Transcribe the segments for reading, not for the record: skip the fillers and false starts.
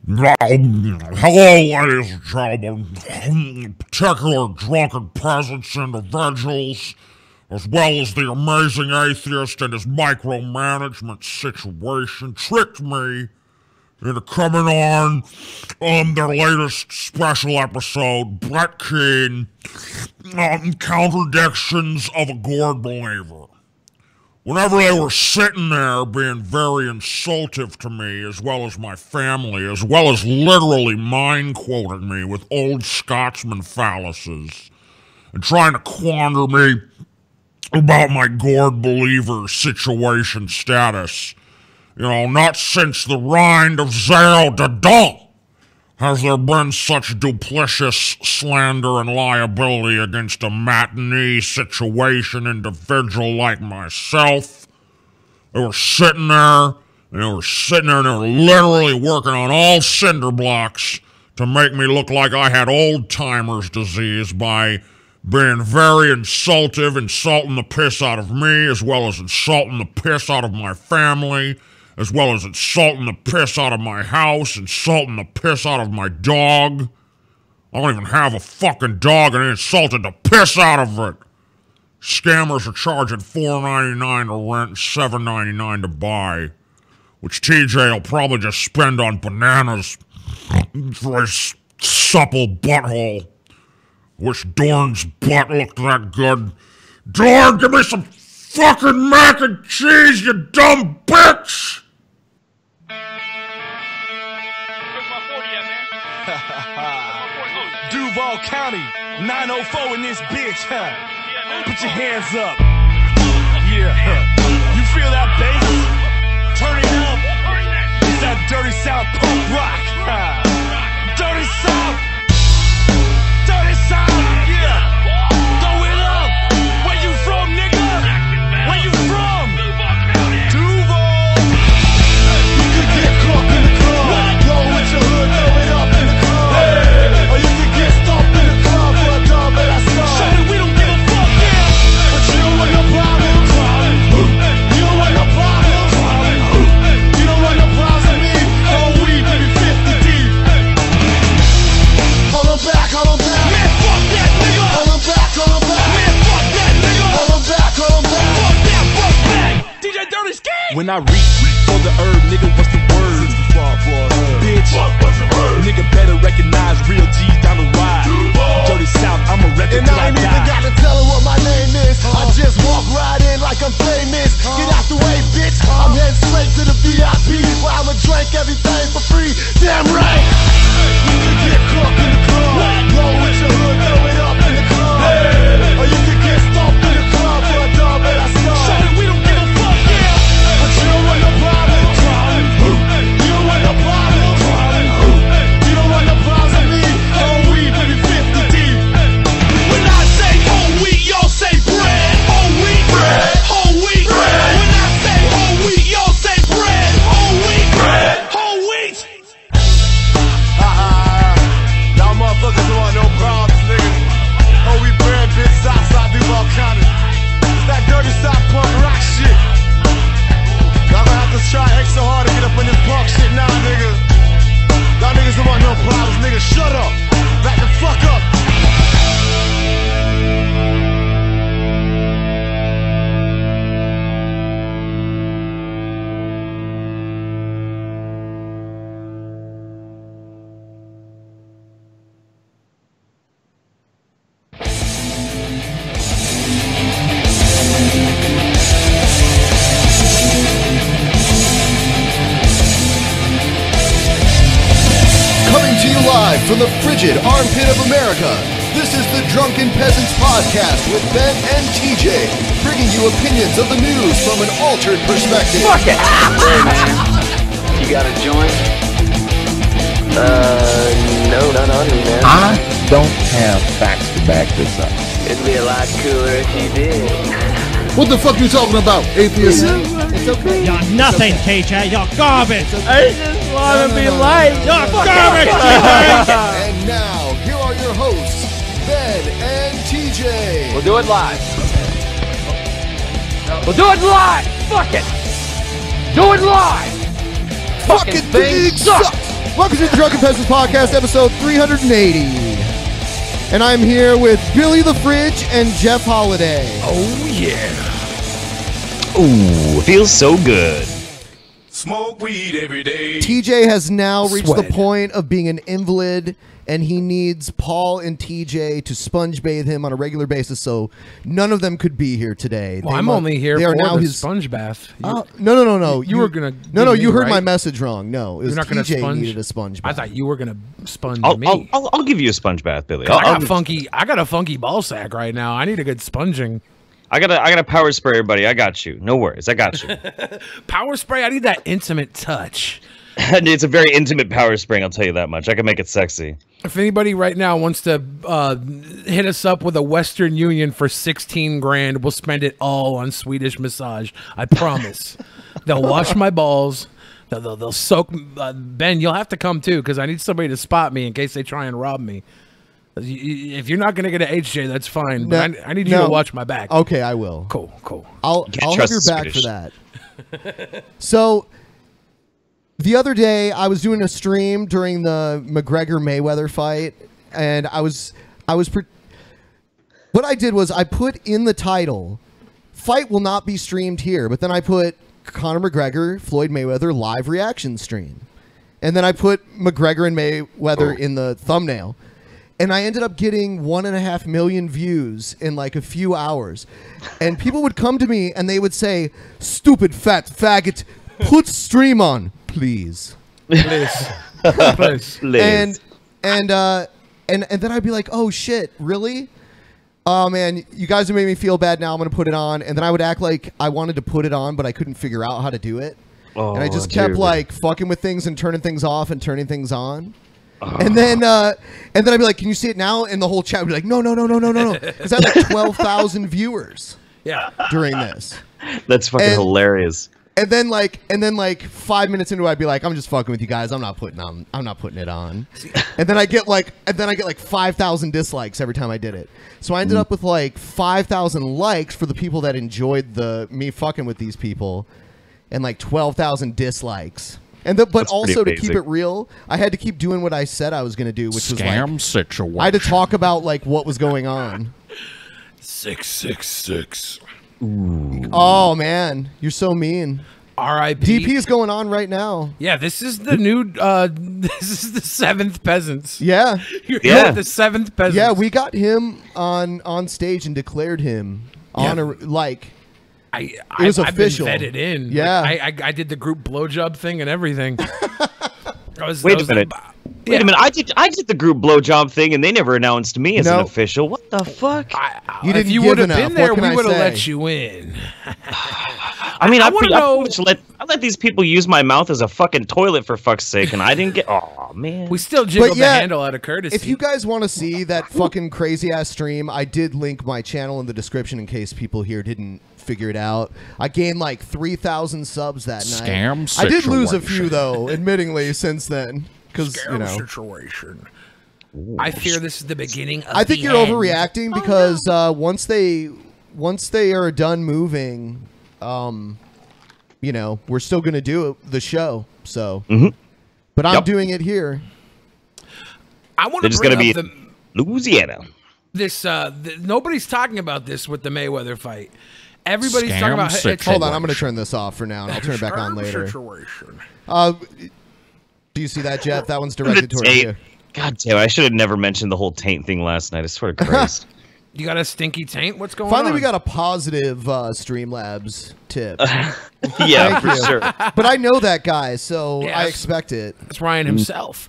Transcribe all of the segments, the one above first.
Hello, ladies and gentlemen, in particular drunken peasants individuals, as well as the amazing atheist and his micromanagement situation, tricked me into coming on their latest special episode, Brett Keane, Contradictions of a Gourd Believer. Whenever they were sitting there being very insultive to me, as well as my family, as well as literally mind-quoting me with old Scotsman fallacies, and trying to quander me about my gourd believer situation status, not since the rind of Zéro Dedon has there been such duplicitous slander and liability against a matinee situation individual like myself. They were sitting there, and they were literally working on all cinder blocks to make me look like I had old-timer's disease by being very insulting the piss out of me, as well as insulting the piss out of my family, as well as insulting the piss out of my house, insulting the piss out of my dog. I don't even have a fucking dog, and they insulted the piss out of it. Scammers are charging $4.99 to rent and $7.99 to buy, which TJ will probably just spend on bananas for his supple butthole. Wish Dorn's butt looked that good. Dorn, give me some fucking mac and cheese, you dumb bitch! Duval County, 904 in this bitch, huh? Put your hands up. Yeah, you feel that bass? Turn it up. It's that dirty South punk rock. Dirty South. Dirty South, yeah. Throw it up. Where you from, nigga? Where you from? Duval. You could get caught in the club. Blow with your hood, throw it up in the club. Hey. Or you could get stomped in the club for a dog that I saw. Show that we don't give a fuck, yeah. But you don't want no problem. You don't want no problem. You don't want no problems with me. Oh, we baby 50 deep. Hold on back, hold on back. Man, fuck that nigga. Hold on back, hold on back. Man, fuck that nigga. Hold on back, hold on back. Fuck that, fuck back. DJ Dirty Ski. When I reach for the herb, nigga, what's the word? Bitch, nigga better recognize real G's down the ride. Dirty South, I'm a record till I die. And I ain't even gotta tell her what my name is. I just walk right in like I'm famous. Get out the way, bitch. I'm heading straight to the VIP, where I'ma drink everything for free. Damn right. You can get caught in the club. Blow with your hood, throw it up in the club. Or you can get stomped in the club for a dog that I saw. Show that we don't give a fuck, yeah. But you don't want no problem. You don't want no problem. You don't want no problems with me. Oh, we baby 50 deep. When I say whole wheat, y'all say bread. Whole wheat, bread. Whole wheat, bread. When I say whole wheat, y'all say bread. Whole wheat, bread. Whole wheat. Y'all motherfuckers don't want no problems, nigga. Whole wheat bread, bitch, Southside Duval County. It's that dirty South punk rock shit. Y'all gonna have to try extra hard to get up in this punk shit now, nigga. Y'all niggas don't want no problems, nigga. Shut up. Back the fuck up. Live from the frigid armpit of America, this is the Drunken Peasants podcast with Ben and TJ, bringing you opinions of the news from an altered perspective. Fuck it! Hey man, you got a joint? No, not on me, man. I don't have facts to back this up. It'd be a lot cooler if you did. What the fuck you talking about, atheist? It's okay. You're nothing, TJ. You're garbage. I just want to be light. You're garbage. And now, here are your hosts, Ben and TJ. We'll do it live. We'll do it live. Fuck it. Do it live. Fucking thing sucks. Welcome to the Drunken Peasants Podcast, episode 380. And I'm here with Billy the Fridge and Jeff Holiday. Oh, yeah. Ooh, feels so good. Smoke weed every day. TJ has now reached Sweat. the point of being an invalid, and he needs Paul and TJ to sponge bathe him on a regular basis, so none of them could be here today. Well, I'm only here they for are now the his sponge bath. No. You were gonna No, give you me, heard right? my message wrong. No, it was You're not gonna TJ sponge? needed a sponge bath. I thought you were gonna sponge me. I'll give you a sponge bath, Billy. I got a funky ball sack right now. I need a good sponging. I got a power spray, buddy. I got you. No worries. I got you. Power spray. I need that intimate touch. And it's a very intimate power spray, I'll tell you that much. I can make it sexy. If anybody right now wants to hit us up with a Western Union for 16 grand, we'll spend it all on Swedish massage. I promise. They'll wash my balls. They'll soak. Ben, you'll have to come too, because I need somebody to spot me in case they try and rob me. If you're not going to get an HJ, that's fine. No, but I need you to watch my back. Okay, I will. Cool. I'll have trust your the back for Swedish. that. So, the other day, I was doing a stream during the McGregor-Mayweather fight, and what I did was I put in the title, "Fight will not be streamed here," but then I put Conor McGregor, Floyd Mayweather live reaction stream. And then I put McGregor and Mayweather in the thumbnail. And I ended up getting 1.5 million views in like a few hours. And people would come to me and they would say, "Stupid fat faggot, put stream on, please." Please. And then I'd be like, "Oh shit, really? Oh man, you guys have made me feel bad now. I'm going to put it on." And then I would act like I wanted to put it on, but I couldn't figure out how to do it. And I just kept like fucking with things and turning things off and turning things on. And then I'd be like, "Can you see it now?" And the whole chat would be like, no. Because I had like 12,000 viewers during this. That's fucking hilarious. And then like 5 minutes into it, I'd be like, "I'm just fucking with you guys. I'm not putting it on." And then I get like 5,000 dislikes every time I did it. So I ended up with like 5,000 likes for the people that enjoyed me fucking with these people, and like 12,000 dislikes. And but also to keep it real, I had to keep doing what I said I was going to do, which was like situation. I had to talk about like what was going on. 666. Oh man, you're so mean. R.I.P. DP is going on right now. Yeah, this is the new. This is the 7th Peasants. Yeah, You're the 7th Peasants. yeah. We got him on stage and declared him on a like. It was I've official. been vetted in. Yeah. Like, I did the group blowjob thing and everything. Wait a minute. Wait a minute. I did the group blowjob thing, and they never announced me as an official. What the fuck? You didn't if you give would have enough. been there, What can we I would have say? let you in. I mean, I wanna pretty know- much I let these people use my mouth as a fucking toilet for fuck's sake, and I didn't get. Oh man. We still jiggled But yeah, the handle out of courtesy. If you guys want to see that fucking crazy ass stream, I did link my channel in the description in case people here didn't figure it out. I gained like 3,000 subs that night. Scam I did lose a situation. few though, admittly, since then, because you know. situation. I fear this is the beginning of I think the you're end. overreacting because once they are done moving, you know, we're still gonna do the show. So, but I'm doing it here. I want They're to just bring gonna up be Louisiana. this. Nobody's talking about this with the Mayweather fight. Everybody's Scam talking about. situation. Hold on, I'm gonna turn this off for now, and I'll turn it back on later. Situation. Do you see that, Jeff? That one's directed towards taint. you. God damn it! I should have never mentioned the whole taint thing last night. I swear to Christ. You got a stinky taint? What's going on? Finally, we got a positive Streamlabs tip. Yeah, Thank for you. sure. But I know that guy, so Yes. I expect it. It's Ryan himself.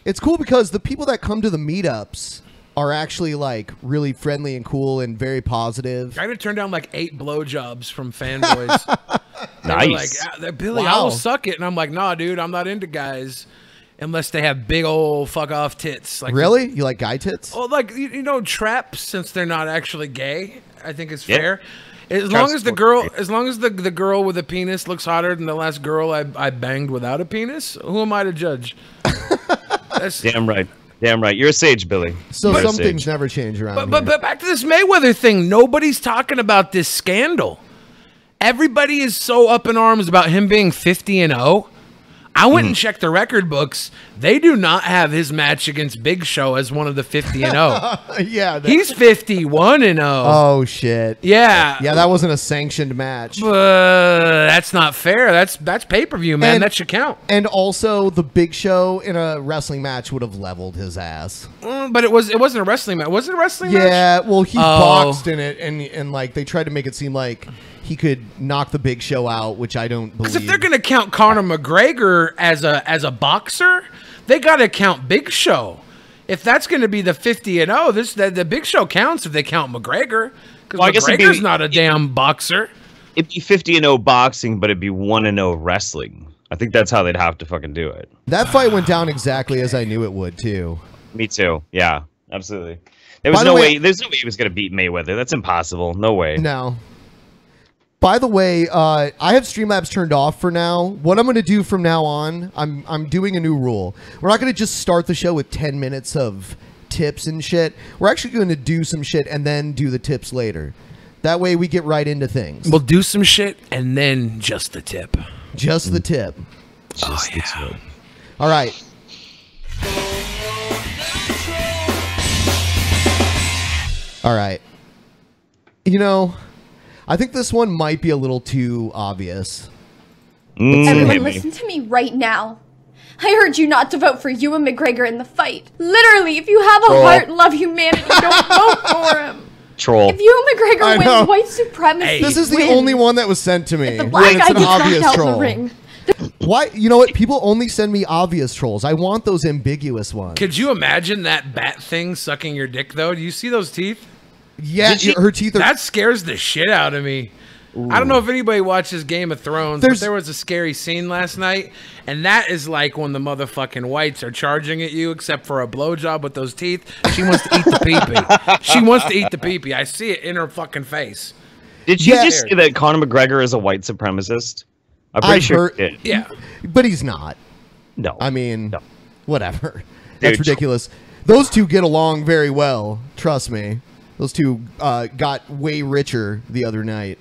It's cool because the people that come to the meetups are actually like really friendly and cool and very positive. I had to turn down like 8 blowjobs from fanboys. They were Nice. like, Billy, I Wow. will suck it. And I'm like, nah, dude, I'm not into guys unless they have big old fuck off tits. Like, Really? You like guy tits? Oh, like you know, traps, since they're not actually gay, I think it's Yeah. fair. As long as the girl with a penis looks hotter than the last girl I banged without a penis, who am I to judge? That's, Damn right. Damn right. You're a sage, Billy. So You're a some sage. things never change around but here. back to this Mayweather thing. Nobody's talking about this scandal. Everybody is so up in arms about him being 50-0. I went and checked the record books. They do not have his match against Big Show as one of the 50 and 0. Yeah, he's 51 and 0. Oh shit. Yeah, yeah, that wasn't a sanctioned match. That's not fair. That's pay-per-view, man. That should count. And also, the Big Show in a wrestling match would have leveled his ass. But it wasn't a wrestling match. Was it a wrestling match? Yeah, well, he boxed in it, and like they tried to make it seem like he could knock the Big Show out, which I don't believe. Because if they're gonna count Conor McGregor as a boxer, they gotta count Big Show. If that's gonna be the 50 and 0, the Big Show counts if they count McGregor. Because McGregor's not a damn boxer. It'd be 50 and 0 boxing, but it'd be 1 and 0 wrestling. I think that's how they'd have to fucking do it. That fight went down exactly as I knew it would too. Me too. Yeah, absolutely. There was no way. There's no way he was gonna beat Mayweather. That's impossible. No way. No. By the way, I have Streamlabs turned off for now. What I'm going to do from now on, I'm doing a new rule. We're not going to just start the show with 10 minutes of tips and shit. We're actually going to do some shit and then do the tips later. That way we get right into things. We'll do some shit and then just the tip. Just the tip. Just the tip. All right. All right. You know, I think this one might be a little too obvious. Everyone listen to me right now. I heard you not to vote for Ewan McGregor in the fight. Literally, if you have a heart and love humanity, don't vote for him. Troll. If Ewan McGregor wins, white supremacy This is the wins. only one that was sent to me. If the black guy It's an gets obvious knocked out in the troll. ring. Why? You know what? People only send me obvious trolls. I want those ambiguous ones. Could you imagine that bat thing sucking your dick, though? Do you see those teeth? Yeah, her teeth are... That scares the shit out of me. Ooh. I don't know if anybody watches Game of Thrones, but there was a scary scene last night, and that is like when the motherfucking whites are charging at you, except for a blowjob with those teeth. She wants to eat the pee-pee. She wants to eat the pee-pee. I see it in her fucking face. Did you just say that Conor McGregor is a white supremacist? I'm pretty sure he did. Yeah. But he's not. No. I mean, whatever. That's ridiculous. Those two get along very well. Trust me. Those two got way richer the other night.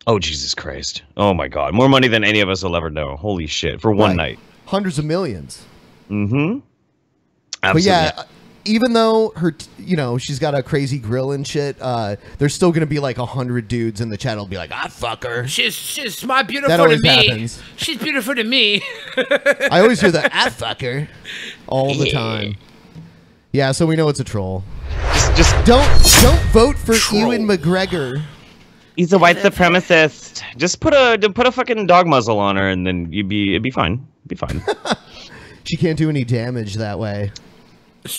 Oh, Jesus Christ. Oh, my God. More money than any of us will ever know. Holy shit. For one night. Hundreds of millions. Mm-hmm. Absolutely. But yeah, even though she's got a crazy grill and shit, there's still going to be like 100 dudes in the chat will be like, fuck her. She's my beautiful that always to me. Happens. She's beautiful to me. I always hear that, fuck her. All the time. Yeah, so we know it's a troll. Just don't vote for Ewan McGregor. He's a white supremacist. Just put a fucking dog muzzle on her, and then it'd be fine. Be fine. She can't do any damage that way.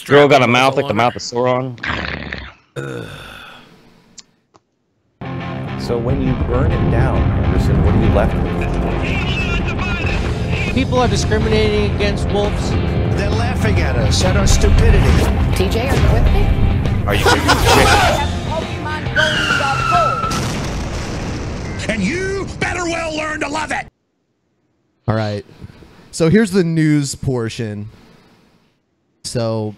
Girl got a mouth like the mouth of Sauron. So when you burn it down, Anderson, what are you left with? People are discriminating against wolves. They're laughing at us, at our stupidity. TJ, are you with me? Are you kidding? And you better well learn to love it. All right. So here's the news portion. So,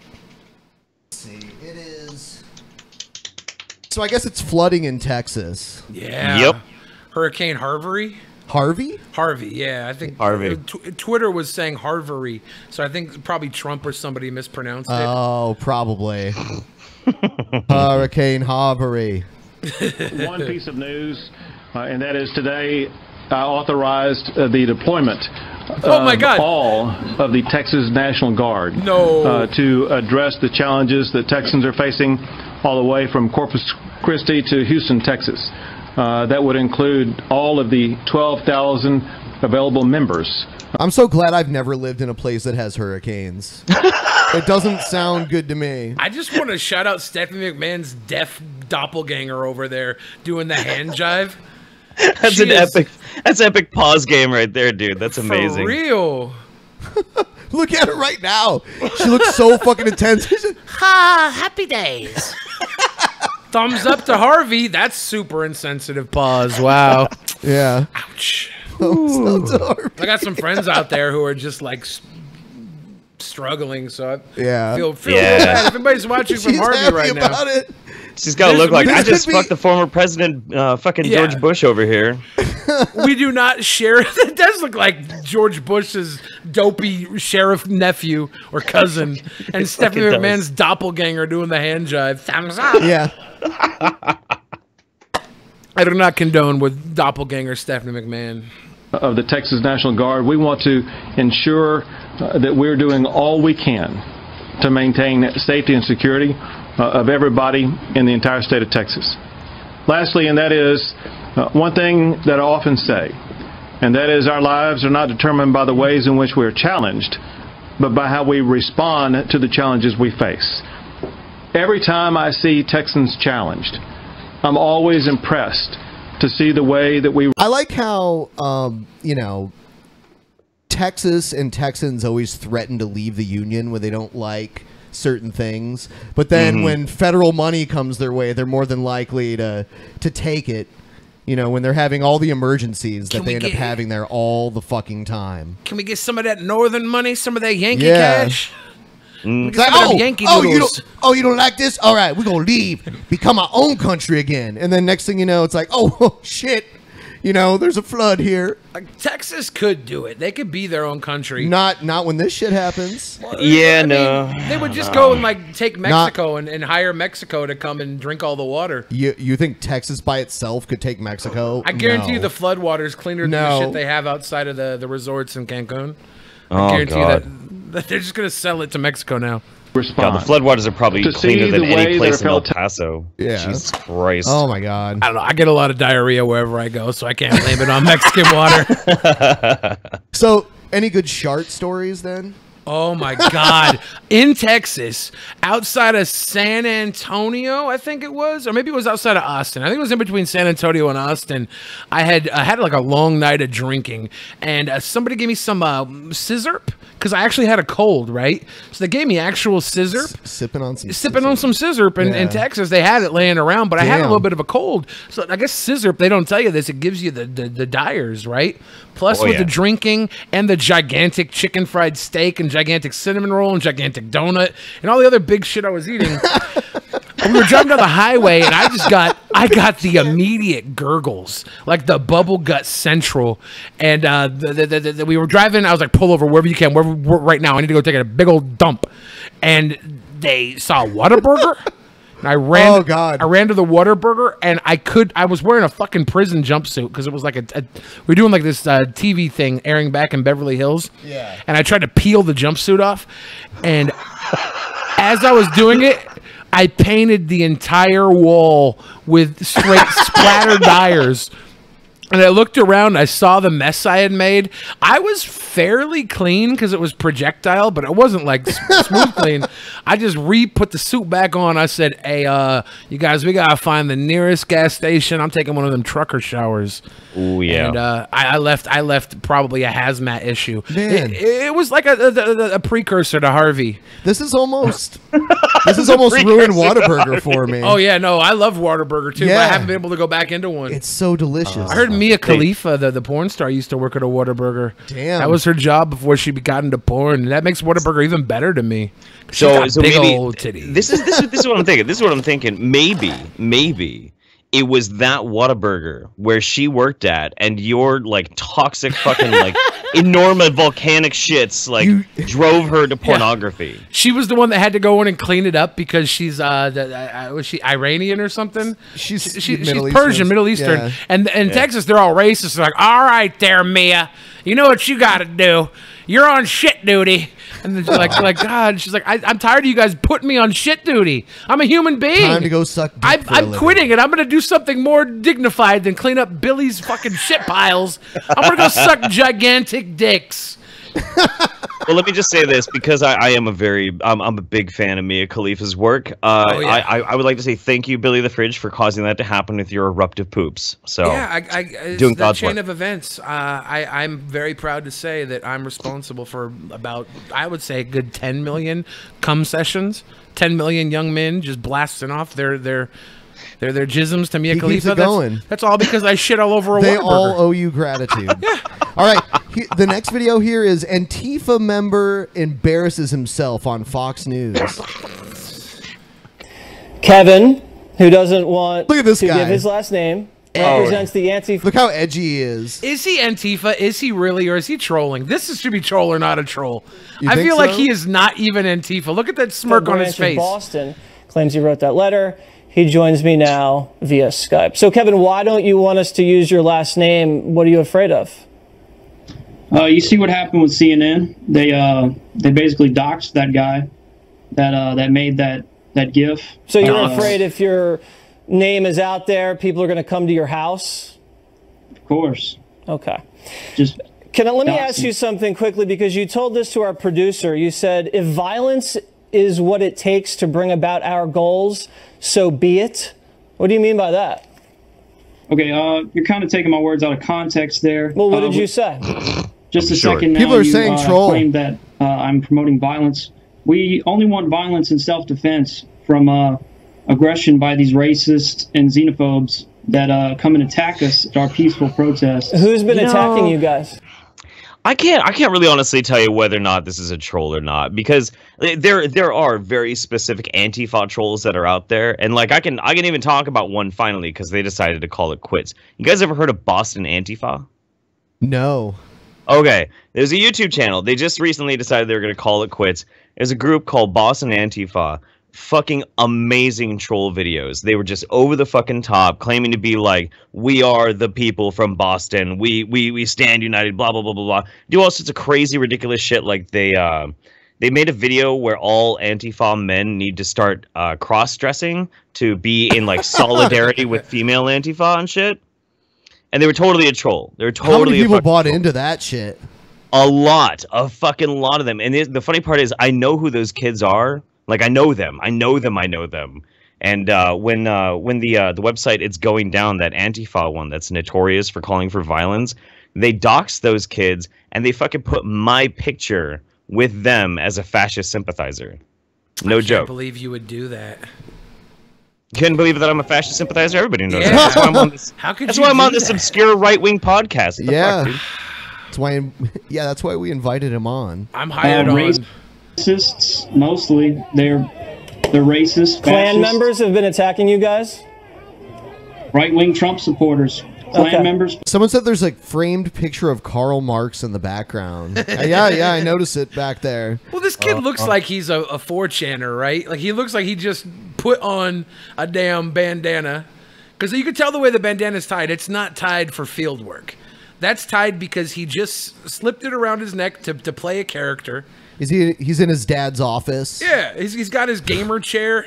let's see. It is. So I guess it's flooding in Texas. Yeah. Yep. Hurricane Harvey. Harvey? Harvey, yeah. I think Harvey. Twitter was saying Harvery, so I think probably Trump or somebody mispronounced it. Oh, probably. Hurricane Harvey. One piece of news, and that is today authorized the deployment of all of the Texas National Guard to address the challenges that Texans are facing all the way from Corpus Christi to Houston, Texas. That would include all of the 12,000 available members. I'm so glad I've never lived in a place that has hurricanes. It doesn't sound good to me. I just want to shout out Stephanie McMahon's deaf doppelganger over there doing the hand jive. That's epic pause game right there, dude. That's amazing. For real. Look at her right now. She looks so fucking intense. Ha! Happy days. Thumbs up to Harvey. That's super insensitive pause. Wow. Yeah. Ouch. I got some friends out there who are just like struggling, so I feel yeah. bad. If anybody's watching from Harvey right now. She's got to look like I just fucked the former president, fucking George Bush over here. We do not share. It does look like George Bush's dopey sheriff nephew or cousin, and Stephanie McMahon's doppelganger doing the hand jive. Thumbs up. Yeah. I do not condone with doppelganger Stephanie McMahon. Of the Texas National Guard, we want to ensure that we're doing all we can to maintain safety and security of everybody in the entire state of Texas. Lastly, and that is one thing that I often say, and that is our lives are not determined by the ways in which we are challenged, but by how we respond to the challenges we face. Every time I see Texans challenged, I'm always impressed to see the way that we... I like how, you know, Texas and Texans always threaten to leave the union when they don't like certain things. But then when federal money comes their way, they're more than likely to take it. You know, when they're having all the emergencies that they end up having there all the fucking time. Can we get some of that northern money, some of that Yankee cash? It's like, you don't like this? All right, we're going to leave, become our own country again. And then next thing you know, it's like, oh, shit. You know, there's a flood here. Like, Texas could do it. They could be their own country. Not when this shit happens. Well, I mean, they would just go and like take Mexico and hire Mexico to come and drink all the water. You think Texas by itself could take Mexico? I guarantee you the flood water is cleaner than the shit they have outside of the resorts in Cancun. I guarantee you that they're just going to sell it to Mexico now. God, the floodwaters are probably cleaner than any place in El Paso. Yeah. Jesus Christ. Oh, my God. I don't know. I get a lot of diarrhea wherever I go, so I can't blame it on Mexican water. So, any good Shart stories then? Oh, my God. In Texas, outside of San Antonio, I think it was, or maybe it was outside of Austin. I think it was in between San Antonio and Austin. I had like a long night of drinking, and somebody gave me some scissorp, because I actually had a cold, right? So they gave me actual scissorp. Sipping on some scissorp in Texas. They had it laying around, but I had a little bit of a cold. So I guess scissorp, they don't tell you this, it gives you the dyers, right? Plus with the drinking and the gigantic chicken fried steak and gigantic cinnamon roll and gigantic donut and all the other big shit I was eating. We were driving down the highway, and I got the immediate gurgles, like the bubble gut central. And we were driving. I was like, pull over wherever you can, right now. I need to go take a big old dump. And they saw a Whataburger. And I ran. Oh God! I ran to the Whataburger, and I was wearing a fucking prison jumpsuit because it was like we're doing like this TV thing airing back in Beverly Hills. Yeah. And I tried to peel the jumpsuit off, and as I was doing it, I painted the entire wall with straight splatter dyers. And I looked around, and I saw the mess I had made. I was fairly clean because it was projectile, but it wasn't like smooth clean. I just put the suit back on. I said, hey, you guys, we got to find the nearest gas station. I'm taking one of them trucker showers. Oh, yeah. And I left probably a hazmat issue. Man. It was like a precursor to Harvey. This is almost ruined Whataburger for me. Oh, yeah, no, I love Whataburger, too, but I haven't been able to go back into one. It's so delicious. I heard Mia Khalifa, the porn star, used to work at a Whataburger. Damn. That was her job before she got into porn. That makes Whataburger even better to me. So big maybe old titties. This is what I'm thinking. This is what I'm thinking. Maybe it was that Whataburger where she worked at, and your like toxic fucking like enormous volcanic shits like drove her to pornography. Yeah. She was the one that had to go in and clean it up because she's was she Iranian or something? She's Persian, Middle Eastern, yeah. and in Texas they're all racist. They're like, all right, there, Mia, you know what you got to do. You're on shit duty. And then she's like, God, she's like, I'm tired of you guys putting me on shit duty. I'm a human being. Time to go suck dick I'm quitting it. I'm going to do something more dignified than clean up Billy's fucking shit piles. I'm going to go suck gigantic dicks. Well, let me just say this, because I'm a big fan of Mia Khalifa's work. I would like to say thank you, Billy the Fridge, for causing that to happen with your eruptive poops. So yeah, doing that God's chain work. of events. I'm very proud to say that I'm responsible for about, I would say, a good 10 million cum sessions. 10 million young men just blasting off their jisms to Mia Khalifa. Keeps it going. That's all because I shit all over a They Whataburger. all owe you gratitude. Yeah. All right. The next video here is Antifa member embarrasses himself on Fox News. Kevin, who doesn't want Look at this to guy. give his last name, represents the Antifa. Look how edgy he is. Is he Antifa? Is he really, or is he trolling? This should be troll or not a troll. You I think feel like so? he is not even Antifa. Look at that smirk on his Branch face. of Boston claims he wrote that letter. He joins me now via Skype. So, Kevin, why don't you want us to use your last name? What are you afraid of? You see what happened with CNN? They basically doxed that guy that made that GIF. So you're afraid if your name is out there, people are going to come to your house? Of course. Okay. Just let me ask you something quickly, because you told this to our producer. You said, if violence is what it takes to bring about our goals, so be it. What do you mean by that? Okay, you're kind of taking my words out of context there. Well, what did you say? Just a second now, People are saying troll. Claim that I'm promoting violence. We only want violence and self-defense from aggression by these racists and xenophobes that come and attack us at our peaceful protests. Who's been attacking you guys? I can't really honestly tell you whether or not this is a troll or not, because there are very specific Antifa trolls that are out there, and like I can even talk about one finally because they decided to call it quits. You guys ever heard of Boston Antifa? No. Okay, there's a YouTube channel. They just recently decided they were going to call it quits. There's a group called Boston Antifa. Fucking amazing troll videos. They were just over the fucking top, claiming to be like, we are the people from Boston. We stand united, blah, blah, blah, blah, blah. Do all sorts of crazy, ridiculous shit. Like they made a video where all Antifa men need to start cross-dressing to be in like solidarity with female Antifa and shit. And they were totally a troll. They were totally How many people bought troll. into that shit? A fucking lot of them. And the funny part is, I know who those kids are. Like, I know them. And when the website It's Going Down, that Antifa one that's notorious for calling for violence, they doxed those kids and they fucking put my picture with them as a fascist sympathizer. No joke. I can't believe you would do that. Couldn't believe that I'm a fascist sympathizer. Everybody knows Yeah. that. That's why I'm on this. How could that's you why I'm do on this that? obscure right-wing podcast. What the Yeah. fuck, dude? That's why. Yeah, that's why we invited him on. I'm hired on. Racists, mostly. They're racist. Klan fascist, members have been attacking you guys? right-wing Trump supporters. Klan members. Someone said there's a framed picture of Karl Marx in the background. Yeah, I noticed it back there. Well, this kid looks like he's a 4chaner, right? Like, he looks like he just put on a damn bandana. Because you can tell the way the bandana's tied. It's not tied for field work. That's tied because he just slipped it around his neck to play a character. He's in his dad's office. Yeah, he's got his gamer chair.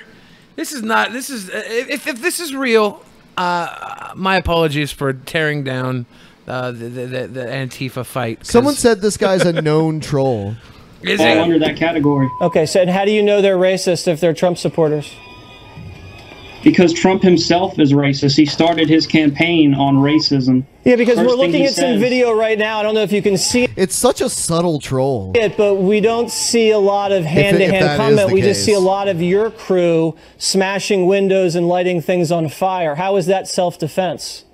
This is not. This is if this is real. My apologies for tearing down the Antifa fight. Someone said this guy's a known troll. Is Fall it? under that category. Okay, so how do you know they're racist if they're Trump supporters? Because Trump himself is racist. He started his campaign on racism. Yeah, because First we're thing looking he at some says- video right now. I don't know if you can see It's such a subtle troll. it, but we don't see a lot of if hand-to-hand that is comment. the We just case. see a lot of your crew smashing windows and lighting things on fire. How is that self-defense?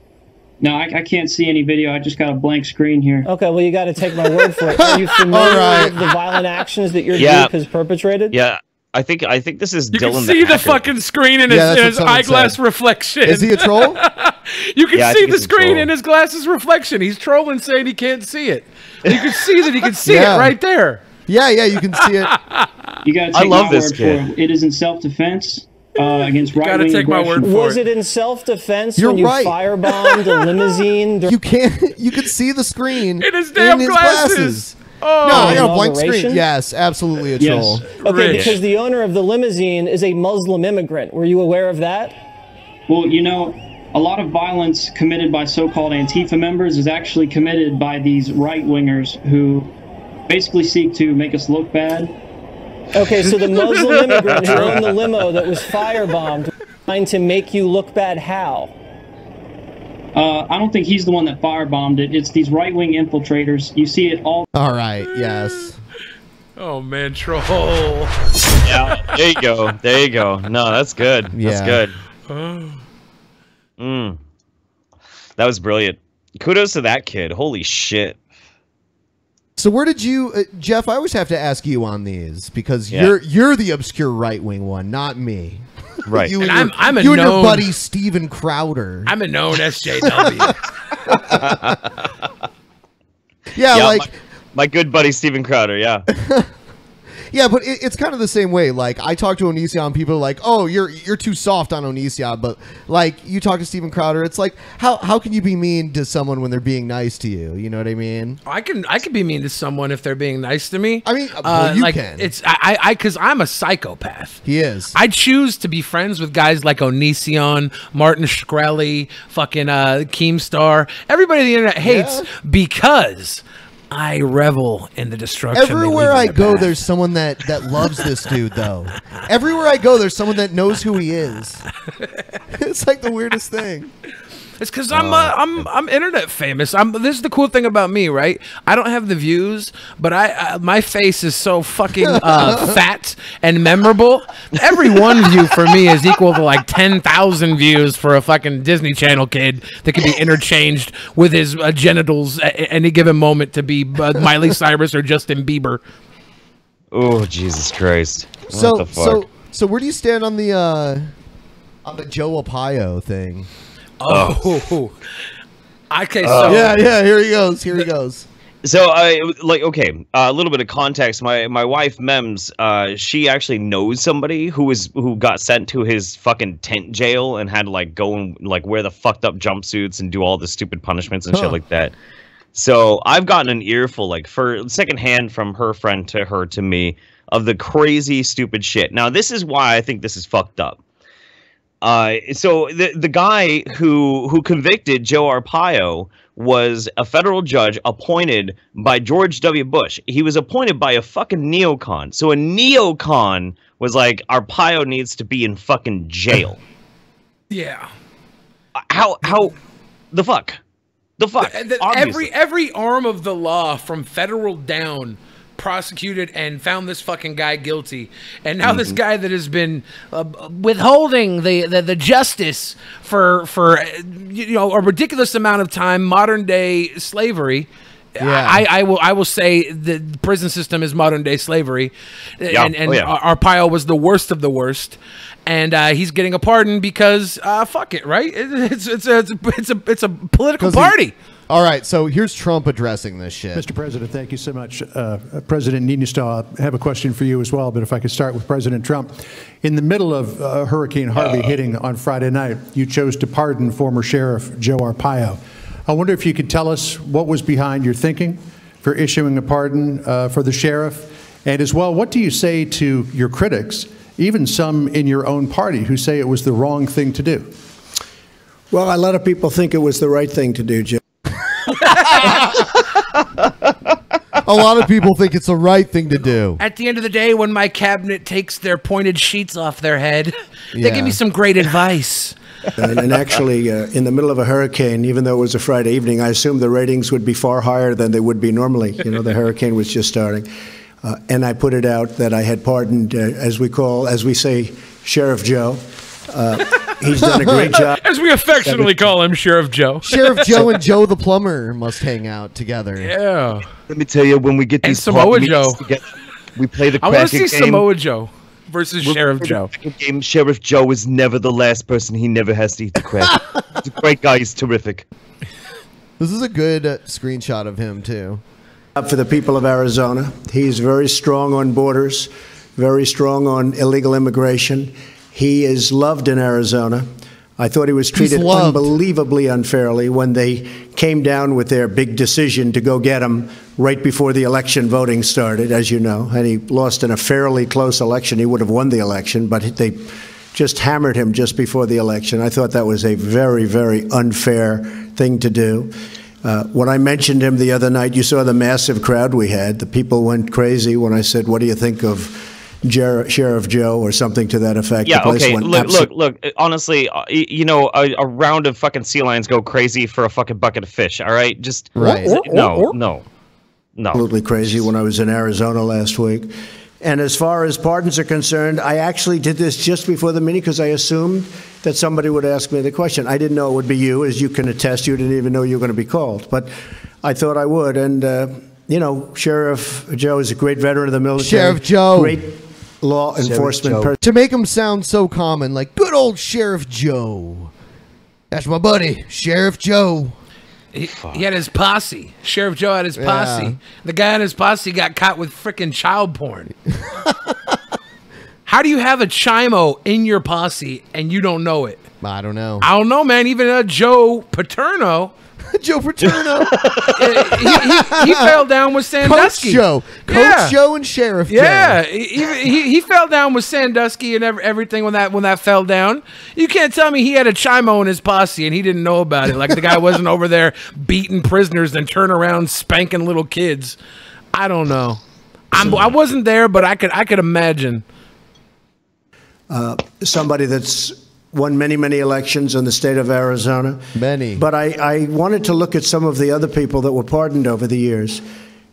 No, I can't see any video. I just got a blank screen here. Okay, well, you got to take my word for it. Are you familiar with the violent actions that your group has perpetrated? Yeah, I think this is You Dylan can see the hacker. fucking screen in Yeah, his that's what someone eyeglass said. reflection. Is he a troll? You can Yeah, I see think the he's a screen troll. in his glasses reflection. He's trolling, saying he can't see it. You can see that he can see Yeah. it right there. Yeah, you can see it. You got to I take love my this word kid. for it. It is in self-defense against Gotta right-wing take my aggression. word for Was it. it in self-defense You're when you right. firebombed a limousine? You can't. You can see the screen In his damn glasses. Oh, No, I got a blank Inauguration? screen. Yes, absolutely a Yes. troll. Okay, Rich. because the owner of the limousine is a Muslim immigrant. Were you aware of that? Well, you know, a lot of violence committed by so-called Antifa members is actually committed by these right-wingers who basically seek to make us look bad. Okay, so the Muslim immigrant who owned the limo that was firebombed trying to make you look bad, how? I don't think he's the one that firebombed it. It's these right-wing infiltrators. You see it all. All right. Yes. Oh man, troll. Yeah, there you go. There you go. No, that's good. That's Yeah. good. Oh. That was brilliant. Kudos to that kid. Holy shit. So where did you, Jeff? I always have to ask you on these because Yeah. you're the obscure right wing one, not me. Right. You And and, I'm a you and your known- buddy Steven Crowder. I'm a known SJW. Yeah, Yeah, like my good buddy Steven Crowder. Yeah. yeah, but it's kind of the same way. Like I talk to Onision, and people are like, "Oh, you're too soft on Onision," but like you talk to Steven Crowder, it's like how can you be mean to someone when they're being nice to you? You know what I mean? I can be mean to someone if they're being nice to me. I mean, well, you like, can. It's I because I'm a psychopath. He is. I choose to be friends with guys like Onision, Martin Shkreli, fucking Keemstar, everybody on the internet hates because I revel in the destruction. they Everywhere leave in I their go, path. there's someone that loves this dude, though. Everywhere I go, there's someone that knows who he is. It's like the weirdest thing. It's because I'm internet famous. This is the cool thing about me, right? I don't have the views, but my face is so fucking fat and memorable. Every one view for me is equal to like 10,000 views for a fucking Disney Channel kid that can be interchanged with his genitals at any given moment to be Miley Cyrus or Justin Bieber. Oh Jesus Christ! What So the fuck? so where do you stand on the Joe Arpaio thing? Oh, okay. So Yeah. Here he goes. Here he goes. So okay, a little bit of context. My wife Mems, she actually knows somebody who got sent to his fucking tent jail and had to like go and like wear the fucked up jumpsuits and do all the stupid punishments and shit like that. So I've gotten an earful like for secondhand from her friend to her to me of the crazy stupid shit. Now this is why I think this is fucked up. So the guy who convicted Joe Arpaio was a federal judge appointed by George W. Bush. He was appointed by a fucking neocon. So a neocon was like, Arpaio needs to be in fucking jail. yeah. How the fuck? The fuck? Every arm of the law from federal down prosecuted and found this fucking guy guilty, and now this guy that has been withholding the justice for a ridiculous amount of time, modern day slavery. Yeah. I will say the prison system is modern day slavery, and yeah. Arpaio was the worst of the worst, and he's getting a pardon because fuck it, right? It's a political party. All right, so here's Trump addressing this shit. Mr. President, thank you so much. President Niinistö, I have a question for you as well, but if I could start with President Trump. In the middle of Hurricane Harvey hitting on Friday night, you chose to pardon former Sheriff Joe Arpaio. I wonder if you could tell us what was behind your thinking for issuing a pardon for the sheriff, and as well, what do you say to your critics, even some in your own party, who say it was the wrong thing to do? Well, a lot of people think it was the right thing to do, Jim. A lot of people think it's the right thing to do. At the end of the day, when my cabinet takes their pointed sheets off their head, they Yeah. give me some great advice. And actually, in the middle of a hurricane, even though it was a Friday evening, I assumed the ratings would be far higher than they would be normally. You know, the hurricane was just starting. And I put it out that I had pardoned, as we say, Sheriff Joe. He's done a great job. As we affectionately call him, Sheriff Joe. Sheriff Joe and Joe the plumber must hang out together. Yeah. Let me tell you, when we get And these Samoa party Joe. meetings together, we play the I Kraken want to see game. Samoa Joe versus Sheriff Joe. Game. Sheriff Joe is never the last person. He never has to eat the crap. He's a great guy. He's terrific. This is a good screenshot of him, too. For the people of Arizona, he's very strong on borders, very strong on illegal immigration. He is loved in Arizona. I thought he was treated unbelievably unfairly when they came down with their big decision to go get him right before the election voting started, as you know. And he lost in a fairly close election. He would have won the election, but they just hammered him just before the election. I thought that was a very, very unfair thing to do. When I mentioned him the other night, you saw the massive crowd we had. The people went crazy when I said, "What do you think of Sheriff Joe," or something to that effect? Yeah, The place okay. went Look. Honestly, you know, a round of fucking sea lions go crazy for a fucking bucket of fish. All right, just no. Absolutely crazy when I was in Arizona last week. And as far as pardons are concerned, I actually did this just before the meeting because I assumed that somebody would ask me the question. I didn't know it would be you, as you can attest. You didn't even know you were going to be called, but I thought I would. And you know, Sheriff Joe is a great veteran of the military. Sheriff Joe. law enforcement. To make him sound so common, like good old Sheriff Joe. That's my buddy, Sheriff Joe. He had his posse. Sheriff Joe had his posse. Yeah. The guy in his posse got caught with frickin' child porn. How do you have a chimo in your posse and you don't know it? I don't know. I don't know, man. Even Joe Paterno. Joe Paterno. he fell down with Sandusky. Coach Joe and Sheriff Joe. Yeah, he fell down with Sandusky and everything when that fell down. You can't tell me he had a chimo in his posse and he didn't know about it. Like the guy wasn't over there beating prisoners and turn around spanking little kids. I don't know. I wasn't there, but I could imagine. Somebody that's won many, many elections in the state of Arizona. Many. But I wanted to look at some of the other people that were pardoned over the years.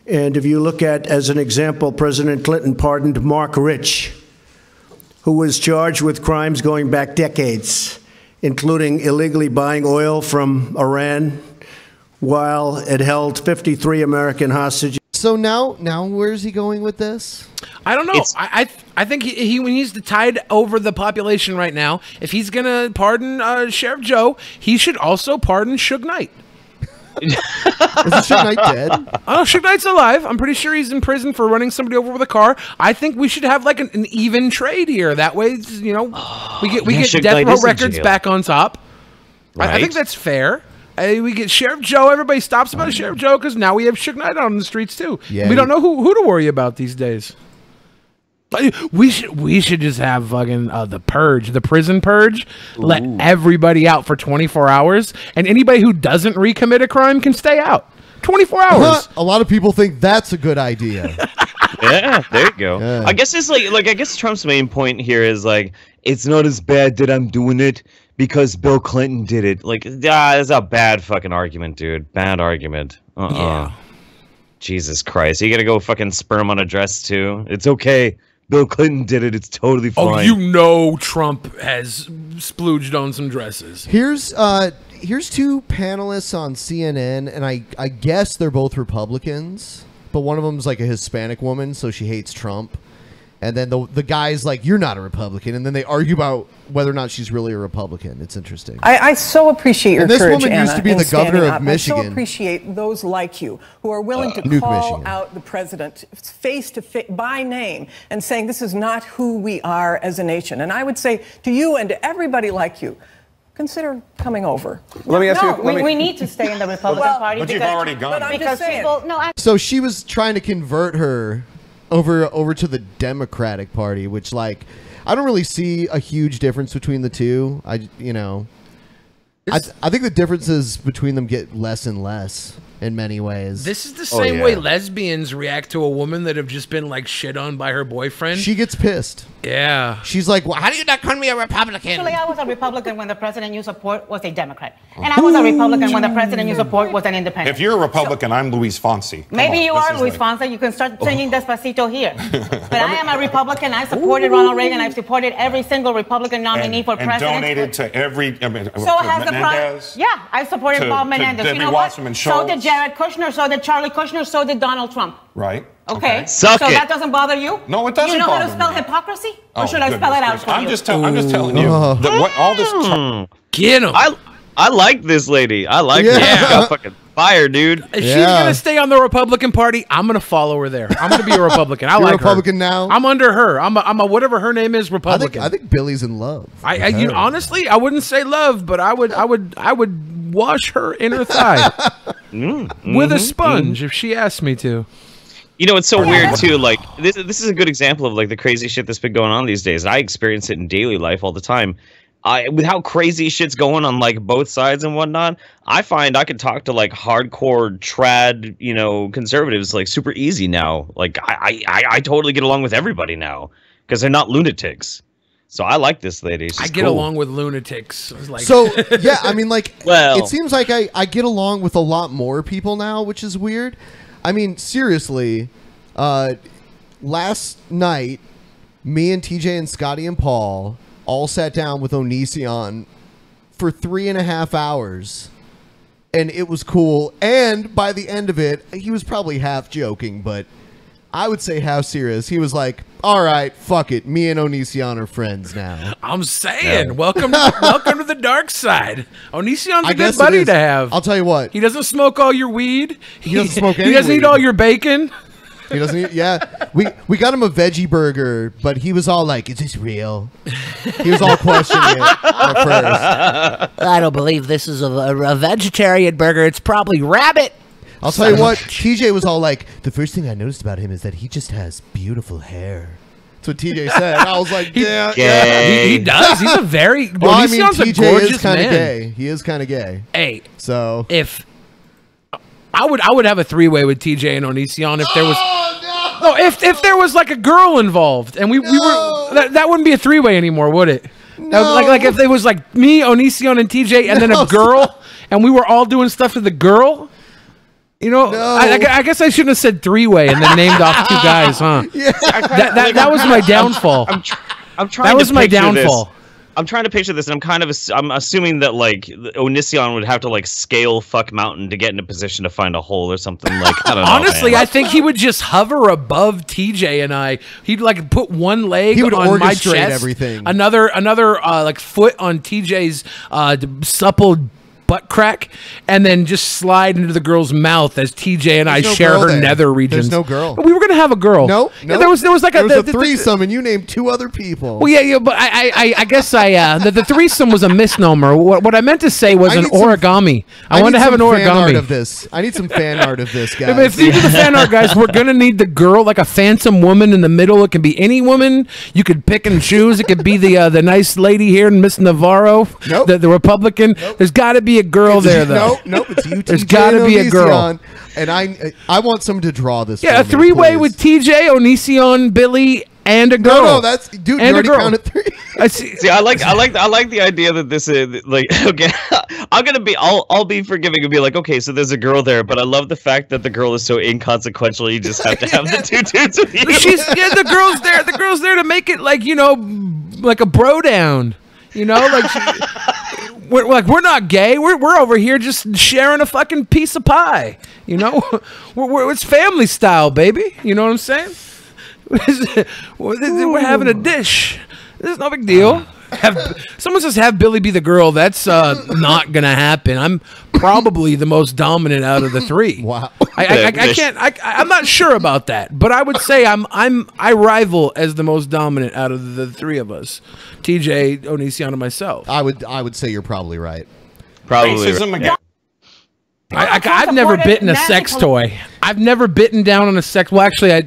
And if you look at, as an example, President Clinton pardoned Mark Rich, who was charged with crimes going back decades, including illegally buying oil from Iran while it held 53 American hostages. So now where's he going with this? I don't know. I think he needs to tide over the population right now. If he's gonna pardon Sheriff Joe, he should also pardon Suge Knight. Is Suge Knight dead? Oh, Suge Knight's alive. I'm pretty sure he's in prison for running somebody over with a car. I think we should have like an even trade here. That way, you know, we get Death Row Records back on top. Right. I think that's fair. We get Sheriff Joe. Everybody stops about Sheriff Joe because now we have Suge Knight out on the streets too. Yeah, we don't know who to worry about these days. We should just have fucking the purge, the prison purge. Ooh. Let everybody out for 24 hours, and anybody who doesn't recommit a crime can stay out 24 hours. A lot of people think that's a good idea. Yeah, there you go. Yeah. I guess it's like I guess Trump's main point here is like it's not as bad that I'm doing it because Bill Clinton did it. Like, that's a bad fucking argument, dude. Bad argument. Yeah. Jesus Christ, you gotta go fucking sperm on a dress too. It's okay. Bill Clinton did it. It's totally fine. Oh, you know Trump has splooged on some dresses. Here's two panelists on CNN, and I guess they're both Republicans, but one of them's like a Hispanic woman, so she hates Trump. And then the guy's like, you're not a Republican. And then they argue about whether or not she's really a Republican. It's interesting. I so appreciate your courage, Anna. This woman Anna, used to be the governor of Michigan. I so appreciate those like you who are willing to call out the president face to face by name and saying this is not who we are as a nation. And I would say to you and to everybody like you, consider coming over. Let me ask you. We need to stay in the Republican Party. But you've already gone. Because people, So she was trying to convert her over to the Democratic Party, which, like, I don't really see a huge difference between the two. I think the differences between them get less and less in many ways. This is the same way lesbians react to a woman that have just been like shit on by her boyfriend. She gets pissed. Yeah. She's like, well, how do you not call me a Republican? Actually, I was a Republican when the president you support was a Democrat. And I was a Republican when the president you support was an independent. If you're a Republican, I'm Luis Fonsi. Maybe you are Luis Fonsi. You can start singing Despacito here. But I am a Republican. I supported Ronald Reagan. I've supported every single Republican nominee for president. And donated to every... so has the president. Yeah, I supported Bob Menendez. Debbie You know Wasserman what? Schultz. So did Jared Kushner. So did Charlie Kushner. So did Donald Trump. Right. Okay. Suck so it. that doesn't bother you? No, it doesn't You know how to bother spell me. hypocrisy? Or should I spell it out for I'm you? just telling you that what all this... Get him. I like this lady. I like her. She got fucking fire, dude. If she's gonna stay on the Republican Party, I'm gonna follow her there. I'm gonna be a Republican. I You're like a Republican now? I'm under her. I'm a whatever her name is, Republican. I think Billy's in love. Honestly, I wouldn't say love, but I would wash her inner thigh with a sponge if she asked me to. You know, it's so weird too. Like this is a good example of like the crazy shit that's been going on these days. I experience it in daily life all the time. With how crazy shit's going on like both sides and whatnot, I find I can talk to like hardcore trad, you know, conservatives like super easy now. Like I totally get along with everybody now because they're not lunatics. So I like this lady. She's I get cool. along with lunatics. Like So yeah, I mean, like, Well- it seems like I get along with a lot more people now, which is weird. I mean, seriously, last night, me and TJ and Scotty and Paul all sat down with Onision for 3.5 hours, and it was cool. And by the end of it, he was probably half joking, but I would say how serious. He was like, all right, fuck it. Me and Onision are friends now. I'm saying, welcome to the dark side. Onision's a good guess buddy to have. I'll tell you what. He doesn't smoke all your weed. He doesn't smoke any He doesn't weed. eat all your bacon. He doesn't eat, yeah. We got him a veggie burger, but he was all like, is this real? He was all questioning it at first. I don't believe this is a vegetarian burger. It's probably rabbit. I'll tell you what, TJ was all like, the first thing I noticed about him is that he just has beautiful hair. That's what TJ said. I was like, yeah. He does. He's a very... Well, I mean, TJ TJ is kind of gay. He is kind of gay. Hey. So... If... I would have a three-way with TJ and Onision if there was... No, if there was like a girl involved and we were... That wouldn't be a three-way anymore, would it? No. Like if there was like me, Onision, and TJ and then a girl and we were all doing stuff to the girl... You know, I guess I shouldn't have said three-way and then named off two guys, huh? Yeah. That was my downfall. I'm trying. That was to my picture downfall. This. I'm trying to picture this, and I'm assuming that like Onision would have to like scale fuck mountain to get in a position to find a hole or something. Like I don't know. Honestly, I think he would just hover above TJ and I. He'd like put one leg He would on my orchestrate chest, everything. another like foot on TJ's supple butt crack, and then just slide into the girl's mouth as TJ and I share her nether regions. There's no girl. But we were gonna have a girl. No, Yeah, there was like there was a threesome, and you named two other people. Well, yeah, but I guess the threesome was a misnomer. What I meant to say was an origami. I wanted to have an origami. Fan art of this. I need some fan art of this, guys. If you do the fan art, guys, we're gonna need the girl, like a phantom woman in the middle. It can be any woman. You could pick and choose. It could be the nice lady here, Miss Navarro, the Republican. There's got to be a girl there, though. Nope, it's you. There's got to be a girl. And I want someone to draw this. Yeah, a three-way with TJ, Onision, Billy, and a girl. No, that's dude. And You a girl. already counted 3. I see. See, I like the idea that this is like okay. I'll be forgiving and be like, okay, so there's a girl there, but I love the fact that the girl is so inconsequential. You just have to have the two dudes with you. The girl's there. The girl's there to make it like like a bro down. We're not gay. We're over here just sharing a fucking piece of pie. It's family style, baby. You know what I'm saying? We're having a dish. This is no big deal. Someone says have Billy be the girl. That's not gonna happen. I'm probably the most dominant out of the three. Wow. I can't. I'm not sure about that, but I would say I rival as the most dominant out of the three of us. TJ, Onision, and myself. I would say you're probably right. Probably. Racism. I've never bitten a sex toy. I've never bitten down on a sex. Well, actually,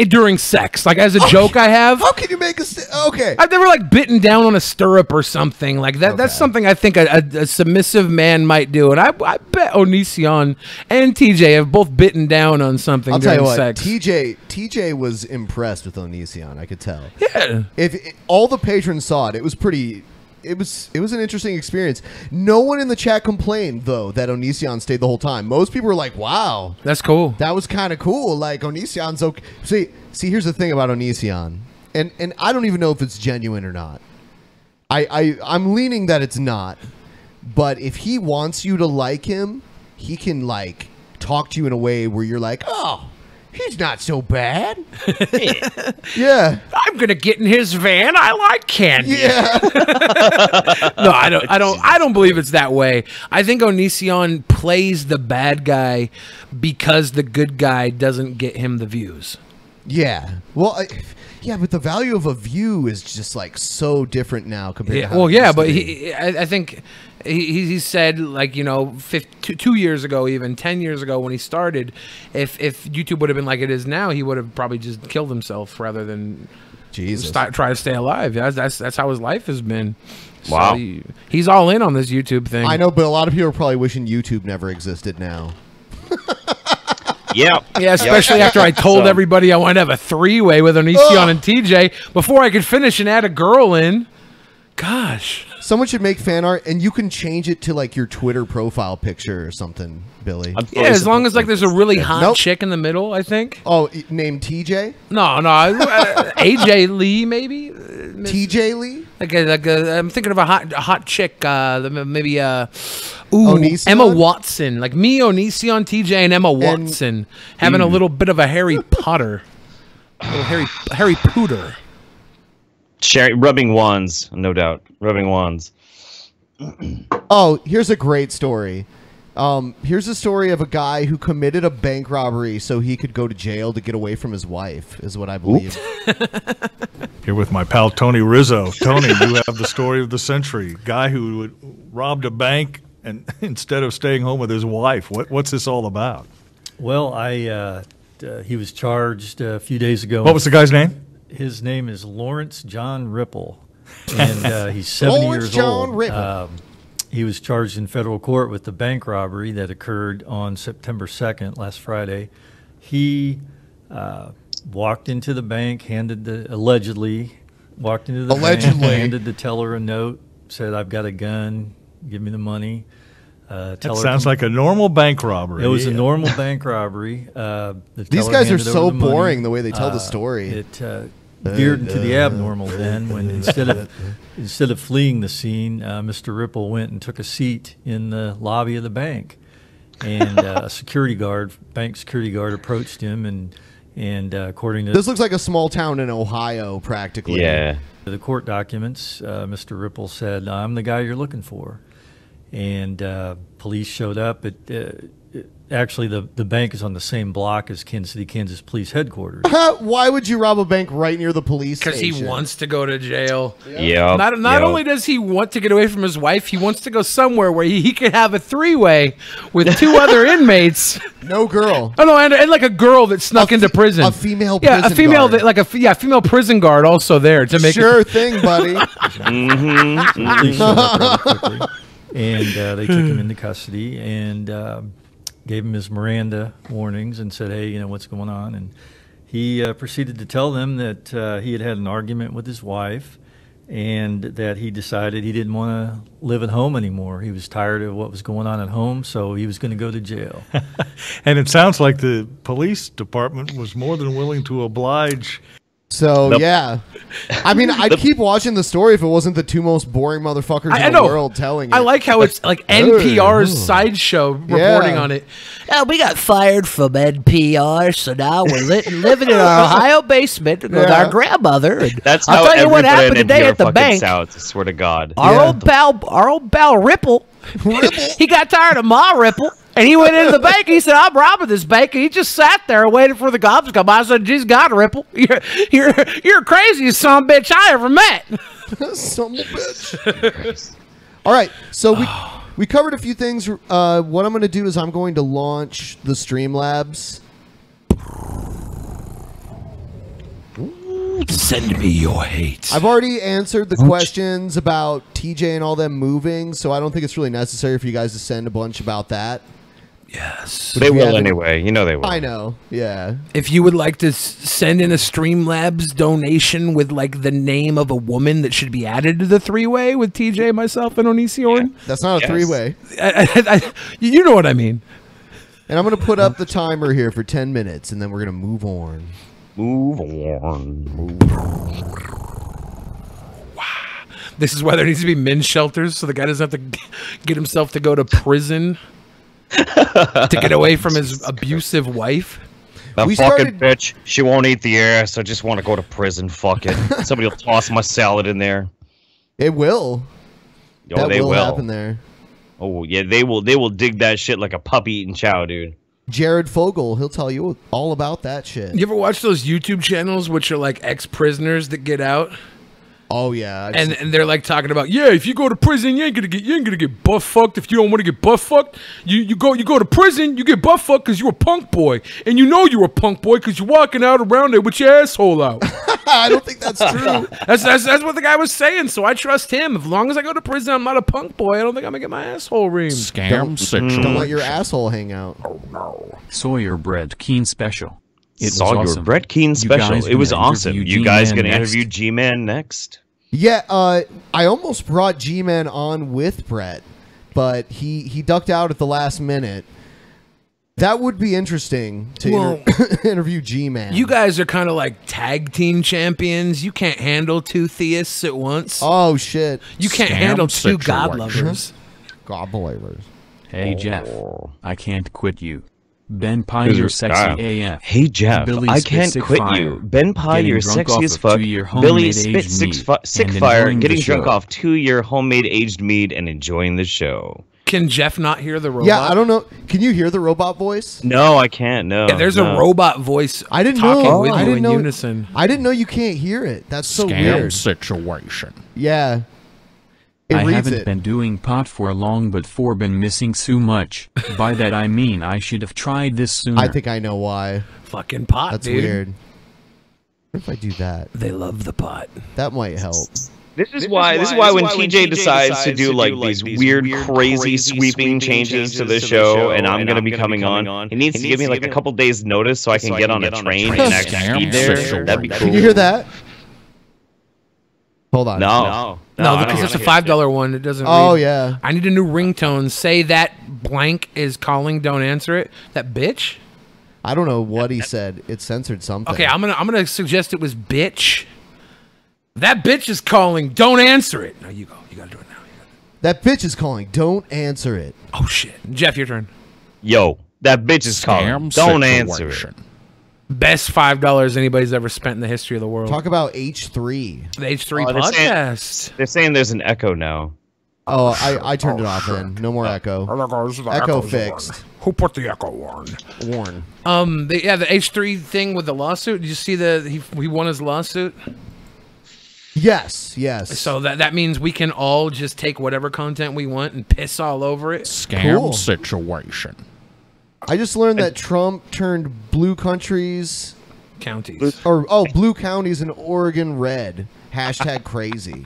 during sex, like as a joke, I have. How can you make a okay? I've never like bitten down on a stirrup or something like that. Okay. That's something I think a submissive man might do, and I bet Onision and TJ have both bitten down on something. I'll during tell you what, sex. TJ was impressed with Onision. I could tell. Yeah. If all the patrons saw it, it was pretty. It was an interesting experience. No one in the chat complained though that Onision stayed the whole time. Most people were like, "Wow, that's cool. That was kind of cool." Like Onision's okay. See, here's the thing about Onision, and I don't even know if it's genuine or not. I'm leaning that it's not. But if he wants you to like him, he can like talk to you in a way where you're like, "Oh, he's not so bad." Yeah. I'm gonna get in his van. I like candy. Yeah. No, I don't believe it's that way. I think Onision plays the bad guy because the good guy doesn't get him the views. Yeah. Well, yeah, but the value of a view is just like so different now compared to how well, it yeah, used to but be. I think he said, like, 2 years ago, even 10 years ago when he started, if YouTube would have been like it is now, he would have probably just killed himself rather than try to stay alive. That's how his life has been. Wow. So he's all in on this YouTube thing. I know, but a lot of people are probably wishing YouTube never existed now. Yeah. Yeah, especially after I told everybody I wanted to have a three-way with Onision and TJ before I could finish and add a girl in. Gosh. Someone should make fan art, and you can change it to like your Twitter profile picture or something, Billy. Yeah, as long as like there's a really hot chick in the middle, I think. Oh, named TJ? No, AJ Lee maybe. TJ Lee? I'm thinking of a hot chick, maybe Onision? Emma Watson, like me, Onision, TJ, and Emma Watson having a little bit of a Harry Potter, a little Harry Pooter. Rubbing wands, no doubt. Rubbing wands. Oh, here's a great story. Here's a story of a guy who committed a bank robbery so he could go to jail to get away from his wife, is what I believe. Here with my pal Tony Rizzo. Tony, you have the story of the century. Guy who robbed a bank and instead of staying home with his wife. What's this all about? Well, he was charged a few days ago. What was the guy's name? His name is Lawrence John Ripple, and he's 70 years old. Ripple. He was charged in federal court with the bank robbery that occurred on September 2nd, last Friday. He walked into the bank, allegedly walked into the bank, handed the teller a note, said, "I've got a gun, give me the money." That sounds like a normal bank robbery. It was a normal bank robbery. These guys are so boring the way they tell the story. It veered into the abnormal then when instead of fleeing the scene, Mr. Ripple went and took a seat in the lobby of the bank, and a bank security guard approached him, and according to this looks like a small town in Ohio, practically. Yeah. The court documents, Mr. Ripple said, "I'm the guy you're looking for," and police showed up. Actually, the bank is on the same block as Kansas City, Kansas Police Headquarters. Why would you rob a bank right near the police station? Because he wants to go to jail. Yeah. Not only does he want to get away from his wife, he wants to go somewhere where he could have a three-way with two other inmates. No girl. Oh no, and like a girl that snuck into prison. A female prison a female guard. Female prison guard also there to make sure thing, buddy. Police showed up rather quickly, and they took him into custody and gave him his Miranda warnings and said, "Hey, what's going on?" And he proceeded to tell them that he had had an argument with his wife and that he decided he didn't want to live at home anymore. He was tired of what was going on at home, so he was going to go to jail. And it sounds like the police department was more than willing to oblige. So, yeah. I mean, I'd keep watching the story if it wasn't the two most boring motherfuckers in the world telling it. I like how it's like NPR's sideshow reporting on it. We got fired from NPR, so now we're living in our Ohio basement with our grandmother. And That's I'll how tell you what everybody happened today at the bank. Sounds, I swear to God. Our old pal Ripple, he got tired of Ma Ripple. And he went into the bank. He said, "I'm robbing this bank." And he just sat there and waited for the cops to come by. I said, "Geez, God, Ripple, you're craziest son of a bitch I ever met." Son of a bitch. All right, so we covered a few things. What I'm going to do is I'm going to launch the Streamlabs. Send me your hate. I've already answered the questions about TJ and all them moving, so I don't think it's really necessary for you guys to send a bunch about that. Yes. They will anyway. You know they will. I know. Yeah. If you would like to send in a Streamlabs donation with like the name of a woman that should be added to the three-way with TJ, myself, and Onision. That's not a three-way. You know what I mean. And I'm going to put up the timer here for 10 minutes, and then we're going to move on. Move on. Wow. This is why there needs to be men's shelters, so the guy doesn't have to get himself to go to prison to get away from his abusive wife. That fucking bitch, she won't eat the ass. I just want to go to prison. Fuck it. Somebody will toss my salad in there. It will. Oh, they will happen there. Oh yeah, they will. They will dig that shit like a puppy eating chow, dude. Jared Fogle, he'll tell you all about that shit. You ever watch those YouTube channels which are like ex-prisoners that get out? Oh yeah, and they're like talking about, yeah, if you go to prison, you ain't gonna get butt fucked. If you don't want to get butt fucked, you go to prison, you get butt fucked because you're a punk boy, and you know you're a punk boy because you're walking out around there with your asshole out. I don't think that's true. That's what the guy was saying. So I trust him. As long as I go to prison, I'm not a punk boy. I don't think I'm gonna get my asshole reamed. Don't let your asshole hang out. Oh no. Sawyer Bread Keen Special. It Sawyer was awesome. Bread Keen Special. It was awesome. You guys gonna interview G-Man next? Yeah, I almost brought G-Man on with Brett, but he ducked out at the last minute. That would be interesting to interview G-Man. You guys are kind of like tag team champions. You can't handle two theists at once. Oh, shit. You can't handle two God lovers. God believers. Hey, Jeff. I can't quit you. Ben Pye, you're sexy AF. Hey, Jeff. Billy I spit can't sick quit fire. you. Ben Pye, Getting you're drunk sexy off as of fuck. 2-year Billy homemade spit aged sick mead fire. and Getting enjoying the drunk show. off 2-year homemade aged mead and enjoying the show. Can Jeff not hear the robot? Yeah, I don't know. Can you hear the robot voice? No, I can't. No. Yeah, there's a robot voice. I didn't talking know. with I you didn't in know. unison. I didn't know you can't hear it. That's so Scam weird. situation. Yeah. It I reads haven't it. been doing pot for long, but for been missing so much. By that I mean I should have tried this sooner. I think I know why. Fucking pot, That's dude. weird. What if I do that? They love the pot. That might help. This is why when TJ decides to do like these weird, crazy, sweeping changes to the show, and I'm gonna be coming on, he needs to give me like a couple days notice so I can get on a train and actually be there. That'd be cool. Can you hear that? Hold on. No, because it's a $5 one. It doesn't. Oh, read. yeah. I need a new ringtone. Say that blank is calling. Don't answer it. That bitch. I don't know what he said. It censored something. Okay, I'm gonna suggest it was bitch. That bitch is calling. Don't answer it. No, you go. You gotta do it now. That bitch is calling. Don't answer it. Oh shit, Jeff, your turn. Yo, that bitch is calling. Don't answer it. Best $5 anybody's ever spent in the history of the world. Talk about H3. The H3 podcast. They're saying there's an echo now. Oh, I turned it off then. No more echo. Echo fixed. Who put the echo on? Warn. The H3 thing with the lawsuit. Did you see he won his lawsuit? Yes, yes. So that means we can all just take whatever content we want and piss all over it. Scam situation. I just learned that Trump turned blue counties blue counties in Oregon red. Hashtag crazy.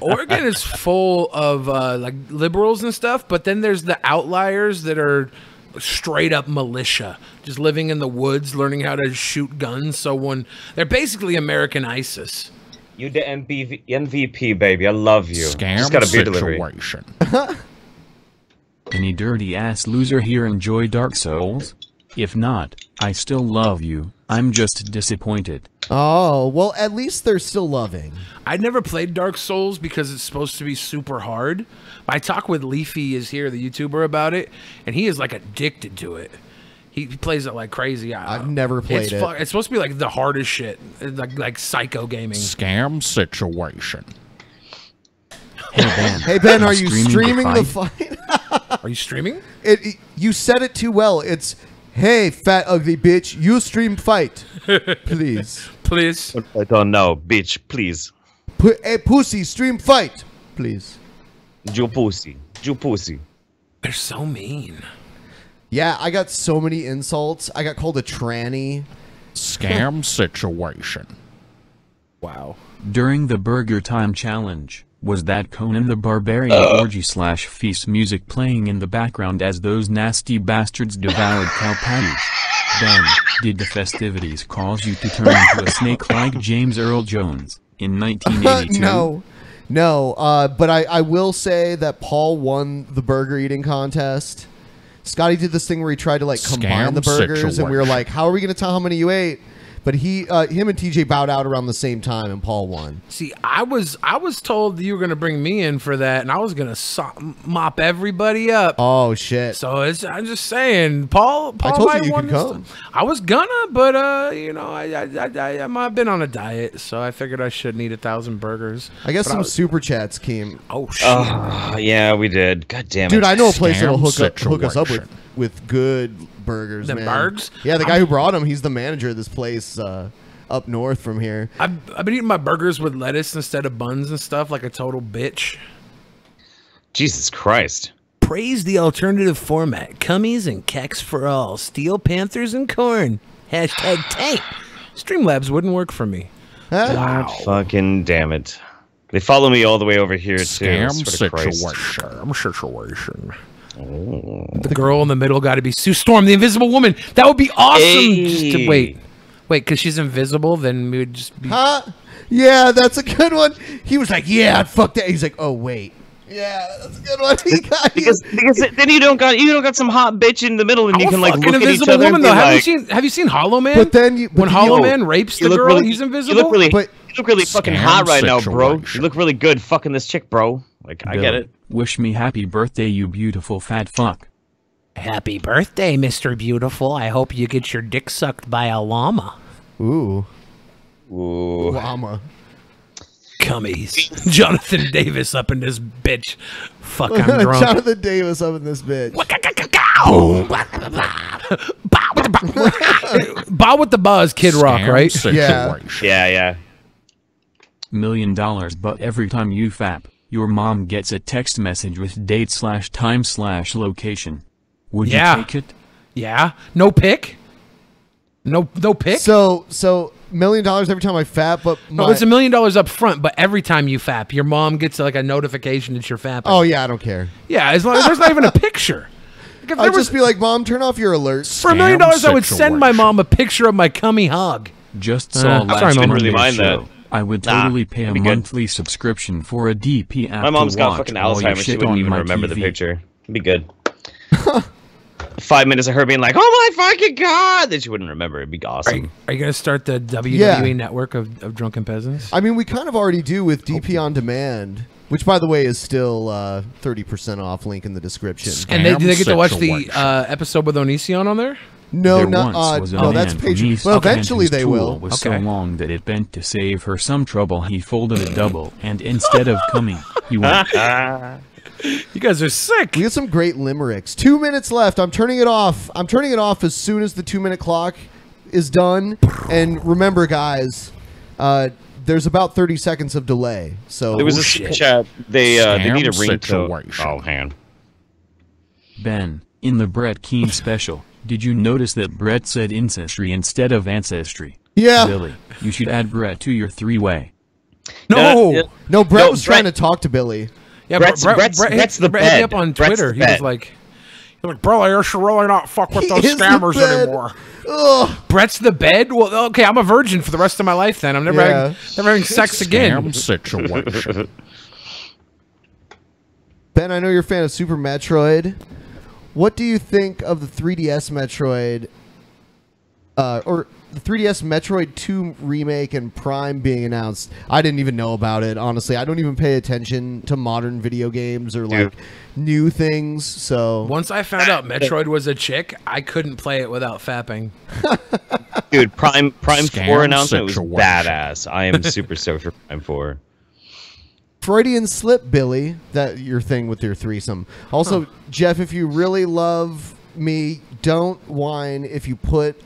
Oregon is full of like liberals and stuff, but then there's the outliers that are straight up militia, just living in the woods, learning how to shoot guns. So when they're basically American ISIS. You the MVP, baby. I love you. Scam Just got a beer delivery. situation. Any dirty ass loser here enjoy Dark Souls? If not, I still love you. I'm just disappointed. Oh, well, at least they're still loving. I never played Dark Souls because it's supposed to be super hard. I talk with Leafy is here, the YouTuber, about it, and he is like addicted to it. He plays it like crazy. I've never played it. It's supposed to be like the hardest shit, like psycho gaming. Scam situation. Hey Ben. Hey Ben, are you streaming the fight? Are you streaming? You said it too well. It's, hey, fat ugly bitch, you stream fight, please. Please. I don't know, bitch. Please. Hey, pussy, stream fight, please. Jew pussy. Jew pussy. They're so mean. Yeah, I got so many insults. I got called a tranny. Scam situation. Wow. During the Burger Time Challenge, was that Conan the Barbarian orgy / feast music playing in the background as those nasty bastards devoured cow patties? Ben, did the festivities cause you to turn into a snake like James Earl Jones in 1982? No, but I will say that Paul won the burger eating contest. Scotty did this thing where he tried to like combine the burgers, and we were like, how are we going to tell how many you ate? But him and TJ bowed out around the same time, and Paul won. See, I was told that you were going to bring me in for that, and I was going to mop everybody up. Oh shit! So I'm just saying, Paul I told might you want could come. I was gonna, but I've been on a diet, so I figured I shouldn't eat 1,000 burgers. I guess But some super chats came. Oh shit! Yeah, we did. God damn it, dude! I know a place that'll hook situation. us up with good burgers. The man. burgers? Yeah, the guy who brought them, he's the manager of this place up north from here. I've been eating my burgers with lettuce instead of buns and stuff, like a total bitch. Jesus Christ! Praise the alternative format. Cummies and keks for all. Steel Panthers and corn. Hashtag tank. Streamlabs wouldn't work for me. Wow. Fucking damn it. They follow me all the way over here, too. Scam situation. The girl in the middle got to be Sue Storm, the Invisible Woman. That would be awesome. Hey. Just to wait, because she's invisible. Then we would just be. Huh? Yeah, that's a good one. He was like, "Yeah, fuck that." He's like, "Oh wait," Yeah, that's a good one. because then you don't got some hot bitch in the middle, and you can like look at each other. Woman, and be though. like, Have you seen Hollow Man? But then when Hollow Man rapes the girl, really, he's invisible. You look really fucking hot right now, bro. You look really good fucking this chick, bro. Like, I get it. Wish me happy birthday, you beautiful fat fuck. Happy birthday, Mr. Beautiful. I hope you get your dick sucked by a llama. Ooh. Llama. Cummies. Jonathan Davis up in this bitch. Fuck, I'm drunk. Jonathan Davis up in this bitch. Bow with the buzz, Kid Rock, right? Yeah. Yeah. $1 million, but every time you fap, your mom gets a text message with date/time/location. Would you take it? Yeah. No pick? No pick? So $1 million every time I fap, but no, it's $1 million up front, but every time you fap, your mom gets like a notification that you're fapping. Oh yeah, I don't care. Yeah, as long as there's not even a picture. Like, I'd just be like, Mom, turn off your alerts. For $1 million, I would send my mom a picture of my cummy hog. Just saw last really mind show. that. I would totally pay a monthly subscription for a DP app. My mom's to got watch fucking while you Alzheimer's. She shit wouldn't on even my remember the TV. picture. It'd be good. 5 minutes of her being like, "Oh my fucking god!" That she wouldn't remember. It'd be awesome. Are you gonna start the WWE network of Drunken Peasants? I mean, we kind of already do with DP on Demand, which, by the way, is still 30% off. Link in the description. And do they get to watch the episode with Onision on there? No, There not once was a no. That's man from Patreon. East Well, Kent eventually whose they tool will. was so long that it bent to save her some trouble. He folded a double, and instead of coming, he went. You guys are sick. We got some great limericks. 2 minutes left. I'm turning it off. I'm turning it off as soon as the 2 minute clock is done. And remember, guys, there's about 30 seconds of delay. So There was a super chat. They need a ringtone. Oh, hang on. Ben, in the Brett Keane special, did you notice that Brett said ancestry instead of ancestry? Yeah. Billy, you should add Brett to your three-way. No, Brett was trying to talk to Billy. Yeah, Brett's the Brett hit bed. me up on Brett's Twitter. the He was bed. like, bro, you should really not fuck with He those is the scammers bed. anymore. Ugh. Brett's the bed? Well, okay, I'm a virgin for the rest of my life then. I'm never having sex again. Situation. Ben, I know you're a fan of Super Metroid. What do you think of the 3DS Metroid, or the 3DS Metroid 2 remake and Prime being announced? I didn't even know about it, honestly. I don't even pay attention to modern video games or like new things. So Once I found out Metroid was a chick, I couldn't play it without fapping. Dude, Prime 4 Scam announcement was situation. badass. I am super stoked for Prime 4. Freudian slip, Billy, that your thing with your threesome. Also, Jeff, if you really love me, don't whine if you put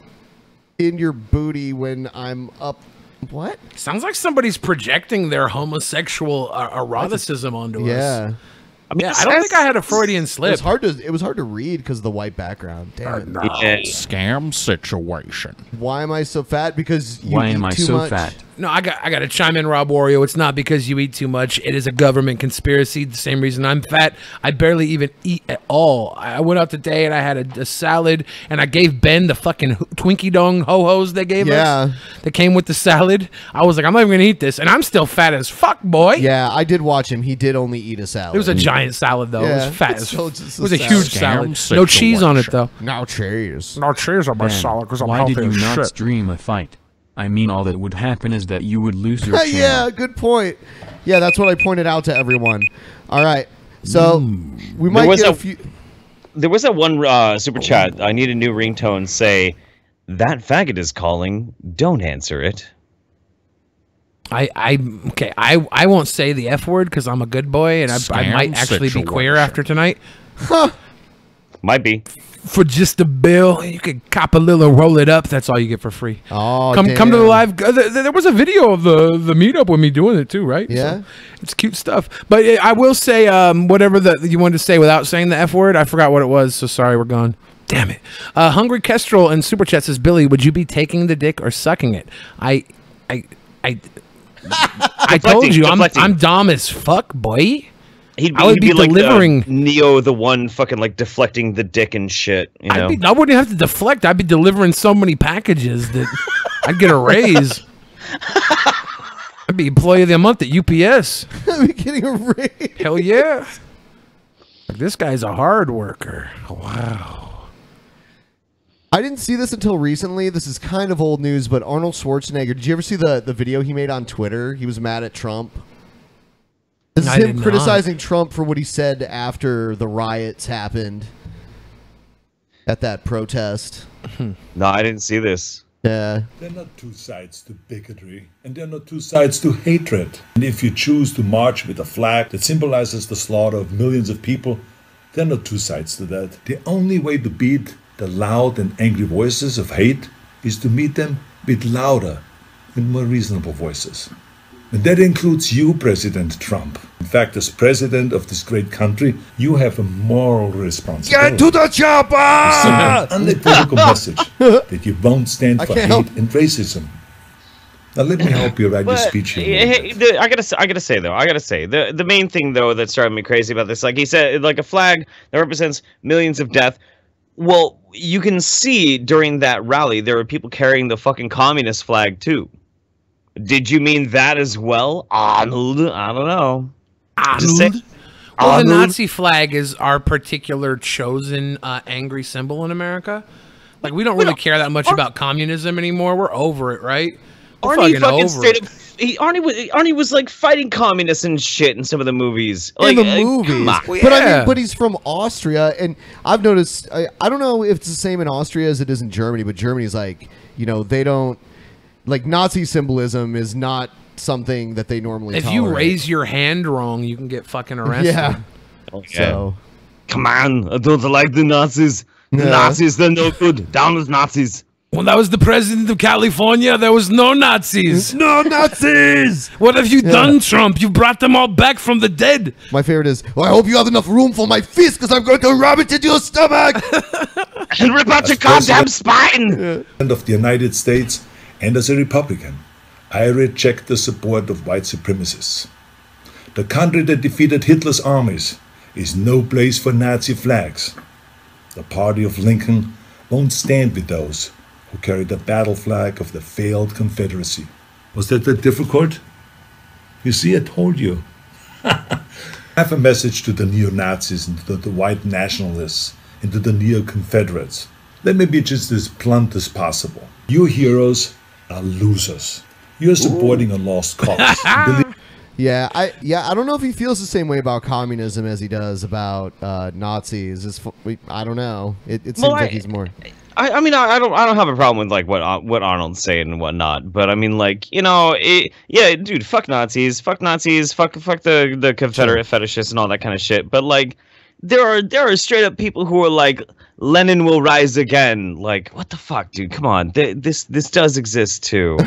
in your booty when I'm up. What? Sounds like somebody's projecting their homosexual eroticism onto us. Yeah. I don't think I had a Freudian slip. It was hard to read because of the white background. Damn it. Scam situation. Why am I so fat? Because you Why eat am I too so much? fat? No, I got to chime in, Rob Wario. It's not because you eat too much. It is a government conspiracy. The same reason I'm fat. I barely even eat at all. I went out today and I had a salad, and I gave Ben the fucking Twinkie Dong ho-hos they gave us. That came with the salad. I was like, I'm not even going to eat this. And I'm still fat as fuck, boy. Yeah, I did watch him. He did only eat a salad. It was a giant salad, though. It Yeah, was fat it's as still fuck. just It was a a huge salad. salad. No cheese on it, though. No cheese. No cheese on my Ben, salad because I'm why healthy did you as not shit. stream a fight? I mean, all that would happen is that you would lose your channel. Yeah, good point. Yeah, that's what I pointed out to everyone. All right. So we might get a few. There was that one super chat. I need a new ringtone. Say, that faggot is calling. Don't answer it. I won't say the F word because I'm a good boy and I might actually be queer after tonight. Might be. For just a bill, you could cop a little, roll it up. That's all you get for free. Oh, come to the live. There was a video of the meetup with me doing it too, right? Yeah, so it's cute stuff. But I will say whatever you wanted to say without saying the F word. I forgot what it was, so sorry, we're gone. Damn it. Hungry Kestrel in Super Chat says, Billy, would you be taking the dick or sucking it? I told you, I'm dumb as fuck, boy. I would be like delivering Neo, the one fucking like deflecting the dick and shit. You know? I wouldn't have to deflect. I'd be delivering so many packages that I'd get a raise. I'd I'd be employee of the month at UPS. I'd be getting a raise. Hell yeah. Like, this guy's a hard worker. Wow. I didn't see this until recently. This is kind of old news, but Arnold Schwarzenegger, did you ever see the video he made on Twitter? He was mad at Trump. This is him criticizing Trump for what he said after the riots happened at that protest. No, I didn't see this. Yeah. There are not two sides to bigotry, and there are not two sides to hatred. And if you choose to march with a flag that symbolizes the slaughter of millions of people, there are not two sides to that. The only way to beat the loud and angry voices of hate is to meet them with louder and more reasonable voices. And that includes you, President Trump. In fact, as president of this great country, you have a moral responsibility. Get to the chopper! To send an unequivocal message that you won't stand for hate and racism. Now let me help you write your speech here. I gotta say the main thing though that's driving me crazy about this, like he said, like a flag that represents millions of death. Well, you can see during that rally there were people carrying the fucking communist flag too. Did you mean that as well, Arnold? I don't know. Well, the Nazi flag is our particular chosen angry symbol in America. Like, we don't really care that much about communism anymore. We're over it, right? Arnie fucking straight up. Arnie was like fighting communists and shit in some of the movies. Like, in the movies. But I mean, but he's from Austria, and I've noticed. I don't know if it's the same in Austria as it is in Germany, but Germany's like, you know, they don't like Nazi symbolism is not something that they normally. If you raise your hand wrong, you can get fucking arrested. Yeah. Okay. So, come on, I don't like the Nazis. The Nazis, they're no good. Down with Nazis. When I was the president of California, there was no Nazis. No Nazis! What have you done, Trump? You brought them all back from the dead. My favorite is, well, I hope you have enough room for my fist, because I'm going to ram it into your stomach! And rip out your goddamn spine! Of the United States, and as a Republican, I reject the support of white supremacists. The country that defeated Hitler's armies is no place for Nazi flags. The party of Lincoln won't stand with those who carry the battle flag of the failed Confederacy. Was that difficult? You see, I told you. I have a message to the neo-Nazis and to the white nationalists and to the neo-Confederates. Let me be just as blunt as possible. You heroes are losers. You're supporting a lost cause. Yeah, I don't know if he feels the same way about communism as he does about Nazis. I don't know. It seems like he's more. I mean, I don't have a problem with like what Arnold's saying and whatnot, but I mean, like, you know, yeah, dude, fuck Nazis, fuck the Confederate fetishists and all that kind of shit. But like, there are straight up people who are like, Lenin will rise again. Like, what the fuck, dude? Come on, this does exist too.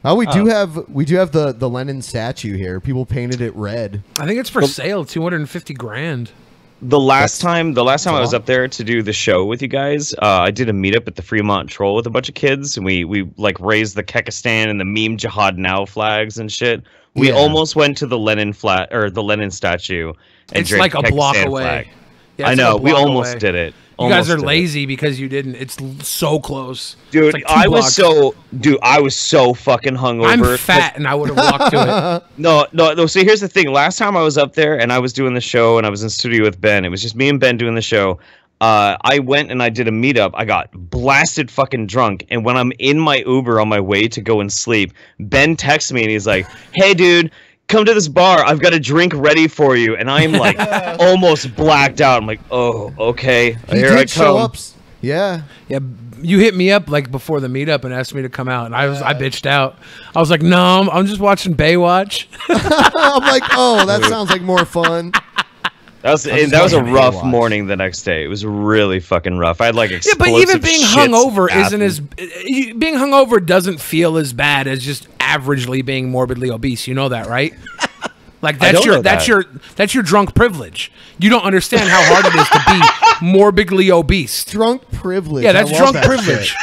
Oh, we do have the Lenin statue here. People painted it red. I think it's for sale, $250,000. The last time I was up there to do the show with you guys, I did a meetup at the Fremont Troll with a bunch of kids, and we like raised the Kekistan and the meme Jihad Now flags and shit. We almost went to the Lenin the Lenin statue. And it's like a block away. Flag. Yeah, I know. We almost did it. You guys are lazy because you didn't. It's so close. Dude, like I was so fucking hungover. I'm fat and I would have walked to it. No. So here's the thing. Last time I was up there and I was doing the show and I was in studio with Ben. It was just me and Ben doing the show. I went and I did a meetup. I got blasted fucking drunk. And when I'm in my Uber on my way to go and sleep, Ben texts me and he's like, "Hey, dude, come to this bar. I've got a drink ready for you." And I'm like almost blacked out. I'm like, oh, okay. Here I come. Yeah. You hit me up like before the meetup and asked me to come out, and I bitched out. I was like, no, I'm just watching Baywatch. I'm like, oh, that sounds like more fun. That was a rough morning the next day. It was really fucking rough. I had like explosive but even being hungover shits being hungover doesn't feel as bad as just averagely being morbidly obese. You know that, right? Like that's your drunk privilege. You don't understand how hard it is to be morbidly obese. Drunk privilege. Yeah, that's drunk privilege.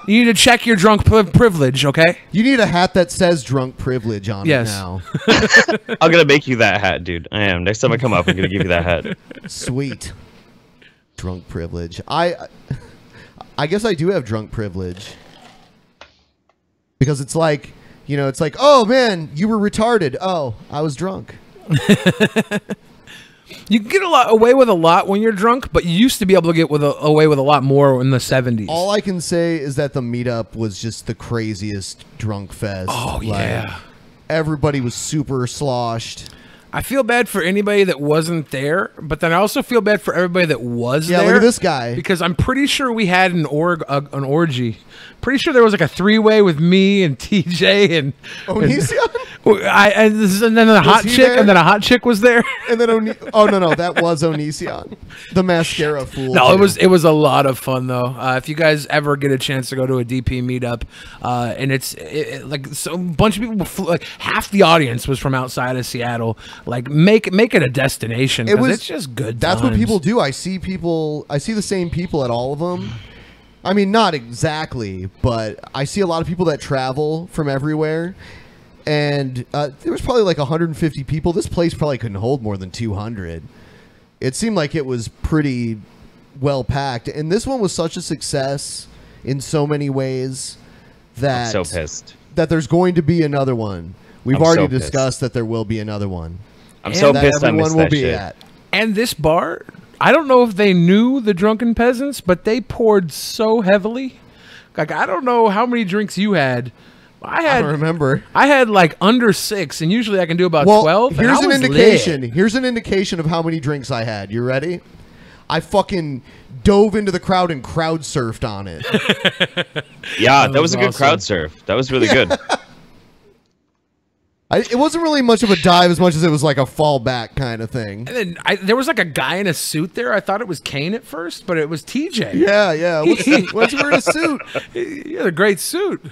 You need to check your drunk privilege, okay? You need a hat that says drunk privilege on it now. I'm gonna make you that hat, dude. I am. Next time I come up, I'm gonna give you that hat. Sweet. Drunk privilege. I guess I do have drunk privilege. Because it's like, You know, it's like, oh man, you were retarded. Oh, I was drunk. You can get away with a lot when you're drunk, but you used to be able to get away with a lot more in the 70s. All I can say is that the meetup was just the craziest drunk fest. Oh, yeah. Everybody was super sloshed. I feel bad for anybody that wasn't there, but then I also feel bad for everybody that was there. Yeah, look at this guy. Because I'm pretty sure we had an orgy. Pretty sure there was like a three-way with me and TJ and Onision? and then a hot chick, and then a hot chick was there. And then oh no, that was Onision, the mascara fool. No, it was a lot of fun though. If you guys ever get a chance to go to a DP meetup, and it's like so a bunch of people flew, like half the audience was from outside of Seattle. Like make it a destination. It's just good. That's what people do. I see the same people at all of them. I mean, not exactly, but I see a lot of people that travel from everywhere. And there was probably like 150 people. This place probably couldn't hold more than 200. It seemed like it was pretty well packed. And this one was such a success in so many ways that I'm so pissed that there's going to be another one. We've already discussed that there will be another one. I'm so pissed I missed that shit. At. And this bar, I don't know if they knew the Drunken Peasants, but they poured so heavily. Like, I don't know how many drinks you had. I don't remember. I had like under 6, and usually I can do about 12. Here's an indication. Here's an indication of how many drinks I had. You ready? I fucking dove into the crowd and crowd surfed on it. Yeah, that was a good crowd surf. That was really good. It wasn't really much of a dive as much as it was like a fall back kind of thing. And then there was like a guy in a suit there. I thought it was Kane at first, but it was TJ. Yeah. What's wearing a suit? He had a great suit.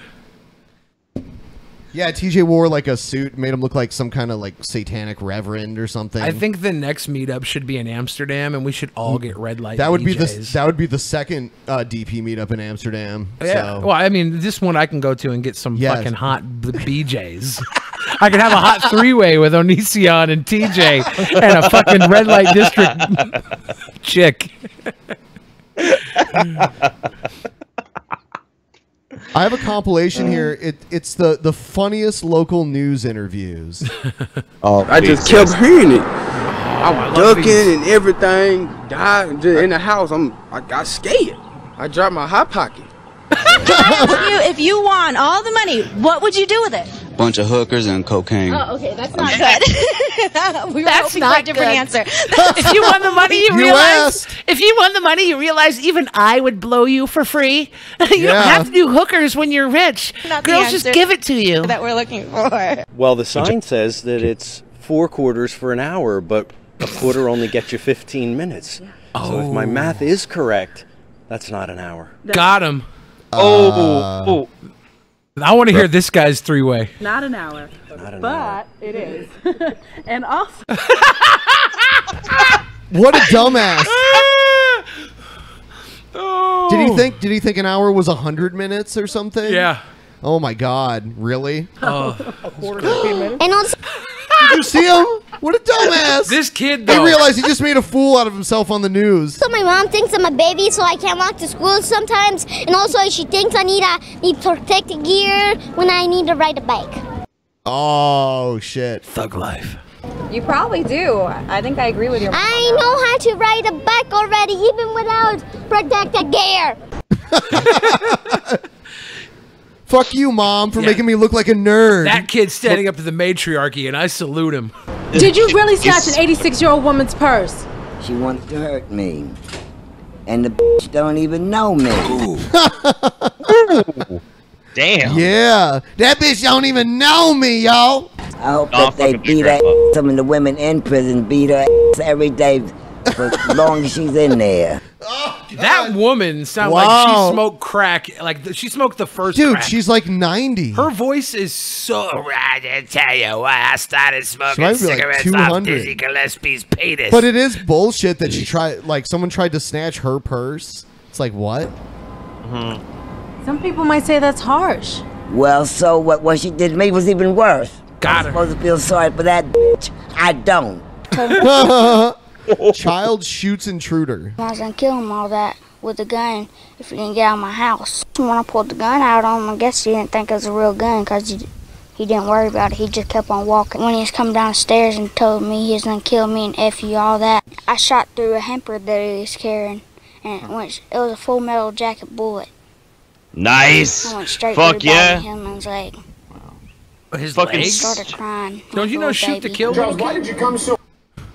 Yeah, TJ wore like a suit, made him look like some kind of like satanic reverend or something. I think the next meetup should be in Amsterdam, and we should all get red light. That would DJs. be the second DP meetup in Amsterdam. Yeah. So. Well, I mean, this one I can go to and get some fucking hot BJs. I could have a hot three-way with Onision and TJ and a fucking red light district chick. I have a compilation here. It's the funniest local news interviews. I just kept hearing it. I was ducking and everything. Died in the house. I got scared. I dropped my hot pocket. If you won all the money, what would you do with it? Bunch of hookers and cocaine. Oh, okay, that's not good. We were hoping for a different answer. If you won the money, you realize even I would blow you for free. You don't have to do hookers when you're rich. Not Girls just give it to you. That we're looking for. Well, the sign says that it's 4 quarters for an hour, but a quarter only gets you 15 minutes. So if my math is correct, that's not an hour. Got him. I want to hear this guy's three-way. Not an hour, but it is. And also, what a dumbass! Did he think an hour was 100 minutes or something? Yeah. Oh my God! Really? a quarter, 15 minutes. And also, did you see him? What a dumbass! This kid, He though. realized he just made a fool out of himself on the news. So my mom thinks I'm a baby, so I can't walk to school sometimes. And also she thinks I need protective gear when I need to ride a bike. Oh, shit. Thug life. You probably do. I think I agree with your mom. I know how to ride a bike already, even without protective gear. Fuck you, Mom, for making me look like a nerd. That kid's standing up to the matriarchy, and I salute him. Did you really snatch an 86-year-old woman's purse? She wants to hurt me. And the bitch don't even know me. Damn. Yeah. That bitch don't even know me, y'all. I hope that they beat her. Some of the women in prison beat her ass every day for as long as she's in there. That woman sounds like she smoked crack. Like she smoked the first crack. She's like 90. Her voice is so right. I tell you why I started smoking might be like cigarettes 200. off Dizzy Gillespie's penis. But it is bullshit that she tried. Like someone tried to snatch her purse. It's like what? Some people might say that's harsh. Well, so what she did to me was even worse. Got I'm supposed to feel sorry for that bitch. I don't. Child shoots intruder. I was gonna kill him all that with a gun if he didn't get out of my house. When I pulled the gun out on him, I guess he didn't think it was a real gun because he he didn't worry about it. He just kept on walking. When he was coming downstairs and told me he was going to kill me and F you, all that, I shot through a hamper that he was carrying, and it was a Full Metal Jacket bullet. Nice. I went straight Fuck through the back yeah. of him and his leg. His fucking He started crying. Don't you know shoot to kill? Why did you come so?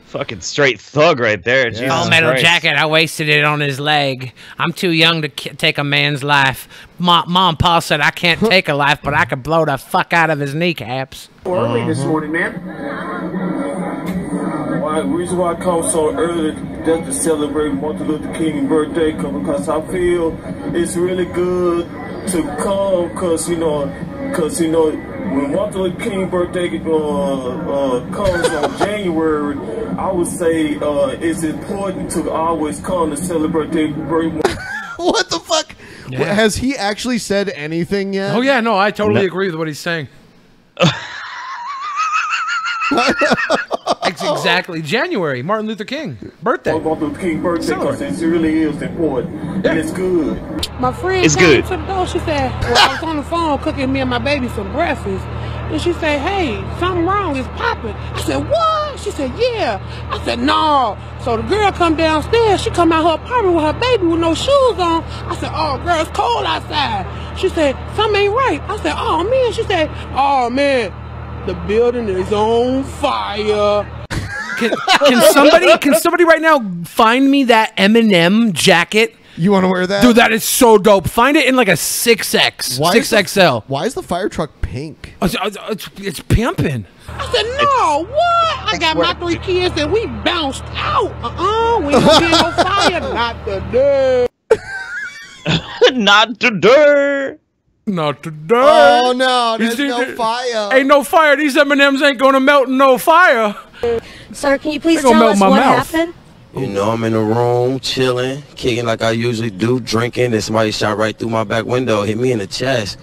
Fucking straight thug right there. Jesus Full Metal Christ. Jacket, I wasted it on his leg. I'm too young to take a man's life. Mom and Pa said I can't take a life, but I could blow the fuck out of his kneecaps. Early this morning, man. The reason why I come so early just to celebrate Martin Luther King's birthday, because I feel it's really good to come, because you know, when Martin Luther King's birthday comes on January, I would say it's important to always come to celebrate their birthday. What the fuck? Yeah. Has he actually said anything yet? Oh yeah, no, I totally agree with what he's saying. Exactly. January, Martin Luther King birthday. Martin Luther King birthday, because it really is important, and it's good. My friend came to the door. She said, well, I was on the phone cooking me and my baby some breakfast, and she said, hey, something wrong, it's popping. I said, what? She said, yeah. I said, no. So the girl come downstairs. She come out her apartment with her baby with no shoes on. I said, oh, girl, it's cold outside. She said, something ain't right. I said, oh, man. She said, oh, man, the building is on fire. Can somebody right now find me that Eminem jacket? You want to wear that? Dude, that is so dope. Find it in like a 6X, 6XL. Why is the fire truck pink? It's pimping. I said, no, what? I got my 3 kids and we bounced out. We ain't gonna be no fire. Not today. Not today. Not today. Oh, no, there's no fire. Ain't no fire. These M&Ms ain't gonna melt in no fire. Sir, can you please They gonna tell melt us my what mouth. happened? You know, I'm in the room, chilling, kicking like I usually do, drinking, and somebody shot right through my back window, hit me in the chest.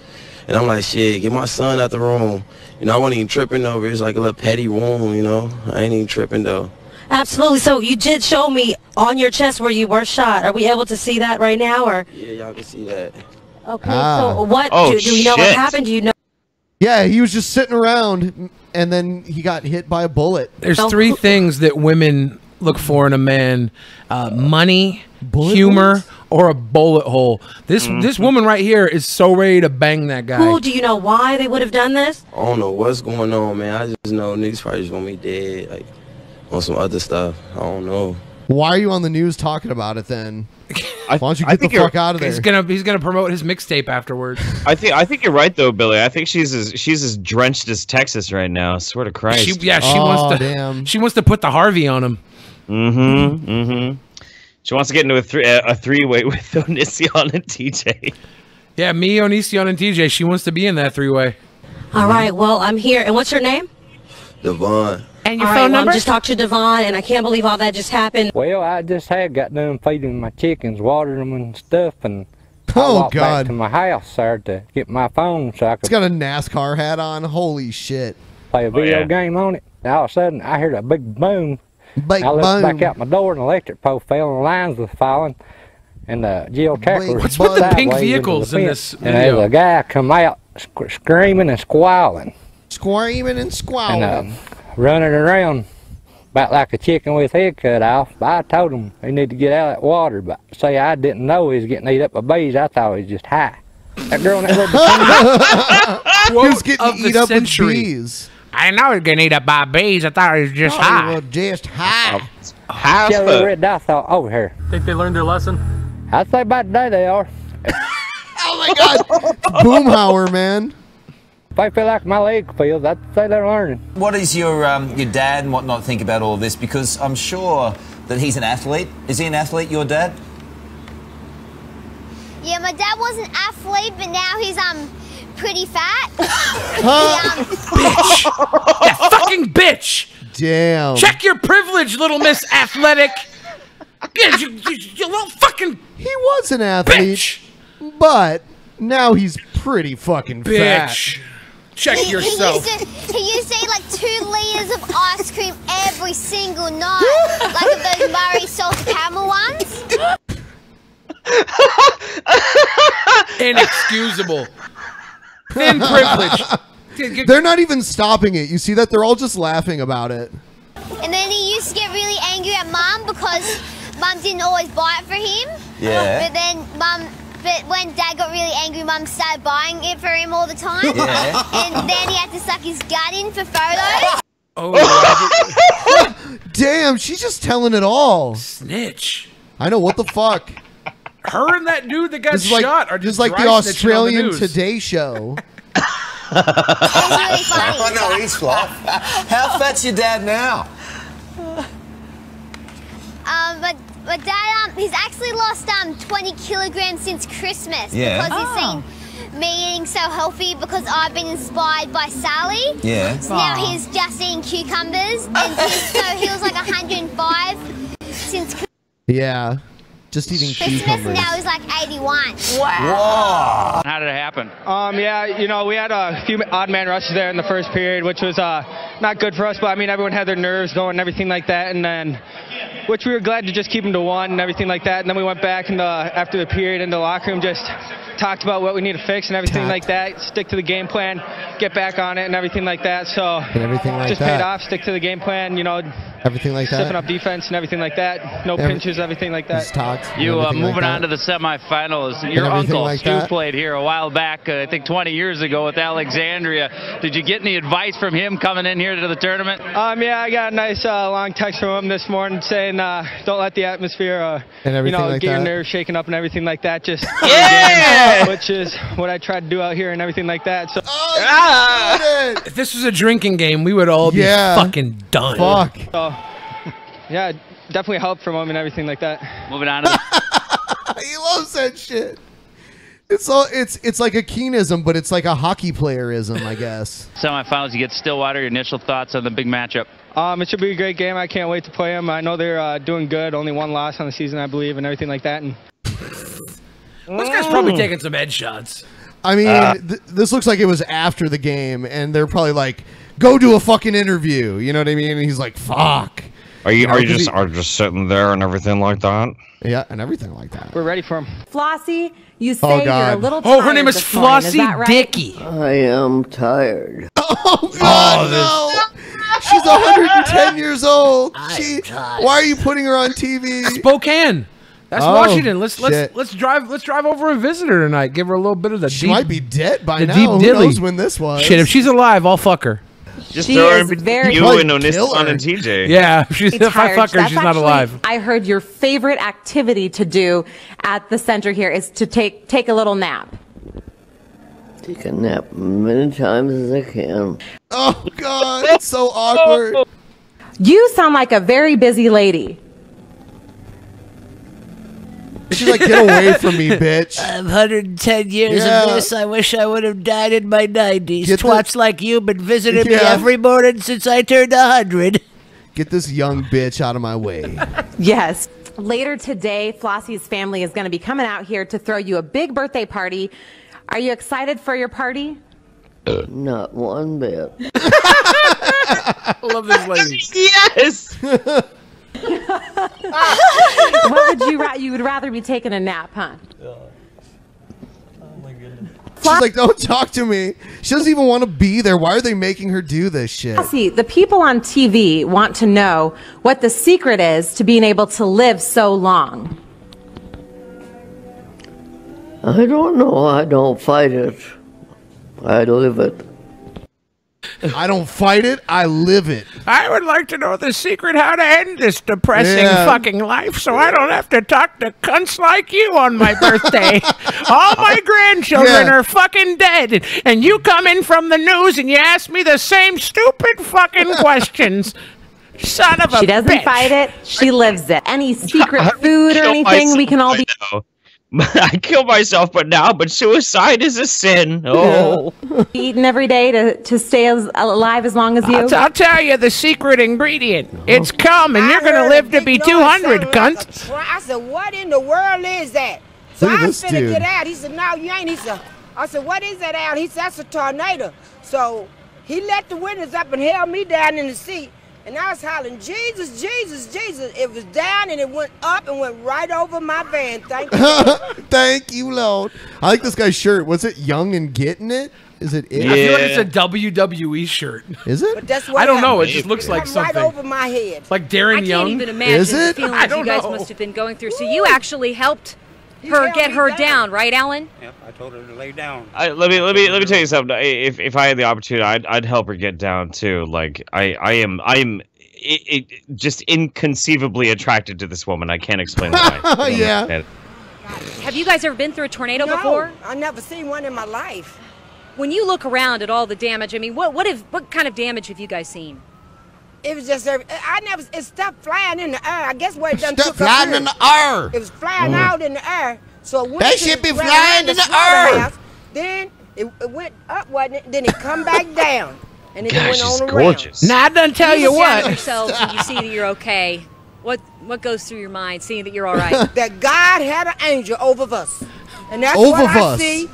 And I'm like, shit, get my son out the room. You know, I wasn't even tripping over it. It's like a little petty wound, you know. I ain't even tripping, though. Absolutely. So you did show me on your chest where you were shot. Are we able to see that right now, or? Yeah, y'all can see that. Okay. So what? Do you know what happened? Do you know? Yeah, he was just sitting around, and then he got hit by a bullet. There's 3 things that women look for in a man: money, humor, or a bullet hole. This woman right here is so ready to bang that guy. Who? Do you know why they would have done this? I don't know what's going on, man. I just know niggas probably just want me dead, like, on some other stuff. I don't know. Why are you on the news talking about it then? Why don't you get the fuck out of there? He's gonna promote his mixtape afterwards. I think you're right though, Billy. I think she's as drenched as Texas right now. I swear to Christ. She wants to put the Harvey on him. She wants to get into a three-way with Onision and TJ. Yeah, me, Onision, and TJ. She wants to be in that 3-way. All right. Well, I'm here. And what's your name? Devon. And your phone number? Just talked to Devon, and I can't believe all that just happened. Well, I just had got done feeding my chickens, watering them and stuff, and I Oh, walked God. back to my house there to get my phone so I could He's got a NASCAR hat on. Holy shit. play a video game on it. And all of a sudden, I heard a big boom. Big I looked boom. back out my door, and the electric pole fell, and the lines was falling, and the geotacker was What's with the pink sideways into vehicles the in fence, this and there was video? a guy come out screaming and squalling. Screaming and squalling. And running around about like a chicken with his head cut off. But I told him he needed to get out of that water. But say I didn't know he was getting eat up by bees. I thought he was just high. That girl in that He was getting eat up with bees. I didn't know he was getting eat up by bees. I thought he was just high. He was just high. Jelly red dye thought over here. Think they learned their lesson? I'd say by today they are. Oh my God. Boomhauer, man. If I feel like my leg feels, I'd say they're learning. What does your dad and whatnot think about all of this? Because I'm sure that he's an athlete. Is he an athlete, your dad? Yeah, my dad was an athlete, but now he's pretty fat. Bitch! That fucking bitch! Damn. Check your privilege, little Miss Athletic. Yeah, you little fucking. He was an athlete, but now he's pretty fucking Bitch. fat. Check yourself. He used to eat like 2 liters of ice cream every single night, like of those Murray salted caramel ones. Inexcusable. Thin privilege. They're not even stopping it. You see that? They're all just laughing about it. And then he used to get really angry at Mum because Mum didn't always buy it for him. Yeah. But when Dad got really angry, Mum started buying it for him all the time. Yeah. And then he had to suck his gut in for photos. Oh, damn! She's just telling it all. Snitch. I know, what the fuck. Her and that dude that got This is shot are just just like the dry snitching on the Australian news. Today Show. Oh no, he's flop. How fat's your dad now? But Dad, he's actually lost 20 kilograms since Christmas. Yeah. Because he's seen me eating so healthy because I've been inspired by Sally. Yeah. So now he's just eating cucumbers. And he was like 105 since Christmas. Yeah. Just eating cucumbers. And now he's like 81. Wow. How did it happen? Yeah, you know, we had a few odd man rushes there in the first period, which was not good for us, but I mean, everyone had their nerves going and everything like that, and then, which we were glad to just keep them to one and everything like that, and then we went back after the period in the locker room, just talked about what we need to fix and everything like that, stick to the game plan, get back on it and everything like that, so just paid off, stick to the game plan, you know, everything like that. Stiffen up defense and everything like that, no pinches, everything like that. You moving on to the semifinals. Your uncle like Stu that. played here a while back, I think 20 years ago with Alexandria. Did you get any advice from him coming in here to the tournament? Yeah, I got a nice long text from him this morning saying don't let the atmosphere, and everything you know, like get your that. nerves shaken up and everything like that. Just Yeah! which is what I tried to do out here and everything like that. So If this was a drinking game, we would all be fucking done. Fuck. So, yeah, definitely help from him and everything like that. Moving on to He loves that shit. It's like a Keenism, but it's like a hockey playerism, I guess. semifinals. You get Stillwater. Your initial thoughts on the big matchup? It should be a great game. I can't wait to play them. I know they're doing good. Only one loss on the season, I believe, and everything like that. And This guy's probably taking some headshots. I mean, this looks like it was after the game, and they're probably like, "Go do a fucking interview." You know what I mean? And he's like, "Fuck." Are you 'cause just sitting there and everything like that? Yeah, and everything like that. We're ready for him. Flossie, you Oh, say you're a God. little Oh, tired her name is this morning, is Flossie that right? Dickey. I am tired. Oh God, no! She's 110 years old. Why are you putting her on TV? Spokane. That's Oh, Washington. Let's shit. drive over and visit her tonight. Give her a little bit of the She deep, might be dead by the now. deep Who dilly. knows when this was? Shit, if she's alive, I'll fuck her. Just She throw her is in very- you and Onistan kill her. and TJ. Yeah, if I Tired. fuck her, That's she's not actually, alive. I heard your favorite activity to do at the center here is to take a little nap. Take a nap many times as I can. Oh God, it's so awkward. You sound like a very busy lady. She's like, "Get away from me, bitch." I'm 110 years Yeah. of this. I wish I would have died in my 90s. Get the- Twats like you been visiting me Yeah. every morning since I turned 100. Get this young bitch out of my way. Yes. Later today, Flossie's family is going to be coming out here to throw you a big birthday party. Are you excited for your party? Not one bit. I love this lady. Yes. What would you would rather be taking a nap, huh? She's like, "Don't talk to me." She doesn't even want to be there. Why are they making her do this shit? Flossie, the people on TV want to know what the secret is to being able to live so long. I don't know. I don't fight it. I live it. I don't fight it. I live it. I would like to know the secret how to end this depressing Yeah. fucking life so I don't have to talk to cunts like you on my birthday. All my grandchildren Yeah. are fucking dead, and you come in from the news and you ask me the same stupid fucking questions. Son of a She doesn't bitch. fight it. She lives it. Any secret food or anything we can all be... I kill myself, but suicide is a sin. Oh. eating every day to stay alive as long as you? I'll tell you the secret ingredient. It's cum, and you're going to live to be 200, cunt. I said, what in the world is that? So Look at I this was finna dude. get out. He said, no, you ain't. He said, I said, what is that, Al? He said, that's a tornado. So he let the windows up and held me down in the seat. And I was hollering, Jesus, Jesus, Jesus. It was down and it went up and went right over my van. Thank you. Thank you, Lord. I like this guy's shirt. Was it Young and Getting It? Is it? I feel like it's a WWE shirt. Is it? But that's what I don't know. It happened. just looks like Come something. right over my head. Like Darren I can't Young. even imagine Is the it? feelings I don't you guys know. must have been going through. So you actually helped her get her down, right, Alan? Yep, I told her to lay down. Let me tell you something. If I had the opportunity, I'd help her get down too. Like I'm just inconceivably attracted to this woman. I can't explain why. Yeah. Have you guys ever been through a tornado No, before? I never seen one in my life. When you look around at all the damage, I mean, what kind of damage have you guys seen? It was just it stopped flying in the air. I guess where it done Stuff took up flying here. in the air. It was flying out in the air. So it went That to shit be right flying around in the slaughterhouse. air. Then it went up, wasn't it? Then it come back down. And then it Gosh, went she's on gorgeous. Now I done tell you look down at what. yourselves and you see that you're okay. What goes through your mind, seeing that you're all right? That God had an angel over us. And that's Over what I us. see.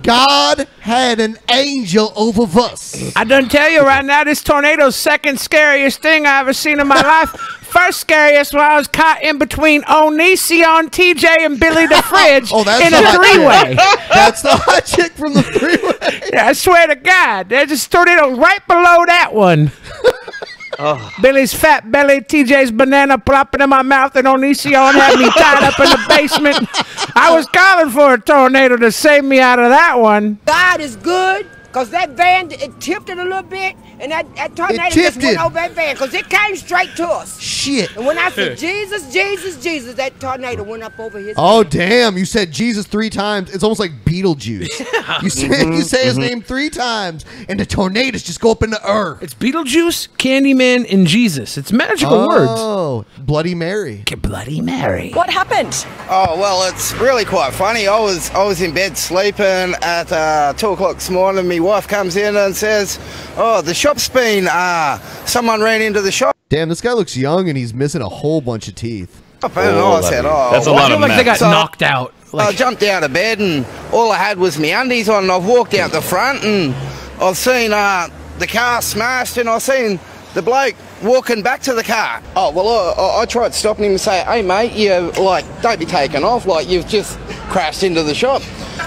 God had an angel over us. I done tell you right now, this tornado's second scariest thing I ever seen in my life. First scariest when I was caught in between Onision, TJ, and Billy the Fridge Oh, that's in the a hot three-way. chick. That's the hot chick from the freeway. Yeah, I swear to God, there's a tornado right below that one. Billy's fat belly, TJ's banana plopping in my mouth, and Onision had me tied up in the basement. I was calling for a tornado to save me out of that one. God is good. Because that van, it tipped it a little bit, and that tornado just tipped went it. over that van, because it came straight to us. Shit. And when I said, Jesus, Jesus, Jesus, that tornado went up over his Oh head. damn! You said Jesus 3 times. It's almost like Beetlejuice. You say his name 3 times, and the tornadoes just go up in the earth. It's Beetlejuice, Candyman, and Jesus. It's magical words. Oh, Bloody Mary. Bloody Mary. What happened? Oh well, it's really quite funny. I was in bed sleeping at 2 o'clock this morning. My wife comes in and says, "Oh, the shop's been someone ran into the shop." Damn, this guy looks young, and he's missing a whole bunch of teeth. And I said, "Oh, That's a well, lot of Like they got So- knocked out. I jumped out of bed and all I had was my undies on, and I've walked out the front and I've seen the car smashed, and I've seen the bloke walking back to the car. Oh well, I tried stopping him and say, "Hey mate, you don't be taking off, like you've just crashed into the shop."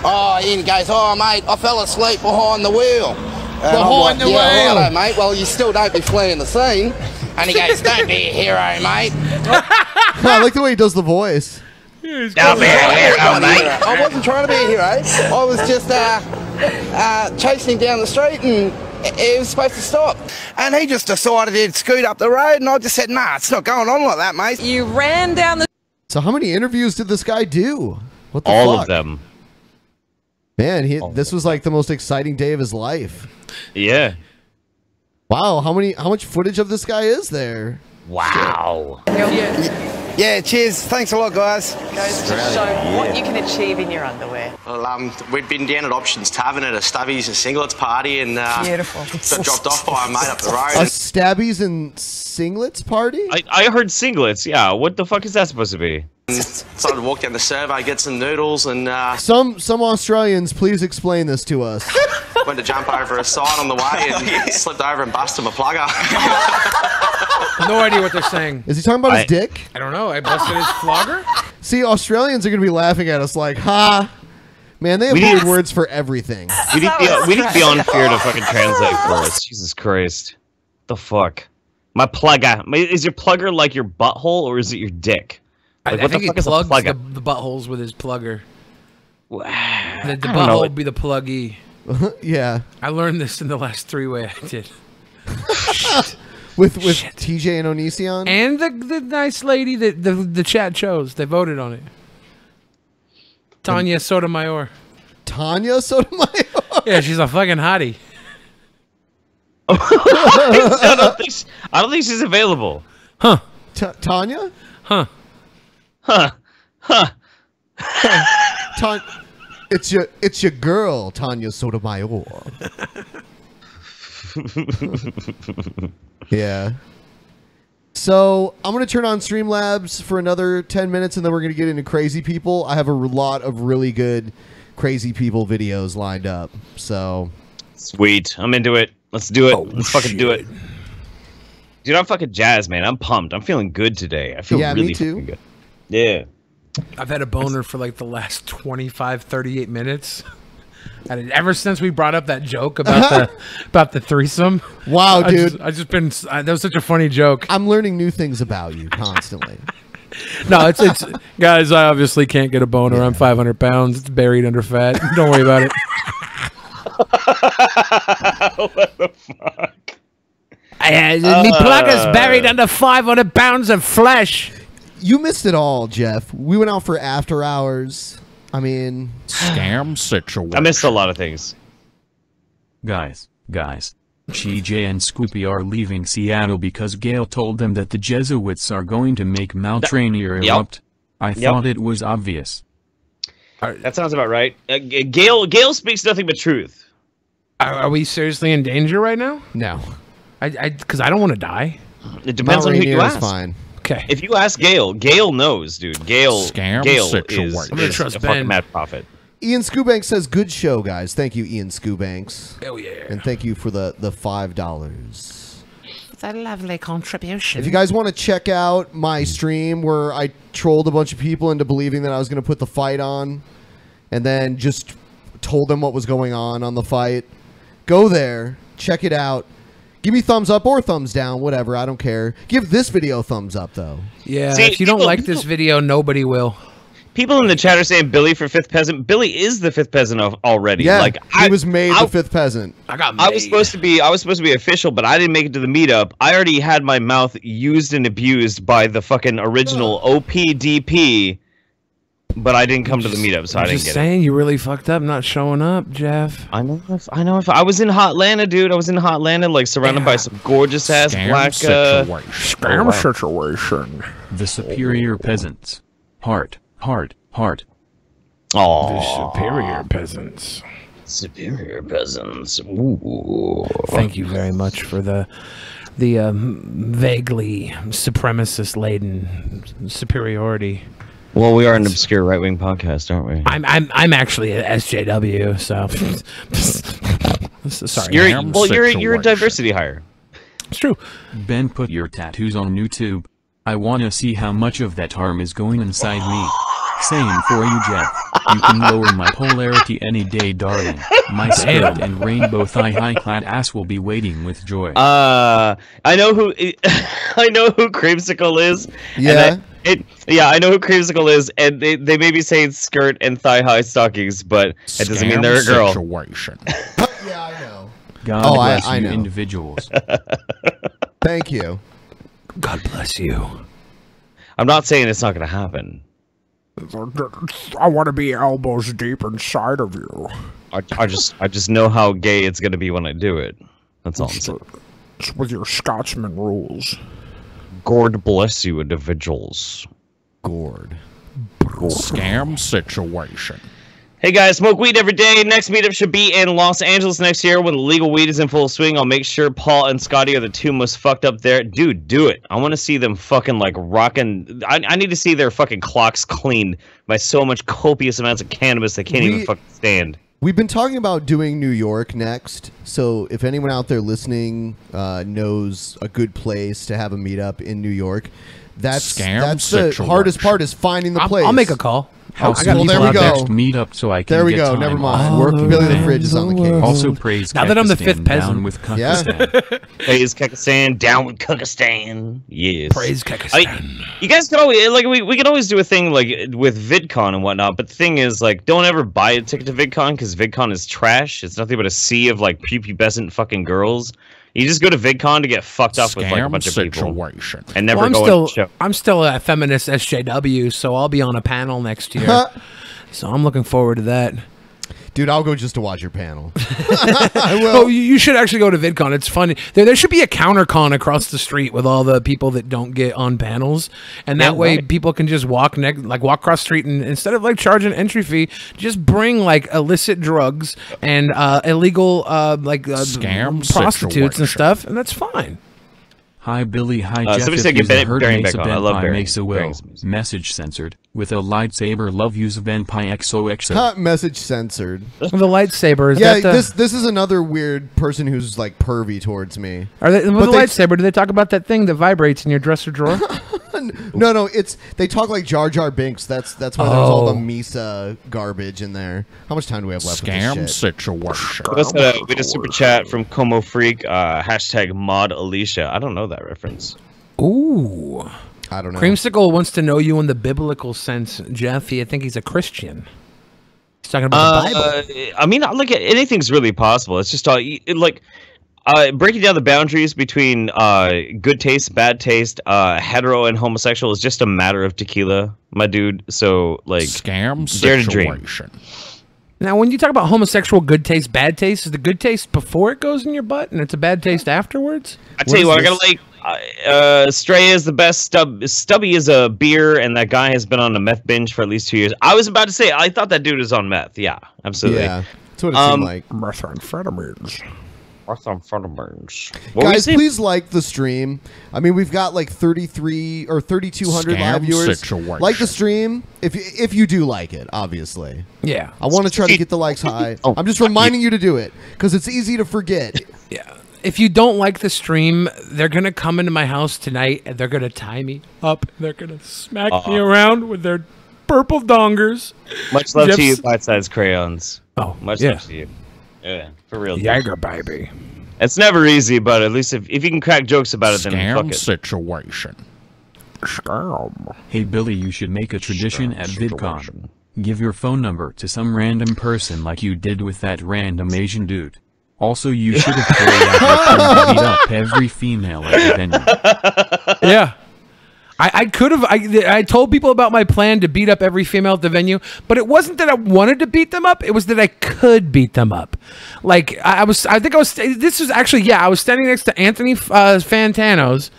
Oh, Ian goes, "Oh mate, I fell asleep behind the wheel." And Behind the wheel. Righto, mate. Well, you still don't be fleeing the scene. And he goes, "Don't be a hero, mate." I like the way he does the voice. Don't be a hero, mate. I wasn't trying to be a hero. I was just chasing him down the street, and he was supposed to stop. And he just decided he'd scoot up the road, and I just said, "Nah, it's not going on like that, mate." You ran down the... So how many interviews did this guy do? What the All fuck? of them. Man, this was like the most exciting day of his life. Yeah. Wow, how much footage of this guy is there? Wow. Yeah, cheers. Thanks a lot, guys. Goes to show what you can achieve in your underwear. Well, we'd been down at Options Tavern at a Stubbies and Singlets party, and Beautiful. got dropped off by a mate up the road. A Stabbies and Singlets party? I heard singlets. Yeah. What the fuck is that supposed to be? Decided to walk down the survey, get some noodles, and Some Australians, please explain this to us. went to jump over a sign on the way and slipped over and busted my plugger. No idea what they're saying. Is he talking about his dick? I don't know. I busted his flogger? See, Australians are going to be laughing at us like, ha. Man, they have We weird need- words for everything. We need Beyond Fear to fucking translate for us. Jesus Christ. The fuck? My plugger. Is your plugger like your butthole or is it your dick? Like, I think he is a plugs plugger? the buttholes with his plugger. The don't know. butthole would be the pluggy. Yeah. I learned this in the last 3-way I did. With TJ and Onision? And the nice lady that the chat chose. They voted on it. Tanya Sotomayor. Tanya Sotomayor? Yeah, she's a fucking hottie. I don't think she's available. Huh. Tanya? Huh. Huh. Huh. It's your girl, Tanya Sotomayor. Yeah. So I'm gonna turn on Streamlabs for another 10 minutes, and then we're gonna get into Crazy People. I have a lot of really good Crazy People videos lined up. So sweet, I'm into it. Let's do it. Let's fucking do it. Dude, I'm fucking jazzed, man. I'm pumped. I'm feeling good today. I feel really fucking good. Yeah. I've had a boner for like the last 25, 38 minutes. And ever since we brought up that joke about the threesome, wow, dude, I just been that was such a funny joke. I'm learning new things about you constantly. No, it's guys. I obviously can't get a boner. I'm 500 pounds. It's buried under fat. Don't worry about it. What the fuck? Me plug is buried under 500 pounds of flesh. You missed it all, Jeff. We went out for after hours. I mean, scam situation. I missed a lot of things. Guys, CJ and Scoopy are leaving Seattle because Gail told them that the Jesuits are going to make Mount Rainier erupt. I thought it was obvious. That sounds about right. Gail speaks nothing but truth. Are we seriously in danger right now? No. Because I don't want to die. It depends on who you ask. Fine. Okay. If you ask Gail knows, dude. Gail is I'm gonna trust a Ben. fucking mad prophet. Ian Scoobanks says, "Good show, guys. Thank you, Ian Scoobanks. Oh yeah. And thank you for the $5. It's a lovely contribution. If you guys want to check out my stream where I trolled a bunch of people into believing that I was going to put the fight on, and then just told them what was going on the fight, go there, check it out. Give me thumbs up or thumbs down, whatever. I don't care. Give this video a thumbs up, though. Yeah, if you don't like this video, nobody will. People in the chat are saying Billy for fifth peasant. Billy is the fifth peasant already. Yeah, like he was made the fifth peasant. I was supposed to be official, but I didn't make it to the meetup. I already had my mouth used and abused by the fucking original OPDP, but I didn't come to the meetup, so I didn't Just get saying, you really fucked up not showing up, Jeff. I know. If I was in Hotlanta, dude. I was in Hotlanta, like surrounded by some gorgeous ass black Scam situation. The superior peasants. Heart. Oh, the superior peasants. Superior peasants. Ooh. Thank you very much for the vaguely supremacist-laden superiority. Well, we are an obscure right-wing podcast, aren't we? I'm actually a SJW, so sorry. You're a diversity hire. It's true. Ben, put your tattoos on YouTube. I want to see how much of that harm is going inside me. Same for you, Jeff. You can lower my polarity any day, darling. My skirt and rainbow thigh-high-clad ass will be waiting with joy. I know who Creamsicle is. Yeah. I know who Creamsicle is, and they may be saying skirt and thigh-high stockings, but it doesn't mean they're a girl. Yeah, I know. God bless I you know. individuals. Thank you. God bless you. I'm not saying it's not going to happen. I want to be elbows deep inside of you. I just know how gay it's going to be when I do it. That's all I'm saying. It's with your Scotsman rules. God bless you, individuals. Gourd. Scam situation. Hey guys, smoke weed every day. Next meetup should be in Los Angeles next year when the legal weed is in full swing. I'll make sure Paul and Scotty are the two most fucked up there. Dude, do it. I want to see them fucking like rocking. I need to see their fucking clocks cleaned by so much copious amounts of cannabis they can't even fucking stand. We've been talking about doing New York next, so if anyone out there listening knows a good place to have a meetup in New York, that's the hardest part is finding the place. I'll make a call. Well, there we go. Meetup so I can there we get go. time Never mind. off. Work Billy the Fridge is on the case. Also praise now that I'm the fifth Kekistan peasant. down with Kekistan. Praise Kekistan, down with Kekistan. Yes. Praise Kekistan. You guys could always we could always do a thing like with VidCon and whatnot, but the thing is like don't ever buy a ticket to VidCon because VidCon is trash. It's nothing but a sea of like prepubescent fucking girls. You just go to VidCon to get fucked up with like a bunch of people and never go on the show. I'm still a feminist SJW, so I'll be on a panel next year. So I'm looking forward to that. Dude, I'll go just to watch your panel. I will. Oh, you should actually go to VidCon. It's funny. There should be a counter-con across the street with all the people that don't get on panels, and that way people can just walk across the street and instead of like charging an entry fee, just bring like illicit drugs and illegal scam prostitutes and stuff, and that's fine. Hi Billy, hi Jeff. Somebody If said you's get a herd Bearing Mesa back on. I Ben love Pi Bearing. Mesa will. Bearing's Message censored. With a lightsaber love use Ben Pi XOXO. Message censored. The lightsaber is yeah. that This is another weird person who's like pervy towards me. Are they, with the lightsaber? Do they talk about that thing that vibrates in your dresser drawer? No, it's they talk like Jar Jar Binks. That's why there's all the Misa garbage in there. How much time do we have left? Scam with this shit? situation. We had a super chat from Como Freak, hashtag Mod Alicia. I don't know that reference. Ooh. I don't know. Creamsicle wants to know you in the biblical sense, Jeff. I think he's a Christian. He's talking about the Bible. I mean, look, anything's really possible. It's just breaking down the boundaries between good taste, bad taste, hetero and homosexual is just a matter of tequila, my dude. So, like, scam dare to situation. dream. Now, when you talk about homosexual good taste, bad taste, is the good taste before it goes in your butt and it's a bad taste afterwards? I tell you what, I gotta like. Stray is the best. Stubby is a beer, and that guy has been on a meth binge for at least 2 years. I was about to say, I thought that dude was on meth. Yeah, absolutely. Yeah, that's what it seemed like. Methamphetamines. Guys, please like the stream. I mean, we've got like 33 or 3,200 live viewers. Situation. Like the stream if you do like it, obviously. Yeah. I want to try to get the likes high. I'm just reminding you to do it because it's easy to forget. Yeah. If you don't like the stream, they're going to come into my house tonight and they're going to tie me up. They're going to smack me around with their purple dongers. Much love to you, bite-sized crayons. Oh, much love to you. Yeah, for real. Jaeger, baby. It's never easy, but at least if you can crack jokes about it, then fuck it. Situation. Scam. Hey Billy, you should make a tradition at VidCon. Give your phone number to some random person like you did with that random Asian dude. Also, you should have carried out your beat up every female at the venue. Yeah. I could have. I told people about my plan to beat up every female at the venue, but it wasn't that I wanted to beat them up. It was that I could beat them up. Like I was standing next to Anthony Fantano's,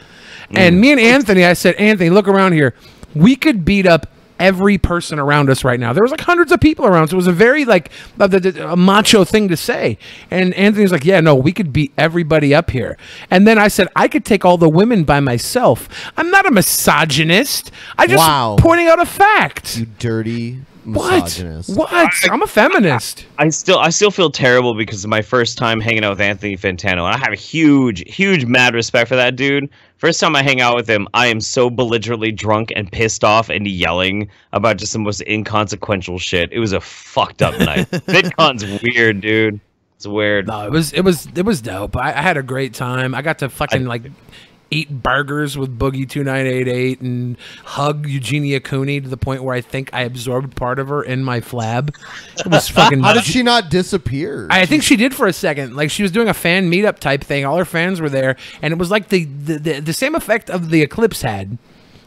and me and Anthony, I said, Anthony, look around here. We could beat up every person around us right now. There was like hundreds of people around, so it was a very like a macho thing to say. And Anthony was like, yeah, no, we could beat everybody up here. And then I said, I could take all the women by myself. I'm not a misogynist. I just pointing out a fact. You dirty misogynist. What? I'm a feminist. I still feel terrible because of my first time hanging out with Anthony Fantano. And I have a huge mad respect for that dude. First time I hang out with him, I am so belligerently drunk and pissed off and yelling about just the most inconsequential shit. It was a fucked up night. VidCon's weird, dude. It's weird. No, it was dope. I had a great time. I got to fucking eat burgers with Boogie 2988 and hug Eugenia Cooney to the point where I think I absorbed part of her in my flab. It was fucking. How did she not disappear? I think she did for a second. Like she was doing a fan meetup type thing. All her fans were there, and it was like the same effect of the eclipse had.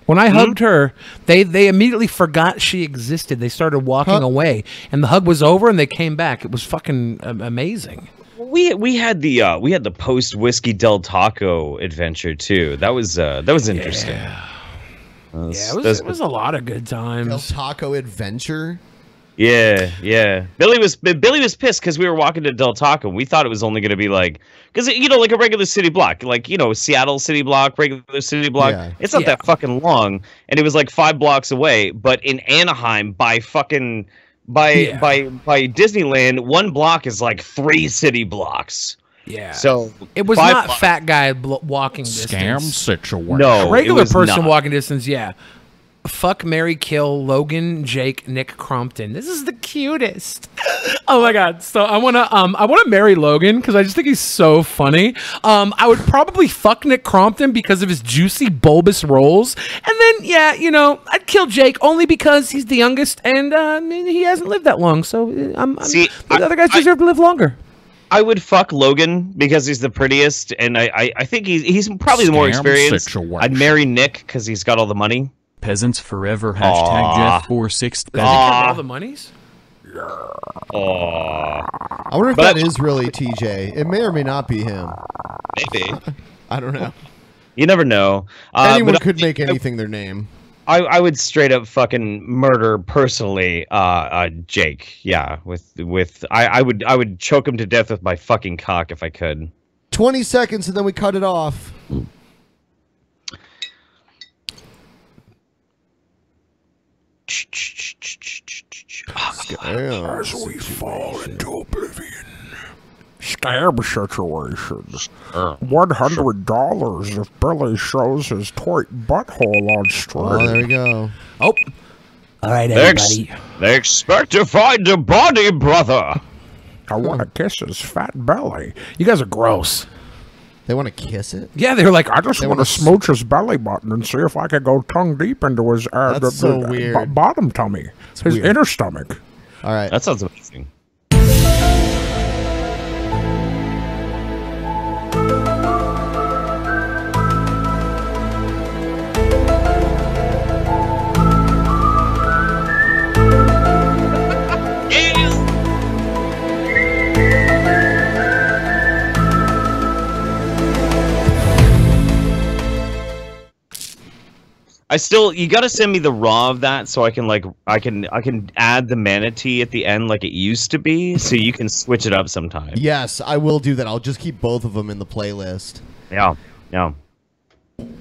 When I hugged her, they immediately forgot she existed. They started walking away, and the hug was over, and they came back. It was fucking amazing. We had the post Whiskey Del Taco adventure too. That was interesting. It was a lot of good times. Del Taco adventure. Yeah. Billy was pissed because we were walking to Del Taco. We thought it was only going to be like like a regular city block, like Seattle city block, regular city block. Yeah. It's not that fucking long, and it was like 5 blocks away. But in Anaheim, by Disneyland, 1 block is like 3 city blocks. Yeah. So it was not fat guy walking distance. Scam situation. No, regular person walking distance. Yeah. Fuck, marry, kill Logan, Jake, Nick Crompton. This is the cutest. Oh my god! So I wanna marry Logan because I just think he's so funny. I would probably fuck Nick Crompton because of his juicy, bulbous rolls, and then I'd kill Jake only because he's the youngest and he hasn't lived that long. So the other guys deserve to live longer. I would fuck Logan because he's the prettiest, and I think he's probably the more experienced. I'd marry Nick because he's got all the money. Peasants forever. Hashtag Jeff 46. All the monies. I wonder if that is really TJ. It may or may not be him. Maybe. I don't know. You never know. Anyone could make anything their name. I would straight up fucking murder personally Jake. Yeah, I would choke him to death with my fucking cock if I could. 20 seconds and then we cut it off. As we fall into oblivion. scam situation. $100 if Billy shows his tight butthole on stream. Oh, there we go. Oh. All right, everybody. They expect to find a body, brother. I want to kiss his fat belly. You guys are gross. They want to kiss it? Yeah, they're like, I just They want to wanna smooch his belly button and see if I can go tongue deep into his That's so weird. bottom tummy, his weird. inner stomach. All right. That sounds amazing. You gotta send me the raw of that so I can I can add the manatee at the end like it used to be, so you can switch it up sometime. Yes, I will do that. I'll just keep both of them in the playlist. Yeah, yeah.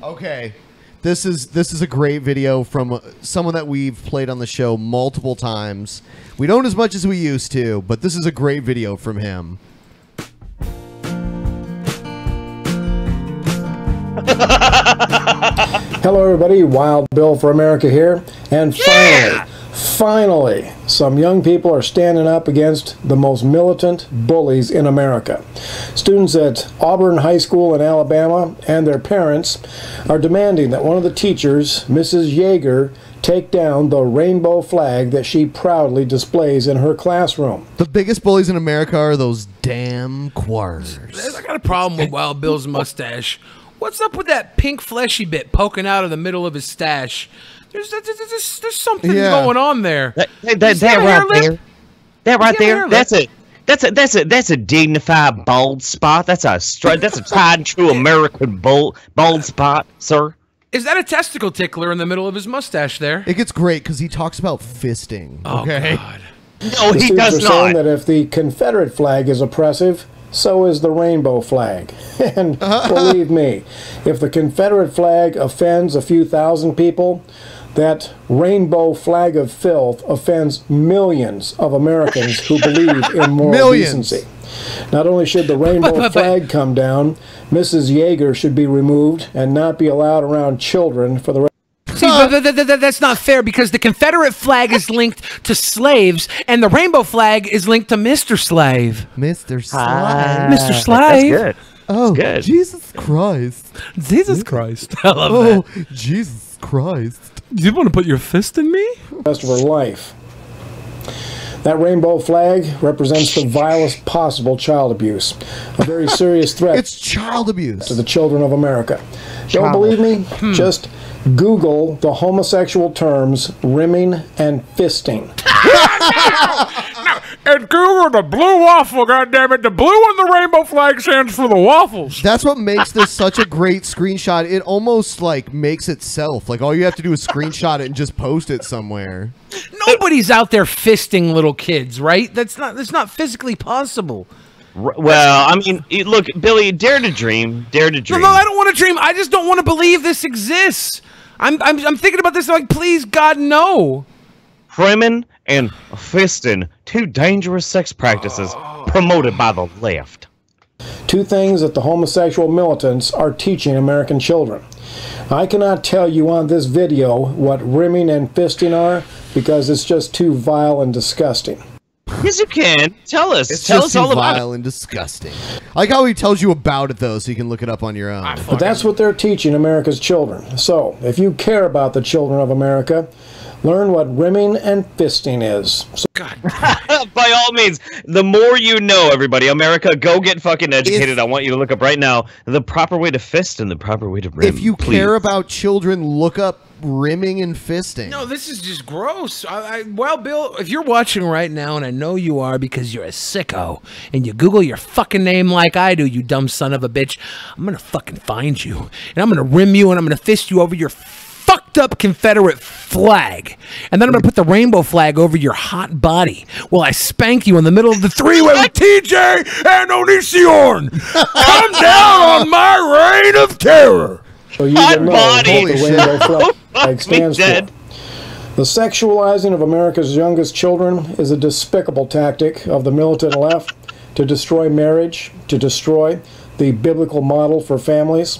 Okay. This is a great video from someone that we've played on the show multiple times. We don't as much as we used to, but this is a great video from him. Hello everybody, Wild Bill for America here, and finally, some young people are standing up against the most militant bullies in America. Students at Auburn High School in Alabama and their parents are demanding that one of the teachers, Mrs. Yeager, take down the rainbow flag that she proudly displays in her classroom. The biggest bullies in America are those damn quarters. I got a problem with Wild Bill's mustache. What's up with that pink fleshy bit poking out of the middle of his stash? There's something going on there. That right there. That's a dignified bald spot. That's a tried and true American bald spot, sir. Is that a testicle tickler in the middle of his mustache there? It gets great because he talks about fisting. Oh, okay. God. No, the he does students are saying that if the Confederate flag is oppressive, so is the rainbow flag. And believe me, if the Confederate flag offends a few thousand people, that rainbow flag of filth offends millions of Americans who believe in moral decency. Not only should the rainbow flag come down, Mrs. Yeager should be removed and not be allowed around children for the rest. See, that's not fair because the Confederate flag is linked to slaves and the rainbow flag is linked to Mr. Slave. Mr. Slave. Mr. Slave. That's good. Oh, good. Jesus Christ. Jesus Christ. I love that. Jesus Christ. Do you want to put your fist in me? Rest of her life. That rainbow flag represents the vilest possible child abuse, a very serious threat. It's child abuse to the children of America. Don't believe me? Just Google the homosexual terms rimming and fisting. And Google the blue waffle, goddammit. The blue on the rainbow flag stands for the waffles. That's what makes this such a great screenshot. It almost like makes itself. Like all you have to do is screenshot it and just post it somewhere. Nobody's out there fisting little kids, right? That's not physically possible. Well, I mean, look, Billy, dare to dream. Dare to dream. No, I don't want to dream. I just don't want to believe this exists. I'm thinking about this like, please, God, no. Rimming and fisting, two dangerous sex practices promoted by the left. Two things that the homosexual militants are teaching American children. I cannot tell you on this video what rimming and fisting are because it's just too vile and disgusting. Yes, you can. Tell us. Tell us all about it. Vile and disgusting. I like how he tells you about it though, so you can look it up on your own. But that's what they're teaching America's children. So, if you care about the children of America, learn what rimming and fisting is. By all means, the more you know, everybody. America, go get fucking educated. I want you to look up right now the proper way to fist and the proper way to rim. If you care about children, look up rimming and fisting. No, this is just gross. Well, Bill, if you're watching right now, and I know you are because you're a sicko, and you Google your fucking name like I do, you dumb son of a bitch, I'm gonna fucking find you, and I'm gonna rim you, and I'm gonna fist you over your fucked up Confederate flag, and then I'm gonna put the rainbow flag over your hot body while I spank you in the middle of the three-way with TJ and Onision. Come down on my reign of terror. So you don't know what the rainbow flag stands for. The sexualizing of America's youngest children is a despicable tactic of the militant left to destroy marriage, to destroy the biblical model for families.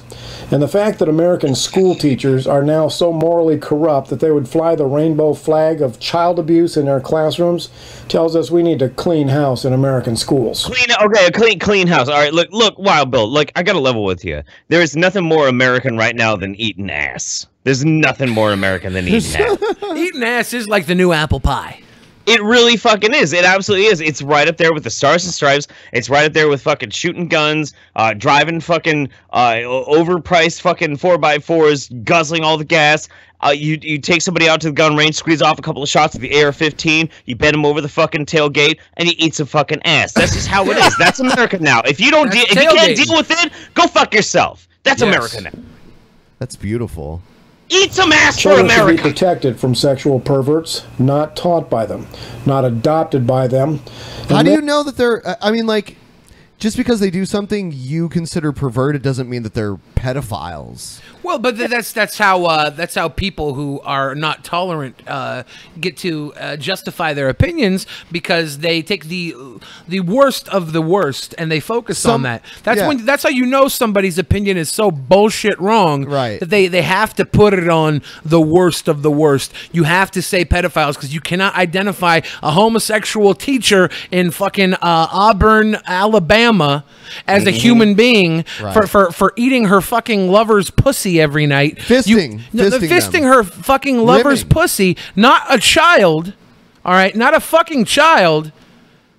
And the fact that American school teachers are now so morally corrupt that they would fly the rainbow flag of child abuse in their classrooms tells us we need to clean house in American schools. Clean house. All right, look, Wild Bill. Look, I got to level with you. There is nothing more American right now than eating ass. There's nothing more American than eating ass. Eating ass is like the new apple pie. It really fucking is. It absolutely is. It's right up there with the Stars and Stripes. It's right up there with fucking shooting guns, driving fucking overpriced fucking 4x4s, guzzling all the gas. You take somebody out to the gun range, squeeze off a couple of shots of the AR-15, you bend them over the fucking tailgate, and you eat some fucking ass. That's just how it is. That's America now. If you don't, if you can't deal with it, go fuck yourself. That's America now. That's beautiful. Eat some ass for Children America. should be protected from sexual perverts, not taught by them, not adopted by them. How do you know that they're? I mean, like, just because they do something you consider perverted doesn't mean that they're pedophiles. Well, but that's how people who are not tolerant get to justify their opinions, because they take the worst of the worst and they focus on that. That's how you know somebody's opinion is so bullshit wrong, right? That they have to put it on the worst of the worst. You have to say pedophiles because you cannot identify a homosexual teacher in fucking Auburn, Alabama, as a human being for eating her fucking lover's pussy every night. Fisting her fucking lover's pussy, not a child. All right, not a fucking child.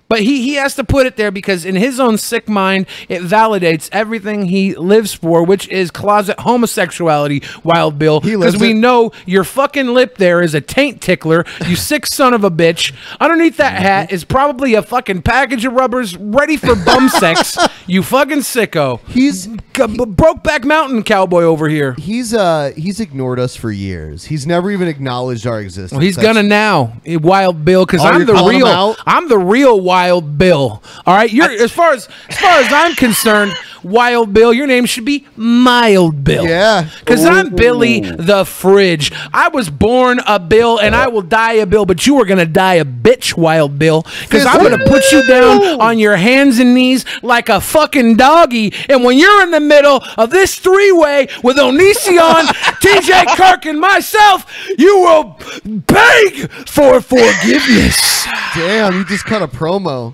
But he has to put it there because in his own sick mind, it validates everything he lives for, which is closet homosexuality, Wild Bill. Because we know your fucking lip there is a taint tickler, you sick son of a bitch. Underneath that hat is probably a fucking package of rubbers ready for bum sex, you fucking sicko. He's Brokeback Mountain cowboy over here. He's ignored us for years. He's never even acknowledged our existence. Well, he's gonna now, Wild Bill, because I'm the real Wild Bill. All right, you're as far as I'm concerned, Wild Bill, your name should be Mild Bill. Yeah, because I'm Billy the Fridge. I was born a Bill and I will die a Bill, but you are gonna die a bitch, Wild Bill, because I'm gonna put you down on your hands and knees like a fucking doggy. And when you're in the middle of this three-way with Onision, TJ Kirk, and myself, you will beg for forgiveness. Damn, you just cut a promo.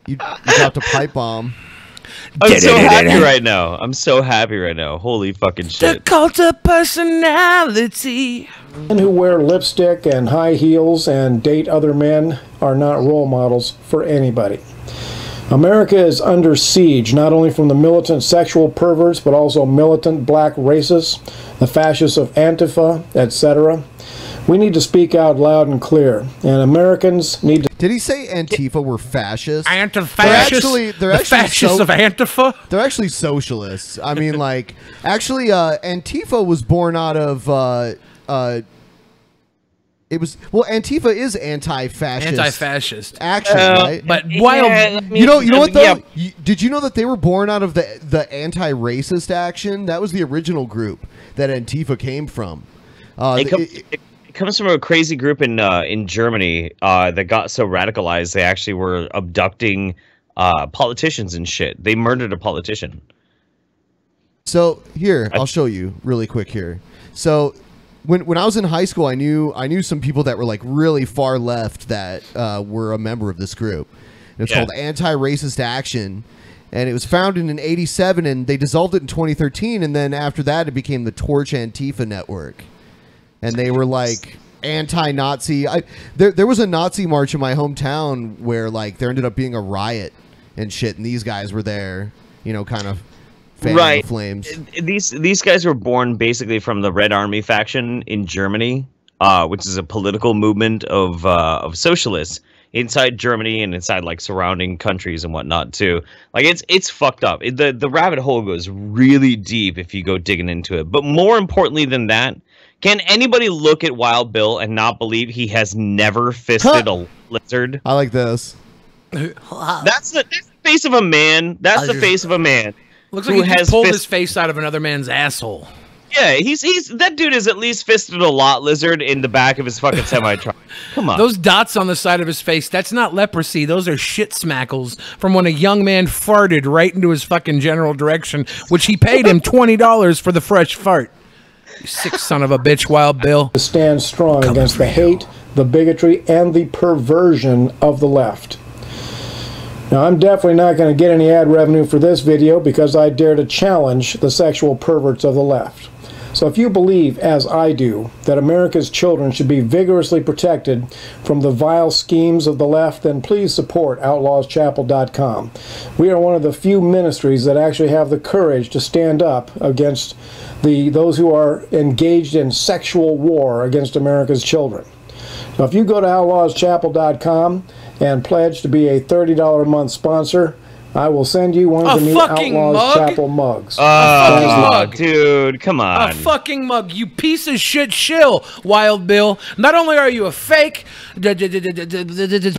You dropped a pipe bomb. I'm so happy right now. I'm so happy right now. Holy fucking shit. The cult of personality. Men who wear lipstick and high heels and date other men are not role models for anybody. America is under siege, not only from the militant sexual perverts, but also militant black racists, the fascists of Antifa, etc. We need to speak out loud and clear, and Americans need to... Did he say Antifa were fascists? Anti-fascists? They're actually fascists of Antifa? They're actually socialists. I mean, like, actually, Antifa was born out of... Antifa is anti-fascist. Anti-fascist action, right? But Wild, you know what though? Did you know that they were born out of the anti-racist action? That was the original group that Antifa came from. It comes from a crazy group in Germany that got so radicalized they actually were abducting politicians and shit. They murdered a politician. So here, I'll show you really quick here. So when I was in high school, I knew some people that were like really far left that were a member of this group. And it's called Anti-Racist Action, and it was founded in '87, and they dissolved it in 2013, and then after that, it became the Torch Antifa Network. And they were like anti-Nazi. There was a Nazi march in my hometown where like there ended up being a riot and shit, and these guys were there, you know, kind of fanning the flames. These guys were born basically from the Red Army faction in Germany, which is a political movement of socialists inside Germany and inside like surrounding countries and whatnot too. Like it's fucked up. The rabbit hole goes really deep if you go digging into it. But more importantly than that, can anybody look at Wild Bill and not believe he has never fisted a lizard? I like this. That's the face of a man. That's the face of a man. Looks like he just pulled his face out of another man's asshole. Yeah, he's that dude is at least fisted a lot lizard in the back of his fucking semi-truck. Come on. Those dots on the side of his face, that's not leprosy. Those are shit smackles from when a young man farted right into his fucking general direction, which he paid him $20 for the fresh fart. You sick son of a bitch, Wild Bill. To stand strong against the hate, the bigotry, and the perversion of the left. Now, I'm definitely not going to get any ad revenue for this video because I dare to challenge the sexual perverts of the left. So if you believe, as I do, that America's children should be vigorously protected from the vile schemes of the left, then please support outlawschapel.com. We are one of the few ministries that actually have the courage to stand up against those who are engaged in sexual war against America's children. So if you go to outlawschapel.com and pledge to be a $30 a month sponsor, I will send you one of the new Outlaws Chapel mugs. Oh, dude, come on. A fucking mug, you piece of shit shill, Wild Bill. Not only are you a fake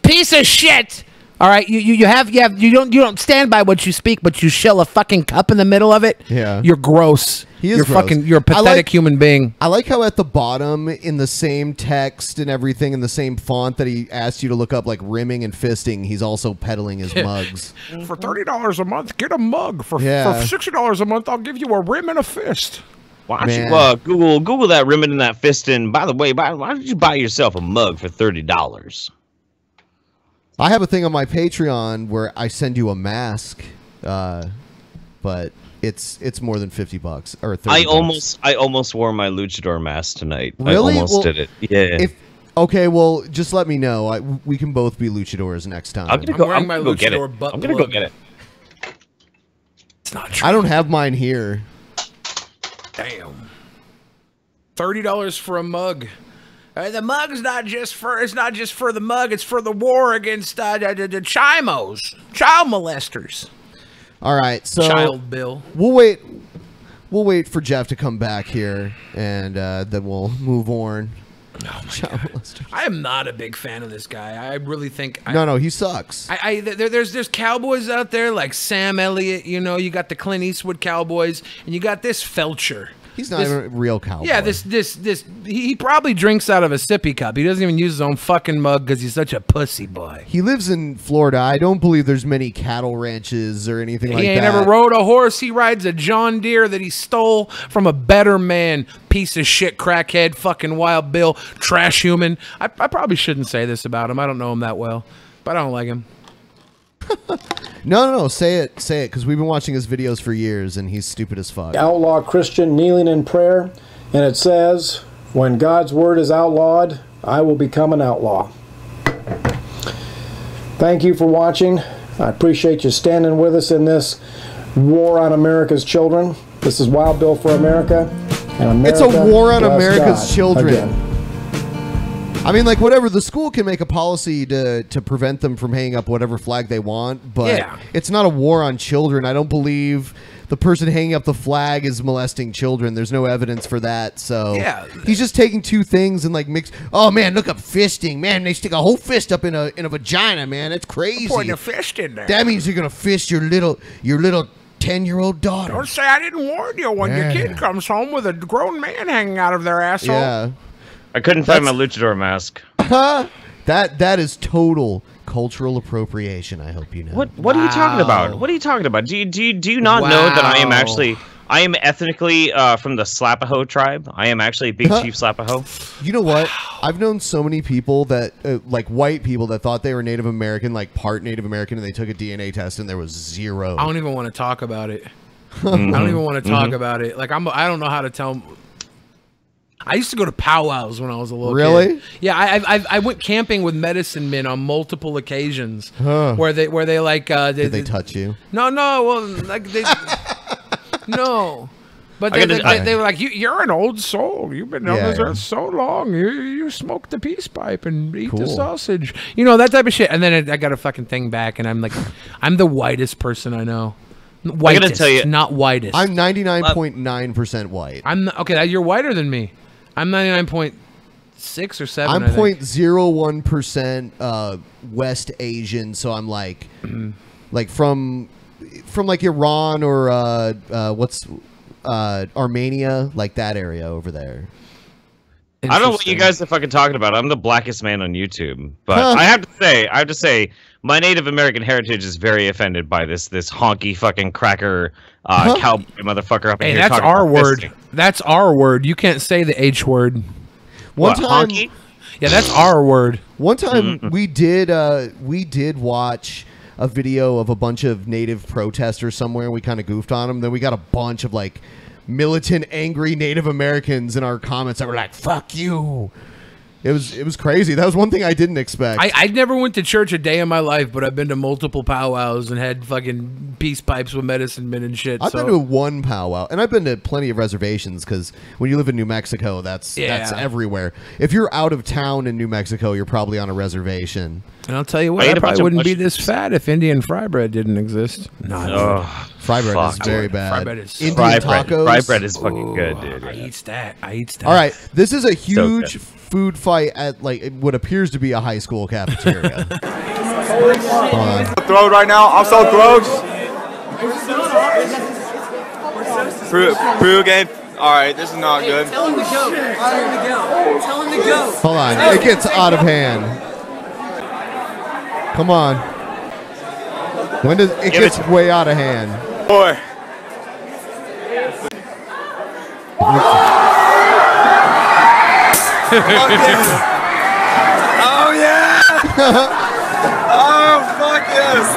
piece of shit, all right, you don't stand by what you speak, but you shill a fucking cup in the middle of it. Yeah. You're gross. You're gross. You're a pathetic human being. I like how at the bottom, in the same text and everything, in the same font that he asked you to look up, like rimming and fisting, he's also peddling his mugs. For $30 a month, get a mug. For $60 a month, I'll give you a rim and a fist. Why don't you Google that rimming and that fisting? By the way, why don't you buy yourself a mug for $30? I have a thing on my Patreon where I send you a mask, but it's more than $50 or $30. I almost wore my luchador mask tonight. Really? I almost did it. Yeah. Okay, well, just let me know. We can both be luchadors next time. I'm gonna go get it. I'm gonna go get it. It's not true. I don't have mine here. Damn. $30 for a mug. The mug's not just for the mug, it's for the war against the chimos, child molesters. All right, so Child Bill. We'll wait for Jeff to come back here, and then we'll move on. I am not a big fan of this guy. I really think no, he sucks. There's cowboys out there like Sam Elliott. You know, you got the Clint Eastwood Cowboys, and you got this Felcher. He's not even a real cowboy. Yeah, he probably drinks out of a sippy cup. He doesn't even use his own fucking mug because he's such a pussy boy. He lives in Florida. I don't believe there's many cattle ranches or anything like that. He ain't never rode a horse. He rides a John Deere that he stole from a better man. Piece of shit, crackhead, fucking Wild Bill, trash human. I probably shouldn't say this about him. I don't know him that well, but I don't like him. No, say it, because we've been watching his videos for years, and he's stupid as fuck. Outlaw Christian kneeling in prayer, and it says, when God's word is outlawed, I will become an outlaw. Thank you for watching. I appreciate you standing with us in this war on America's children. This is Wild Bill for America, and America, it's a war on America's God children. Again. I mean, like, whatever, the school can make a policy to prevent them from hanging up whatever flag they want, but it's not a war on children. I don't believe the person hanging up the flag is molesting children. There's no evidence for that, so he's just taking two things and, like, mix. Oh, man, look up fisting. Man, they stick a whole fist up in a vagina, man. It's crazy. Putting a fist in there. That means you're going to fist your little 10-year-old daughter. Don't say I didn't warn you when your kid comes home with a grown man hanging out of their asshole. Yeah. I couldn't find my luchador mask. That is total cultural appropriation. I hope you know. What are you talking about? What are you talking about? Do you not know that I am ethnically from the Slapaho tribe? I am actually Big Chief Slapaho. You know what? I've known so many people that like white people that thought they were Native American, like part Native American, and they took a DNA test and there was 0. I don't even want to talk about it. I don't even want to talk about it. Like I don't know how to tell. I used to go to powwows when I was a little kid. Yeah, I went camping with medicine men on multiple occasions where they like did they touch you? No, well, like they no. But they were like, you're an old soul. You've been on this earth so long. You smoke the peace pipe and eat the sausage. You know, that type of shit. And then I got a fucking thing back, and I'm like, I'm the whitest person I know. Whitest, I gotta tell you, not whitest. I'm 99.9% white. Okay, you're whiter than me. I'm 99.6 or 7. I'm 0.01% West Asian, so I'm like, like from like Iran or Armenia, like that area over there. I don't know what you guys are fucking talking about. I'm the blackest man on YouTube, but I have to say, my Native American heritage is very offended by this honky fucking cracker cowboy motherfucker up in Hey, here. that's our word. That's our word. You can't say the H word. One time, honky? Yeah, that's our word. One time we did watch a video of a bunch of native protesters somewhere, and we kind of goofed on them. Then we got a bunch of like militant, angry Native Americans in our comments that were like, "Fuck you." It was crazy. That was one thing I didn't expect. I never went to church a day in my life, but I've been to multiple powwows and had fucking peace pipes with medicine men and shit. I've been to one powwow, and I've been to plenty of reservations because when you live in New Mexico, that's everywhere. If you're out of town in New Mexico, you're probably on a reservation. And I'll tell you what, I probably wouldn't be this fat if Indian fry bread didn't exist. No, fry bread is very bad. Fry bread is Indian tacos. Fry bread is fucking good, dude. I eat that. All right, this is a huge food fight at like what appears to be a high school cafeteria. Throat right now. I'm so gross. Peru game. All right, this is not good. Tell him to go. Tell him to go. Tell him to go. Hold on, it gets out of hand. Come on. When does it gets way out of hand? Boy. Oh yeah! Oh fuck yes!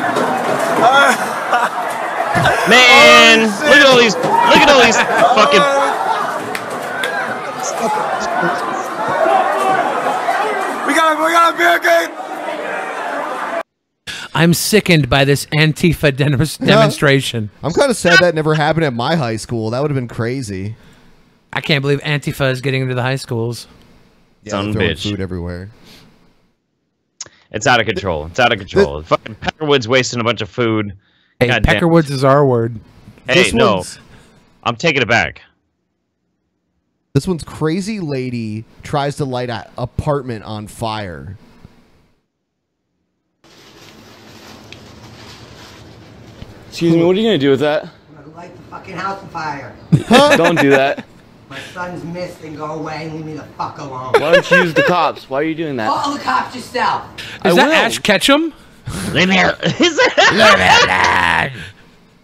Man, look at all these fucking. We got a beer game. I'm sickened by this Antifa demonstration. I'm kind of sad that never happened at my high school. That would have been crazy. I can't believe Antifa is getting into the high schools. Yeah, Son throwing bitch. food everywhere. It's out of control. It's out of control. Fucking Peckerwood's wasting a bunch of food. Hey, God damn. Peckerwoods is our word. Hey, no. I'm taking it back. This one's crazy lady tries to light an apartment on fire. Excuse me, what are you gonna do with that? I'm gonna light the fucking house on fire. Don't do that. My son's missed and go away and leave me the fuck alone. Why don't you use the cops? Why are you doing that? Call the cops yourself. Is that Ash Ketchum? Leave me alone.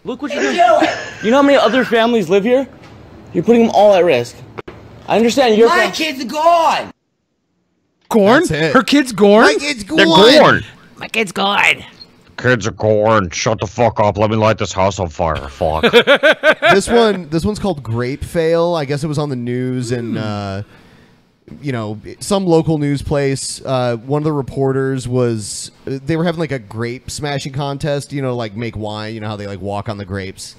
Look what you're doing. You know how many other families live here? You're putting them all at risk. I understand you're. My kids are gone. Gorn? Her kid's Gorn? My kid's They're gone. My kid's gone. Kids are gone. Shut the fuck up. Let me light this house on fire. Fuck. This one's called Grape Fail. I guess it was on the news and you know, some local news place. One of the reporters was they were having like a grape smashing contest. You know, like make wine. You know how they like walk on the grapes.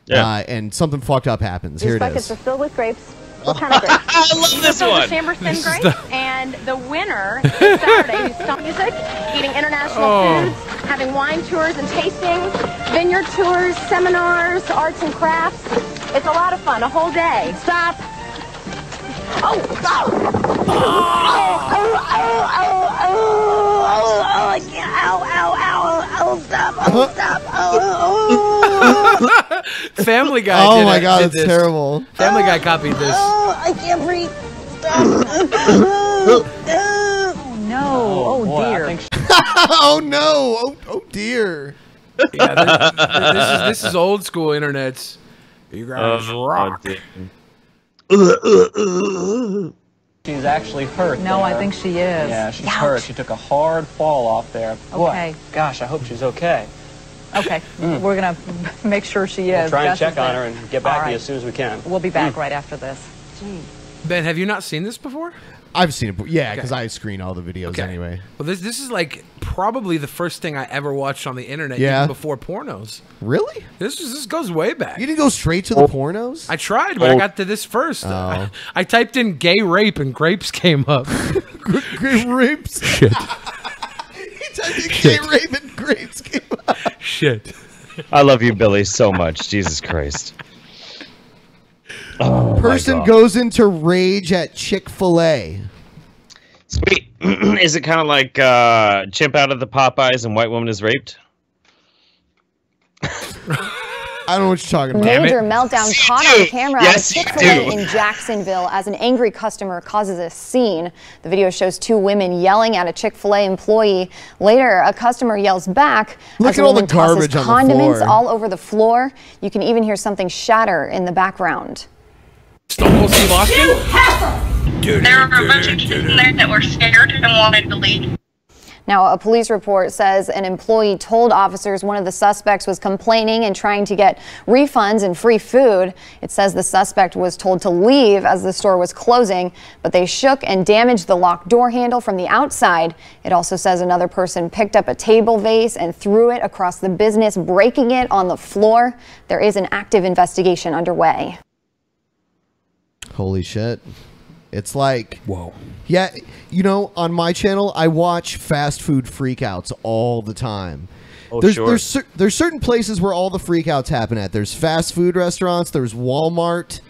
Yeah. And something fucked up happens. Here These it buckets is. are filled with grapes. What kind of grapes? I love this one. Chamberson grapes. And the winner this Saturday who's selling music, eating international foods, having wine tours and tastings, vineyard tours, seminars, arts and crafts. It's a lot of fun, a whole day. Stop. Oh, stop. Family Guy. Oh did my it- god, did it's this. terrible. Family Guy copied this. I can't breathe. Oh no. Oh dear. Oh no! Oh dear! Yeah, this is old school internets. You guys rock. She's actually hurt. No, I think she is. Yeah, she's hurt. She took a hard fall off there. Okay. Boy, gosh, I hope she's okay. Okay, we're gonna make sure she is. We'll try and Gus check is on there. her and get back All to you right. as soon as we can. We'll be back right after this. Gee. Ben, have you not seen this before? I've seen it. Yeah, Okay. because I screen all the videos anyway. Well, this is like probably the first thing I ever watched on the internet, Yeah. even before pornos. Really? This goes way back. You didn't go straight to the pornos? I tried, but I got to this first. Oh. I typed in gay rape and grapes came up. Gay rapes? Shit. Gay rape and grapes came up. Shit. I love you, Billy, so much. Jesus Christ. Oh, Person my God. goes into rage at Chick-fil-A. Sweet. Is it kind of like chimp out of the Popeyes and white woman is raped? I don't know what you're talking about. Major meltdown caught on camera Yes, at Chick-fil-A in Jacksonville as an angry customer causes a scene. The video shows two women yelling at a Chick-fil-A employee. Later, a customer yells back Look as at a all the woman tosses garbage on the condiments floor. all over the floor. You can even hear something shatter in the background. Stone Cold Steve Austin? There were a bunch of kids in there that were scared and wanted to leave. Now, a police report says an employee told officers one of the suspects was complaining and trying to get refunds and free food. It says the suspect was told to leave as the store was closing, but they shook and damaged the locked door handle from the outside. It also says another person picked up a table vase and threw it across the business, breaking it on the floor. There is an active investigation underway. Holy shit. It's like, whoa. Yeah, you know, on my channel, I watch fast food freakouts all the time. Oh, There's certain places where all the freakouts happen at. There's fast food restaurants, there's Walmart,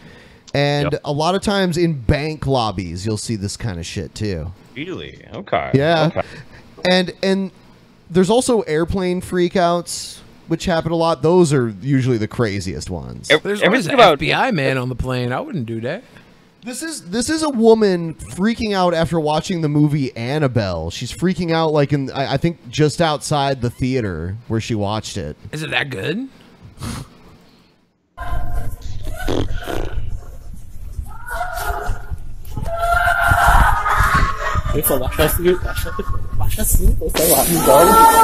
and a lot of times in bank lobbies, you'll see this kind of shit too. Really? Okay. Yeah. Okay. And there's also airplane freakouts, which happen a lot. Those are usually the craziest ones. There's always an FBI man on the plane. I wouldn't do that. This is a woman freaking out after watching the movie Annabelle. She's freaking out like in I think just outside the theater where she watched it. Is it that good?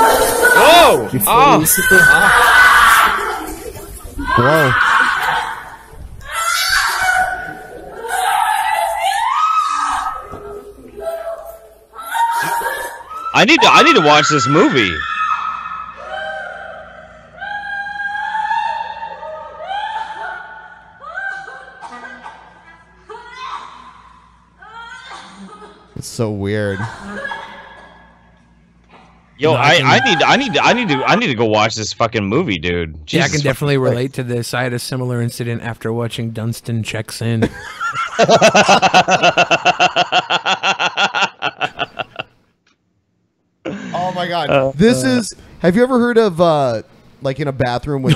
Whoa! Whoa. I need to watch this movie. It's so weird. Yo, I need to go watch this fucking movie, dude. Yeah, I Jesus can definitely fucking relate to this. I had a similar incident after watching Dunstan Checks In. Oh my god. This is have you ever heard of like in a bathroom when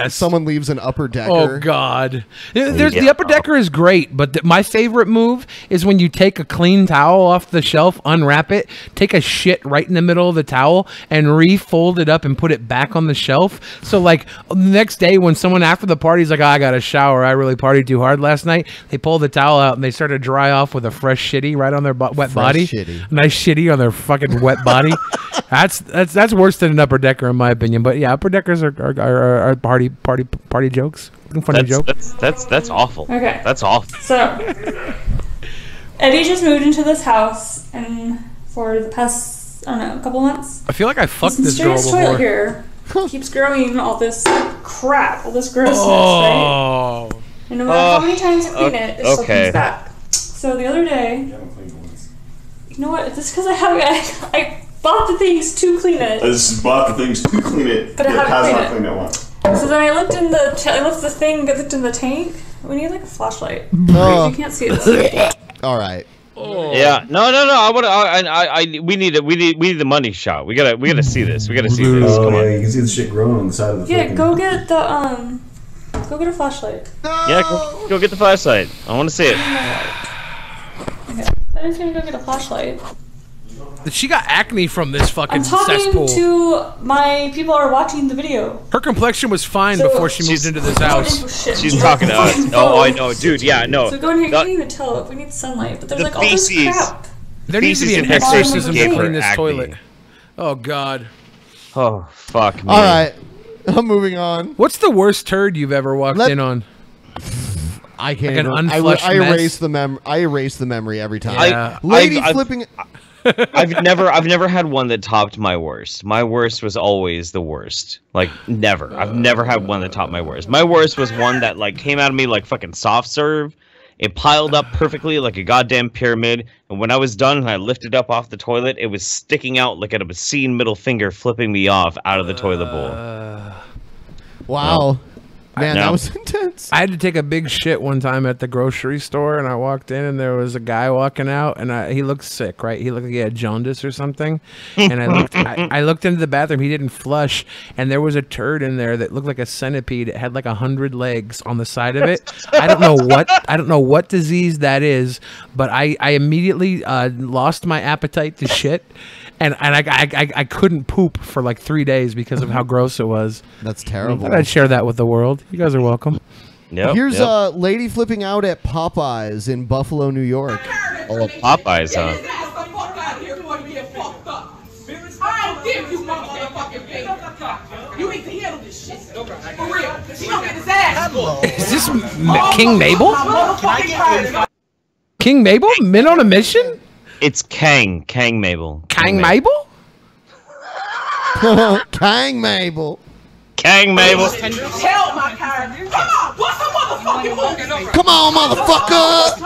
someone leaves an upper decker? Oh god. The upper decker is great, but my favorite move is when you take a clean towel off the shelf, unwrap it, take a shit right in the middle of the towel, and refold it up and put it back on the shelf. So like the next day when someone after the party's like, oh, I got a shower, I really partied too hard last night, they pull the towel out and they start to dry off with a fresh shitty right on their wet body. Shitty. Nice shitty on their fucking wet body. That's worse than an upper decker in my opinion. But yeah, upper deckers are party jokes. Funny joke. That's awful. Okay. That's awful. So, Eddie just moved into this house, and for the past, I don't know, a couple months, I feel like I fucked this girl mysterious before. toilet here keeps growing all this crap, all this grossness, Oh. right? And no matter how many times I clean it, it still okay. comes back. So the other day, you know what? It's because I bought the things to clean it. I just bought the things to clean it, But I haven't has cleaned not cleaned it once. So then I looked in the tank. We need like a flashlight. Oh. You can't see this. All right. Yeah, no. We need the money shot. We gotta see this. We gotta see this. Come on. Yeah, you can see the shit growing on the side of the. Yeah, go get the go get a flashlight. Yeah, go get the flashlight. I want to see it. Okay, I'm just gonna go get a flashlight. She got acne from this fucking I'm talking cesspool. to my people who are watching the video. Her complexion was fine So- before she moved into this house. She's talking to us. Oh, I know, dude. Yeah, no. So go in here, you can't even tell if we need sunlight, but there's The like all this feces. crap. There needs to be an Feces exorcism to gave her clean this acne. toilet. Oh god. Oh fuck me. All right. I'm moving on. What's the worst turd you've ever walked in on? I can't. Like an even- unflushed I mess? erase the I erase the memory every time. Yeah. Lady flipping. I've never had one that topped my worst. My worst was always the worst. Like never. I've never had one that topped my worst. My worst was one that like came out of me like fucking soft serve. It piled up perfectly like a goddamn pyramid, and when I was done and I lifted up off the toilet, it was sticking out like an obscene middle finger flipping me off out of the toilet bowl. Wow. Man, that was intense. I had to take a big shit one time at the grocery store, and I walked in, and there was a guy walking out, and he looked sick, right? He looked like he had jaundice or something. And I looked into the bathroom. He didn't flush, and there was a turd in there that looked like a centipede. It had like 100 legs on the side of it. I don't know what disease that is, but I immediately lost my appetite to shit. And I couldn't poop for like 3 days because of how gross it was. That's terrible. I'd share that with the world. You guys are welcome. Here's a lady flipping out at Popeyes in Buffalo, New York. Oh, Popeyes, huh? You need to handle this shit. For real. She gonna get his ass. Is this King Mabel? King Mabel? Men on a mission? It's Kang Mabel. Kang Mabel? Kang Mabel. Kang Mabel. Tell my car. Come on, what's the motherfucking move? Come on, motherfucker.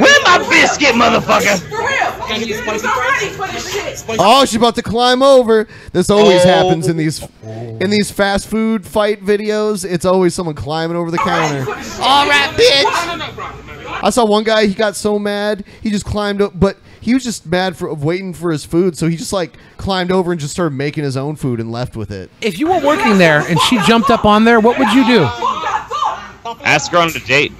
Where's my biscuit, motherfucker? For real. He's ready for this shit. Oh, she's about to climb over. This always happens in these fast food fight videos. It's always someone climbing over the counter. All right, bitch. I saw one guy, he got so mad, he just climbed up, but he was just mad of waiting for his food, so he just like climbed over and just started making his own food and left with it. If you were working there and she jumped up on there, what would you do? Ask her on a date.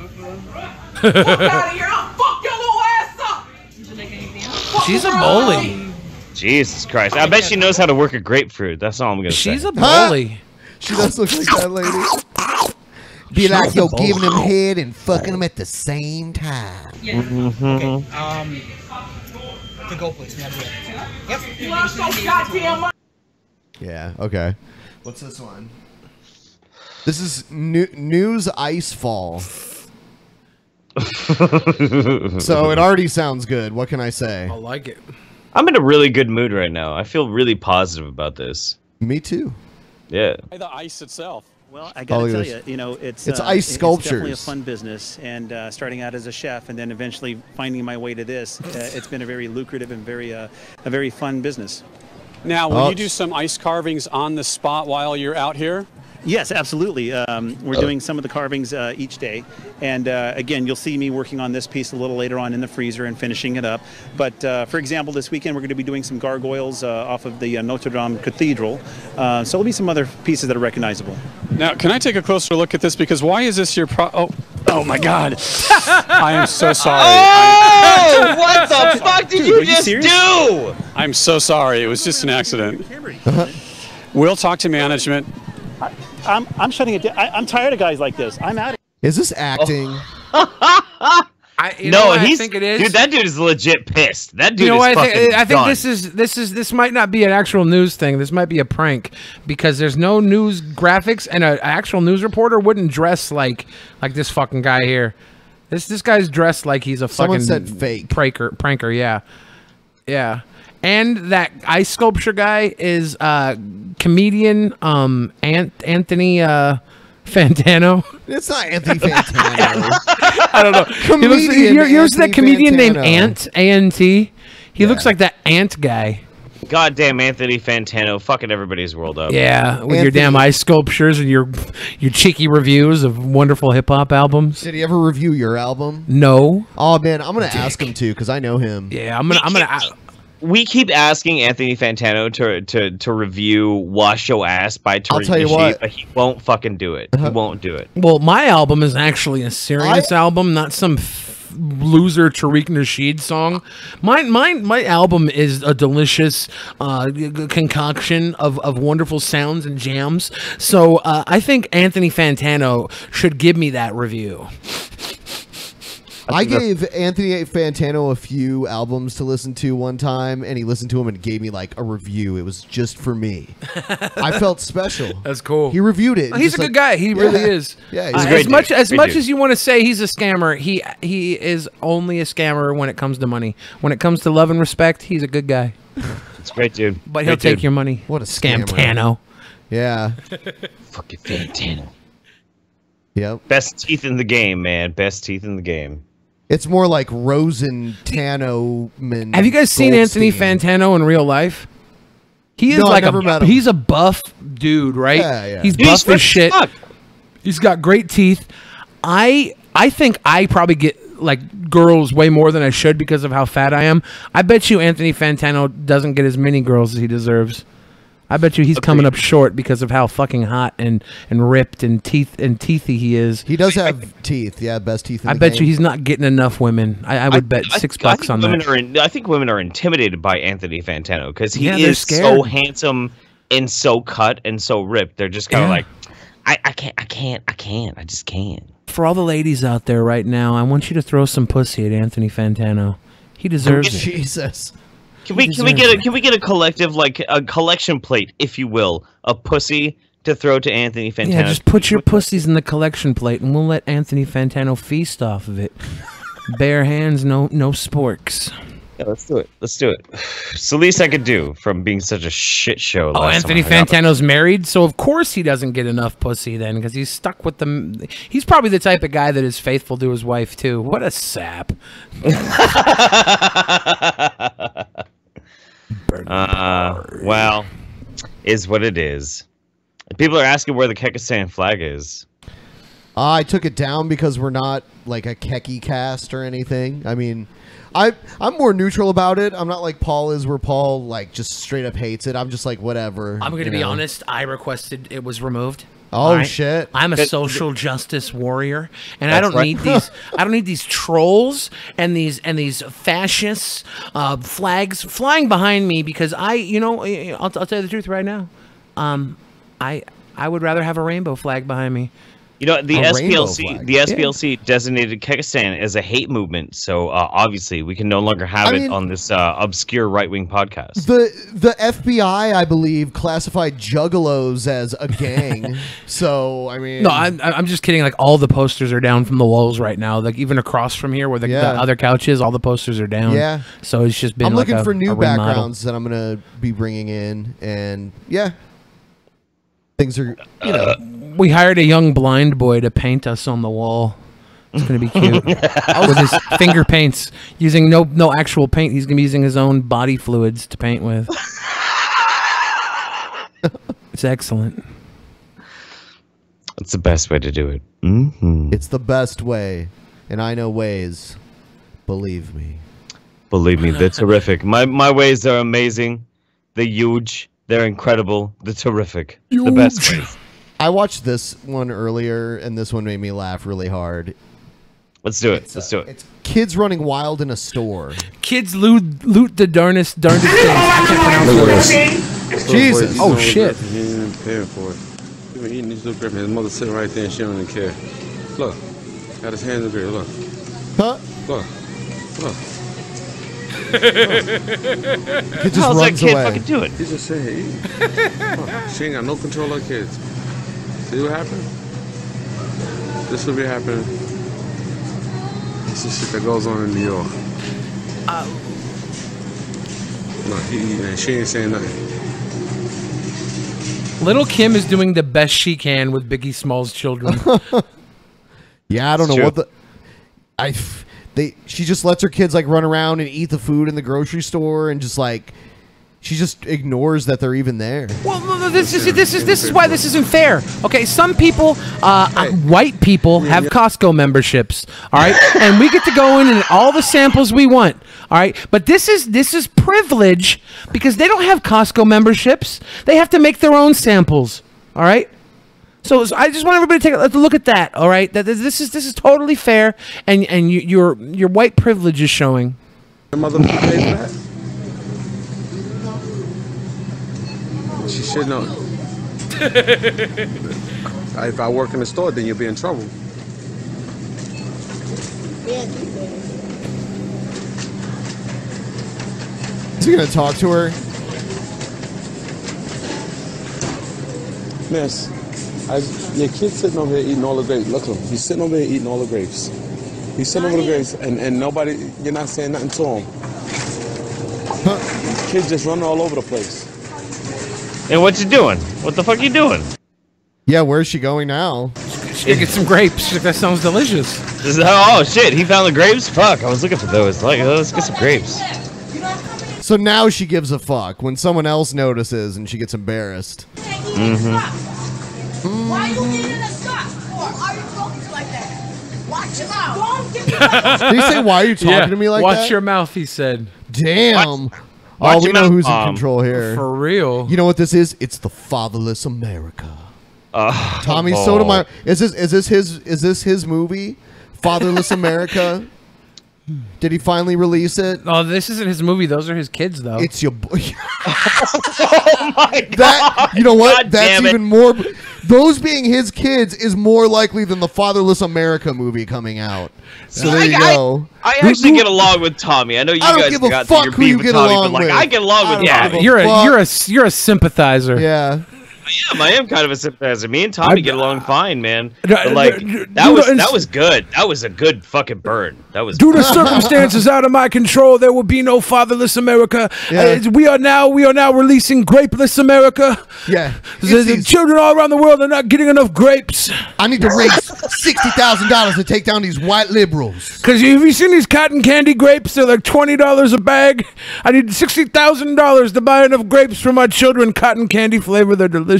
She's a bully. Jesus Christ. I bet she knows how to work a grapefruit. That's all I'm going to say. She's a bully. She does look like that lady. Be like, yo, giving him head and fucking him at the same time. Yeah. Okay. To go, please. Yep. Yeah, okay. What's this one? This is News Ice Fall. So it already sounds good. What can I say? I like it. I'm in a really good mood right now. I feel really positive about this. Me too. Yeah. The ice itself. Well, I gotta tell you, it's ice sculptures. It's definitely a fun business, and starting out as a chef and then eventually finding my way to this, it's been a very lucrative and a very fun business. Now, will you do some ice carvings on the spot while you're out here? Yes, absolutely. We're doing some of the carvings each day. And again, you'll see me working on this piece a little later on in the freezer and finishing it up. But for example, this weekend we're going to be doing some gargoyles off of the Notre Dame Cathedral. So there'll be some other pieces that are recognizable. Now, can I take a closer look at this? Because why is this your Oh my God. I am so sorry. Oh, what the fuck did you just do? I'm so sorry. It was just an accident. We'll talk to management. I'm shutting it down. I'm tired of guys like this. I'm out of Is this acting? I think it is. Dude, that dude is legit pissed. That dude is fucking I think done. this might not be an actual news thing. This might be a prank because there's no news graphics, and an actual news reporter wouldn't dress like this fucking guy here. This guy's dressed like he's a Someone fucking said fake pranker. Yeah. And that ice sculpture guy is comedian Anthony Fantano. It's not Anthony Fantano. I don't know. Comedian Here's that comedian named Fantano. Ant, A-N-T. He looks like that Ant guy. Goddamn Anthony Fantano, fucking everybody's world up. Yeah, with your damn ice sculptures and your cheeky reviews of wonderful hip hop albums. Did he ever review your album? No. Oh man, I'm gonna ask him to because I know him. Yeah, I'm gonna. We keep asking Anthony Fantano to review "Wash Your Ass" by Tariq I'll tell you Nasheed, what. but he won't fucking do it. He won't do it. Well, my album is actually a serious album, not some loser Tariq Nasheed song. My album is a delicious concoction of wonderful sounds and jams. So I think Anthony Fantano should give me that review. I gave Anthony Fantano a few albums to listen to one time, and he listened to them and gave me like a review. It was just for me. I felt special. That's cool. He reviewed it. He's a good guy. He really is. Yeah, as much as you want to say he's a scammer, he is only a scammer when it comes to money. When it comes to love and respect, he's a good guy. It's a great dude. But he'll take your money. What a Scamtano. Yeah. Fucking Fantano. Yep. Best teeth in the game, man. Best teeth in the game. It's more like Rosentano. Have you guys seen Anthony Fantano in real life? He is he's a buff dude, right? Yeah. He's buff as shit. He's got great teeth. I think I probably get like girls way more than I should because of how fat I am. I bet you Anthony Fantano doesn't get as many girls as he deserves. I bet you he's coming up short because of how fucking hot and ripped and teethy he is. He does have teeth. Yeah, best teeth in the bet game. you he's not getting enough women. I would bet $6 on that. I think women are intimidated by Anthony Fantano because he Yeah, they're is scared. so handsome and so cut and so ripped. They're just kind of like, I just can't. For all the ladies out there right now, I want you to throw some pussy at Anthony Fantano. He deserves it. Jesus. Can we get a collective, like a collection plate, if you will, of pussy to throw to Anthony Fantano? Yeah, just put your pussies in the collection plate, and we'll let Anthony Fantano feast off of it. Bare hands, no sporks. Yeah, let's do it. Let's do it. It's the least I could do from being such a shit show. Oh, Anthony Fantano's married, so of course he doesn't get enough pussy then, because he's stuck with them. He's probably the type of guy that is faithful to his wife too. What a sap. Well, is what it is. People are asking where the Kekistan flag is. I took it down because we're not like a Keki cast or anything. I mean, I'm more neutral about it. I'm not like Paul is, where Paul like just straight up hates it. I'm just like whatever. I'm going to be honest. I requested it was removed. Oh shit! I'm a social justice warrior, and I don't need these. I don't need these trolls and these fascists flags flying behind me because I'll tell you the truth right now. I would rather have a rainbow flag behind me. You know, the SPLC designated Kekistan as a hate movement, so obviously we can no longer have it on this obscure right-wing podcast. The FBI, I believe, classified juggalos as a gang. So I mean, No, I'm just kidding. Like all the posters are down from the walls right now. Like even across from here where the other couch is, all the posters are down. Yeah. So it's just been. I'm looking for new a remodel. backgrounds that I'm gonna be bringing in, and yeah, things are We hired a young blind boy to paint us on the wall. It's going to be cute. With his finger paints, using no actual paint. He's going to be using his own body fluids to paint with. It's excellent. That's the best way to do it. It's the best way, and I know ways. Believe me. Believe me, they're terrific. My ways are amazing. They're huge. They're incredible. They're terrific. The best ways. I watched this one earlier, and this one made me laugh really hard. Let's do it. Let's do it. It's kids running wild in a store. Kids loot the darndest things. I can't pronounce it. Jesus. Oh, shit. He ain't even paying for it. He been eating these little grapes. His mother sitting right there, and she don't even care. Look. Got his hands in the Look. Huh? Look. Look. How's that kid fucking doing? He's just sitting here eating. Look, she ain't got no control of kids. See what happened? This will be happening. This is shit that goes on in New York. No, he eating and she ain't saying nothing. Little Kim is doing the best she can with Biggie Smalls' children. Yeah, I don't know what she just lets her kids like run around and eat the food in the grocery store, and just like she just ignores that they're even there. Well, this is why this isn't fair. Okay, some people, white people, have Costco memberships. All right, and we get to go in and all the samples we want. All right, but this is privilege because they don't have Costco memberships. They have to make their own samples. All right. So I just want everybody to take a look at that. All right, that this is totally fair, and your white privilege is showing. Your mother pays for that? She should know. If I work in the store, then you'll be in trouble. Is he gonna talk to her? Miss, your kid's sitting over here eating all the grapes. Look at him. He's sitting over here eating all the grapes. He's sitting over the grapes, and nobody, you're not saying nothing to him. Kids just running all over the place. And what you doing? What the fuck you doing? Yeah, where's she going now? She's gonna get some grapes. That sounds delicious. Oh shit, he found the grapes? Fuck, I was looking for those. Like, let's get some grapes. So now she gives a fuck when someone else notices and she gets embarrassed. Why you eating a sock? Did he say, "Why are you talking to me like watch that?" your mouth, he said. Damn. Watch Oh, we your know mouth, who's in control here. For real. You know what this is? It's the fatherless America. Tommy Sotomayor. Is this his movie? Fatherless America. Did he finally release it? Oh, this isn't his movie. Those are his kids, though. It's your boy. Oh my God. That, you know what? God That's damn it. even more. Those being his kids is more likely than the Fatherless America movie coming out. So there you go. I actually get along with Tommy. I know you I don't guys give a got fuck your who you beef with get Tommy, along but like with. I get along with Yeah, Tommy. you're a sympathizer. Yeah. I am kind of a sympathizer. Me and Tommy get along fine, man. But like that was good. That was a good fucking burn. That was Due to circumstances out of my control, there will be no fatherless America. Yeah. We are now releasing grapeless America. Yeah. The children all around the world are not getting enough grapes. I need to raise $60,000 to take down these white liberals. Because have you seen these cotton candy grapes? They're like $20 a bag. I need $60,000 to buy enough grapes for my children. Cotton candy flavor. They're delicious.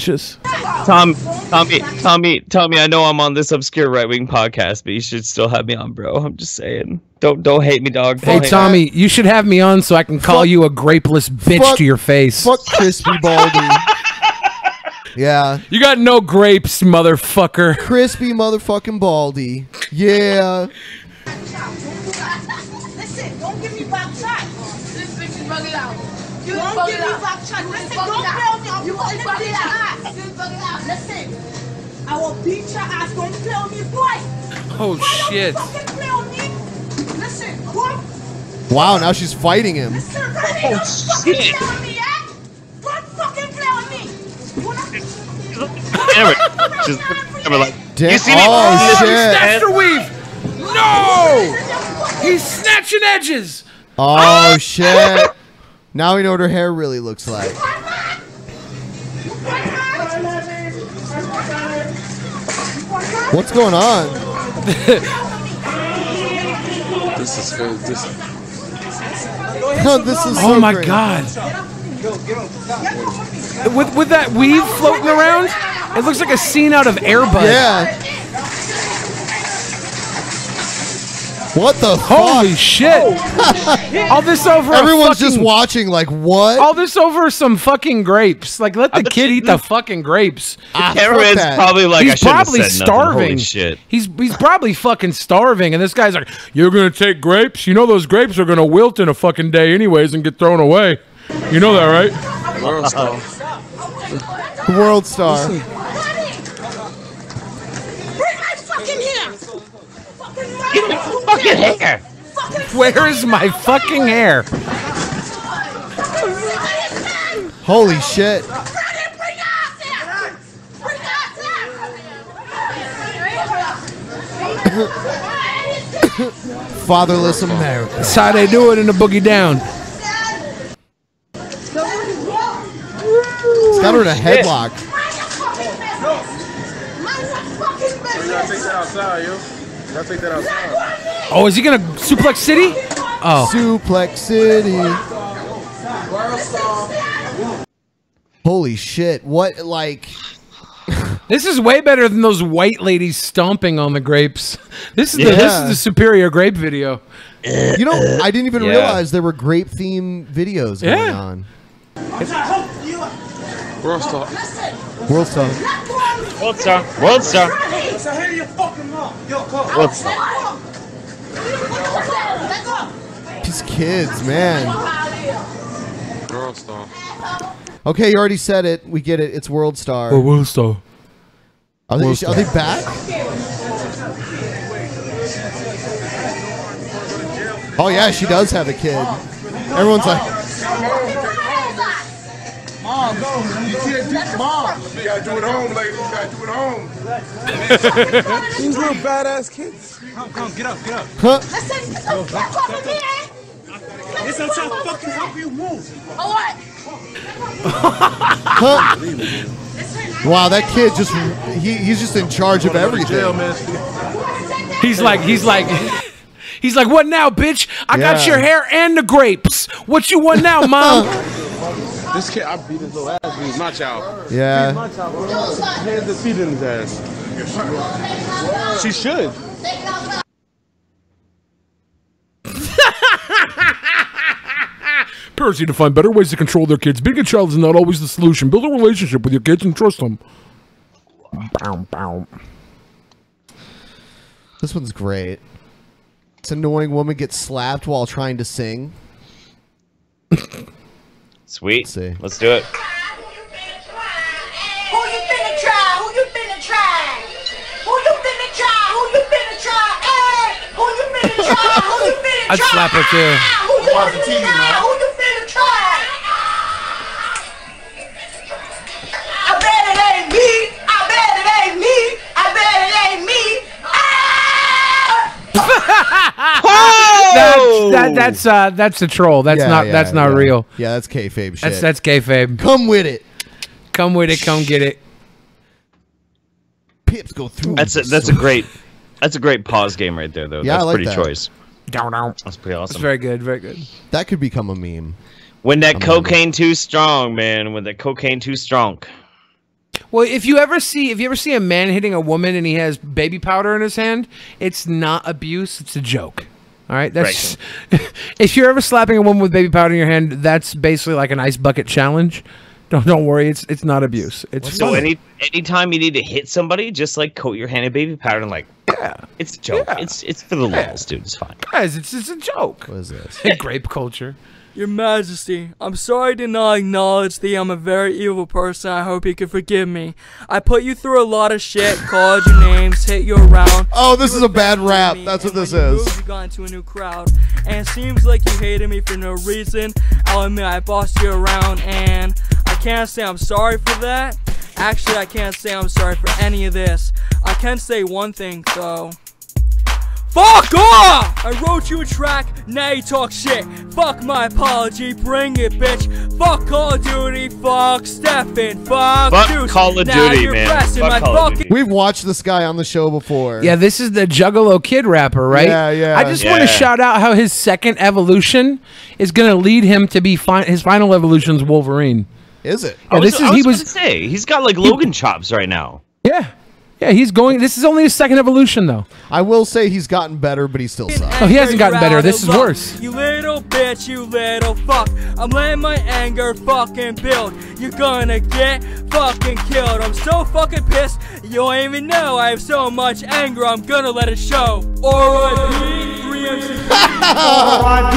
Tommy, I know I'm on this obscure right-wing podcast, but you should still have me on, bro. I'm just saying. Don't hate me, dog. Hey, Tommy, you should have me on so I can call you a grapeless bitch to your face. Fuck Crispy Baldy. Yeah. You got no grapes, motherfucker. Crispy motherfucking Baldy. Yeah. Listen, don't give me back shot. This bitch is bugging out. Don't give me back shot. Listen, don't play with me. I'll fucking beat your ass. Listen, I will beat your ass. Don't play with me, boy. Oh, shit. Don't fucking play with me. Listen, what? Wow, now she's fighting him. Listen, Ronnie, don't fucking play with me, yeah? Don't fucking play with me. Just like, Damn. you see me? Oh, He shit. snatched her weave. No! He's snatching edges. Oh, shit. Now we know what her hair really looks like. What's going on? This is good. This is Oh so my great. God. With that weave floating around, it looks like a scene out of Air Bud. Yeah. What the fuck? Holy shit. All this over Everyone's just watching like, what? All this over some fucking grapes. Like, let the kid eat the fucking grapes. Cameraman's probably like, I he's shouldn't have probably said nothing. Holy starving. shit. He's probably fucking starving, and this guy's like, "You're gonna take grapes? You know those grapes are gonna wilt in a fucking day anyways and get thrown away. You know that, right?" World Star. World Star. Bring my fucking hair. Get my fucking hair. Where's my fucking hair? Holy shit. Fatherless America. That's how they do it in the Boogie Down. It's got her in a headlock. So you gotta take that outside, yo. You gotta take that outside. Oh, is he gonna Suplex City? Oh. Suplex City. Holy shit. What, like... This is way better than those white ladies stomping on the grapes. This is the superior grape video. You know, I didn't even realize there were grape theme videos going on. World Star. World Star. World Star. World Star. World Star. These kids, man. World Star. Okay, you already said it. We get it. It's World Star. Oh, World Star. Are they back? Oh yeah, she does have a kid. Everyone's like, Mom, go. You can't do Mom. You gotta do it home, lady. You gotta do it home. These little badass kids. Come, get up, get up. Huh? Listen, don't fuck with me, eh? Listen, I'm trying to fucking help you move. All right. huh? Wow, that kid just, he's just in charge of everything. He's like, what now, bitch? I got your hair and the grapes. What you want now, mom? This kid, I beat his little ass. He's my child. Yeah. He's my child, bro. Hands and feet in his ass. She should. Parents need to find better ways to control their kids. Being a child is not always the solution. Build a relationship with your kids and trust them. Bow, bow. This one's great. This annoying woman gets slapped while trying to sing. Sweet. Let's do it. Who you finna try? Who you finna try? Who you finna try? Who you finna try? Hey! Who you finna try? Who you finna try? I'd slap her too. Who you finna try? Who you finna try? I bet it ain't me. I bet it ain't me. I bet it ain't me. That's a troll. That's not real. Yeah, that's kayfabe shit. That's kayfabe. Come with it. Come with it. Come get it. Pips go through. That's a great pause game right there though. Yeah, that's I like pretty that. choice. Down. That's pretty awesome. That's very good. Very good. That could become a meme. When that cocaine too strong, man. When that cocaine too strong. Well, if you ever see a man hitting a woman and he has baby powder in his hand, it's not abuse. It's a joke. All right. That's if you're ever slapping a woman with baby powder in your hand, that's basically like an ice bucket challenge. Don't worry. It's not abuse. It's so funny. anytime you need to hit somebody, just like coat your hand in baby powder and like it's a joke. Yeah. It's for the lulz, dude. It's fine. Guys, it's a joke. What is this? Grape culture. Your Majesty, I'm sorry to not acknowledge that I'm a very evil person. I hope you can forgive me. I put you through a lot of shit, called your names, hit you around. Oh, this is a bad rap. That's what this is. You got into a new crowd, and it seems like you hated me for no reason. I'll admit I bossed you around, and I can't say I'm sorry for that. Actually, I can't say I'm sorry for any of this. I can say one thing, though. Fuck off! I wrote you a track, now you talk shit. Fuck my apology, bring it, bitch. Fuck Call of Duty, fuck Stefan, fuck Deuce. Call of now Duty, you're man. pressing Fuck my Call of fucking... We've watched this guy on the show before. Yeah, this is the Juggalo Kid rapper, right? Yeah, yeah. I just want to shout out how his second evolution is going to lead him to be his final evolution's Wolverine. Is it? I was gonna say he's got like Logan chops right now. Yeah. Yeah, he's going. This is only his second evolution, though. I will say he's gotten better, but he still sucks. Oh, he hasn't gotten better. This is worse. You little bitch, you little fuck. I'm letting my anger fucking build. You're gonna get fucking killed. I'm so fucking pissed, you don't even know. I have so much anger, I'm gonna let it show. R.I.P. 3MCB. R.I.P.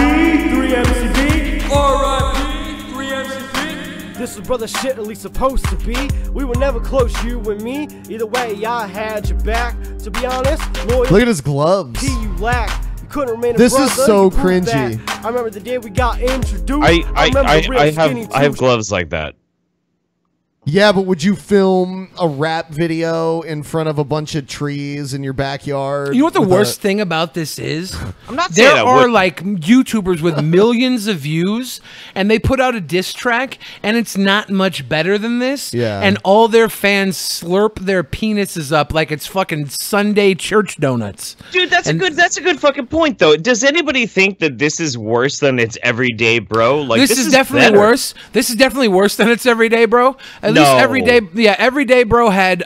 3MCB. R.I.P. 3MCB. This is brother shit, at least supposed to be. We were never close, you and me. Either way, I had your back. To be honest, loyalty. Look at his gloves. You lack. You couldn't remain a This brother, is so you proved cringy. that. I remember the day we got introduced. I have gloves like that. Yeah, but would you film a rap video in front of a bunch of trees in your backyard? You know what the with worst thing about this is? I'm not there saying I are would. like YouTubers with millions of views, and they put out a diss track, and it's not much better than this. Yeah. And all their fans slurp their penises up like it's fucking Sunday church donuts. Dude, that's a good fucking point though. Does anybody think that this is worse than It's Everyday Bro? Like this is definitely better. worse. This is definitely worse than It's Everyday Bro. At least Everyday Bro had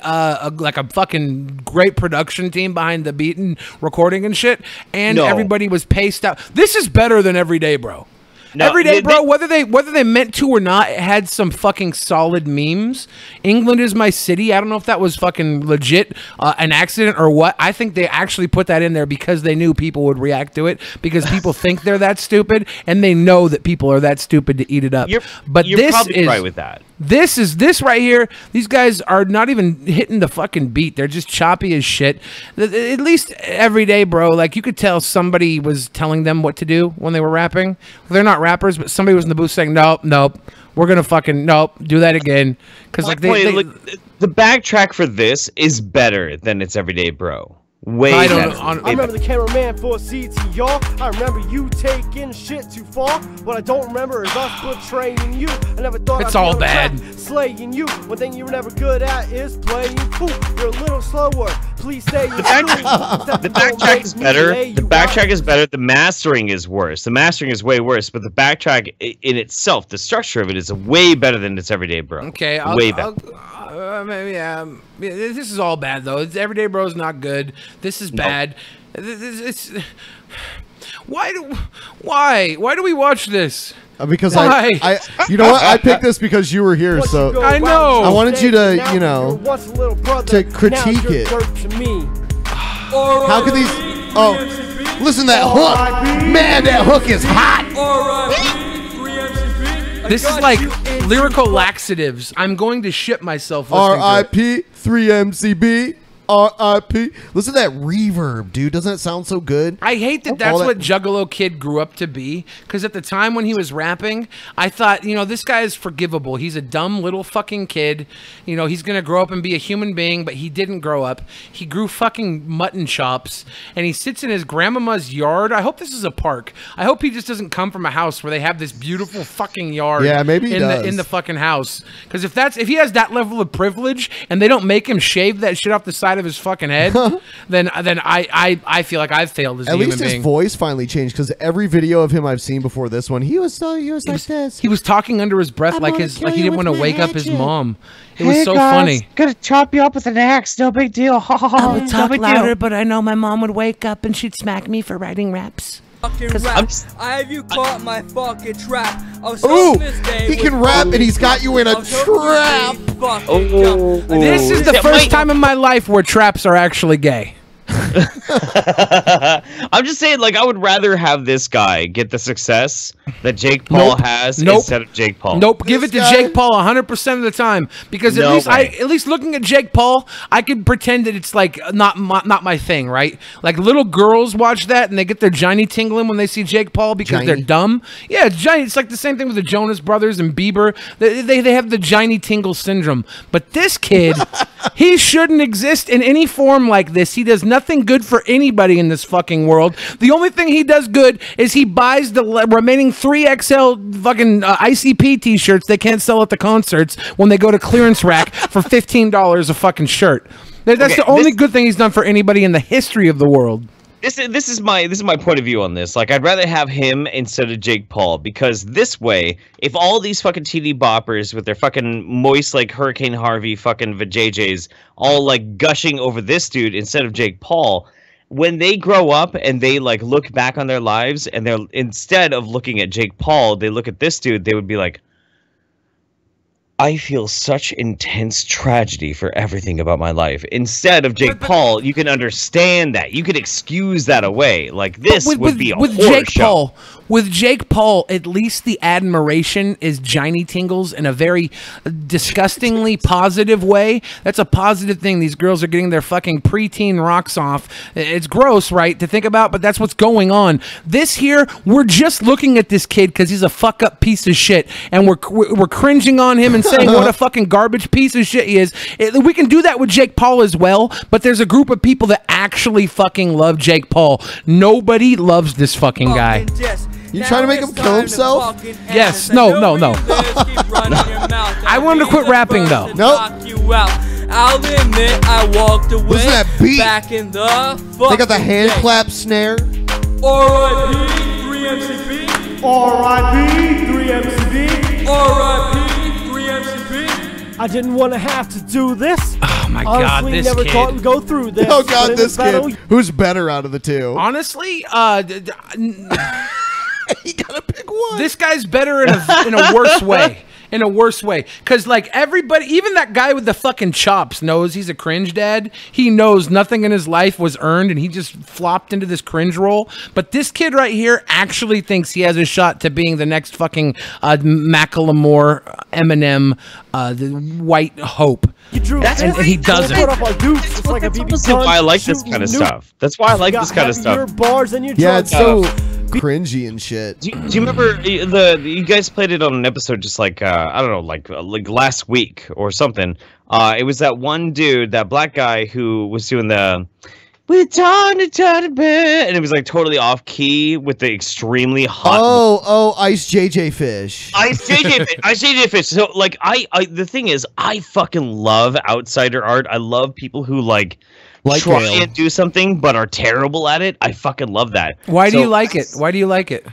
like a fucking great production team behind the beat and recording and shit, and everybody was paced out. This is better than Everyday Bro. No, Everyday Bro, whether they meant to or not, it had some fucking solid memes. England is my city. I don't know if that was fucking legit, an accident or what. I think they actually put that in there because they knew people would react to it, because people think they're that stupid, and they know that people are that stupid to eat it up. You're this probably is right with that. This right here. These guys are not even hitting the fucking beat. They're just choppy as shit. At least Everyday Bro, like you could tell somebody was telling them what to do when they were rapping. They're not rappers, but somebody was in the booth saying, "Nope, we're gonna fucking do that again." Because like the backtrack for this is better than It's Everyday Bro. Way better. I remember the cameraman for CTR. I remember you taking shit too far. What I don't remember is us betraying you. I never thought It's I'd all be on bad. track slaying you. One thing you were never good at is playing cool. You're a little slower. Please stay. The backtrack is better. The backtrack is better. The mastering is worse. The mastering is way worse. But the backtrack in itself, the structure of it is way better than It's Everyday Bro. Okay, way better. This is all bad though. It's Everyday Bro is not good. This is bad. It's why do we watch this? Because Why? you know what? I picked this because you were here, so I know. I wanted you to, you know, to critique it. How could these? Oh, listen to that hook, man! That hook is hot. This is like lyrical laxatives. I'm going to shit myself. R.I.P. 3MCB. R.I.P. Listen to that reverb, dude. Doesn't it sound so good? I hate that that's what Juggalo Kid grew up to be. Because at the time when he was rapping, I thought, you know, this guy is forgivable. He's a dumb little fucking kid. You know, he's going to grow up and be a human being, but he didn't grow up. He grew fucking mutton chops, and he sits in his grandmama's yard. I hope this is a park. I hope he just doesn't come from a house where they have this beautiful fucking yard. Yeah, maybe he does. In the fucking house. Because if he has that level of privilege, and they don't make him shave that shit off the side of his fucking head, then I feel like I've failed as a human being. At least his voice finally changed, because every video of him I've seen before this one, he was like this. He was talking under his breath like he didn't want to wake up his mom. It was so guys, funny. Gonna chop you up with an axe. No big deal. I would talk louder, but I know my mom would wake up and she'd smack me for writing raps. Rap. I have you caught my fucking trap. Ooh, he can rap and he's got you in a trap. This is the first time in my life where traps are actually gay. I'm just saying, like, I would rather have this guy get the success that Jake Paul has instead of Jake Paul. Nope, give it to Jake Paul 100% of the time, because at least looking at Jake Paul, I could pretend that it's like not my thing, right? Like little girls watch that and they get their Johnny tingling when they see Jake Paul because they're dumb. Yeah, it's Johnny. It's like the same thing with the Jonas Brothers and Bieber. They have the Johnny tingle syndrome. But this kid, he shouldn't exist in any form like this. He does nothing good for anybody in this fucking world. The only thing he does good is he buys the remaining 3XL fucking ICP t-shirts they can't sell at the concerts when they go to clearance rack for $15 a fucking shirt. That's the only good thing he's done for anybody in the history of the world. This is my point of view on this. Like, I'd rather have him instead of Jake Paul, because this way, if all these fucking TD boppers with their fucking moist like Hurricane Harvey fucking vajayjays all like gushing over this dude instead of Jake Paul, when they grow up and they like look back on their lives and they're, instead of looking at Jake Paul, they look at this dude, they would be like, I feel such intense tragedy for everything about my life. Instead of Jake Paul, you can understand that. You can excuse that away. Like, this would be a horror show. With Jake Paul, at least the admiration is Johnny tingles in a very disgustingly positive way. That's a positive thing. These girls are getting their fucking preteen rocks off. It's gross, right, to think about, but that's what's going on. This here, we're just looking at this kid because he's a fuck-up piece of shit, and we're cringing on him and saying what a fucking garbage piece of shit he is. We can do that with Jake Paul as well, but there's a group of people that actually fucking love Jake Paul. Nobody loves this fucking guy. You trying to make him kill himself? Yes. No. I want him to quit rapping, though. Nope. I'll admit I walked away. Listen to that beat. Back in the they got the hand clap snare. R.I.P. 3MCP. R.I.P. 3MCP. R.I.P. 3MCP. I didn't want to have to do this. Oh my God, this never kid. thought we'd go through this. Oh God, this kid. Who's better out of the two? Honestly, you gotta pick one. This guy's better in a worse way. In a worse way. Because, like, everybody, even that guy with the fucking chops knows he's a cringe dad. He knows nothing in his life was earned, and he just flopped into this cringe role. But this kid right here actually thinks he has a shot to being the next fucking Macklemore, Eminem, the White Hope. And he doesn't. That's why I like this kind of stuff. That's why I like this kind of stuff. Yeah, it's so cringy and shit. Do you remember you guys played it on an episode just like I don't know, like last week or something? It was that one dude, that black guy who was doing the "We're time to turn a bit," and it was like totally off key with the extremely hot. Oh, Ice JJ Fish. Ice JJ Fish. So like the thing is, I fucking love outsider art. I love people who like try and do something but are terrible at it. I fucking love that. Why do you like it? Why do you like it?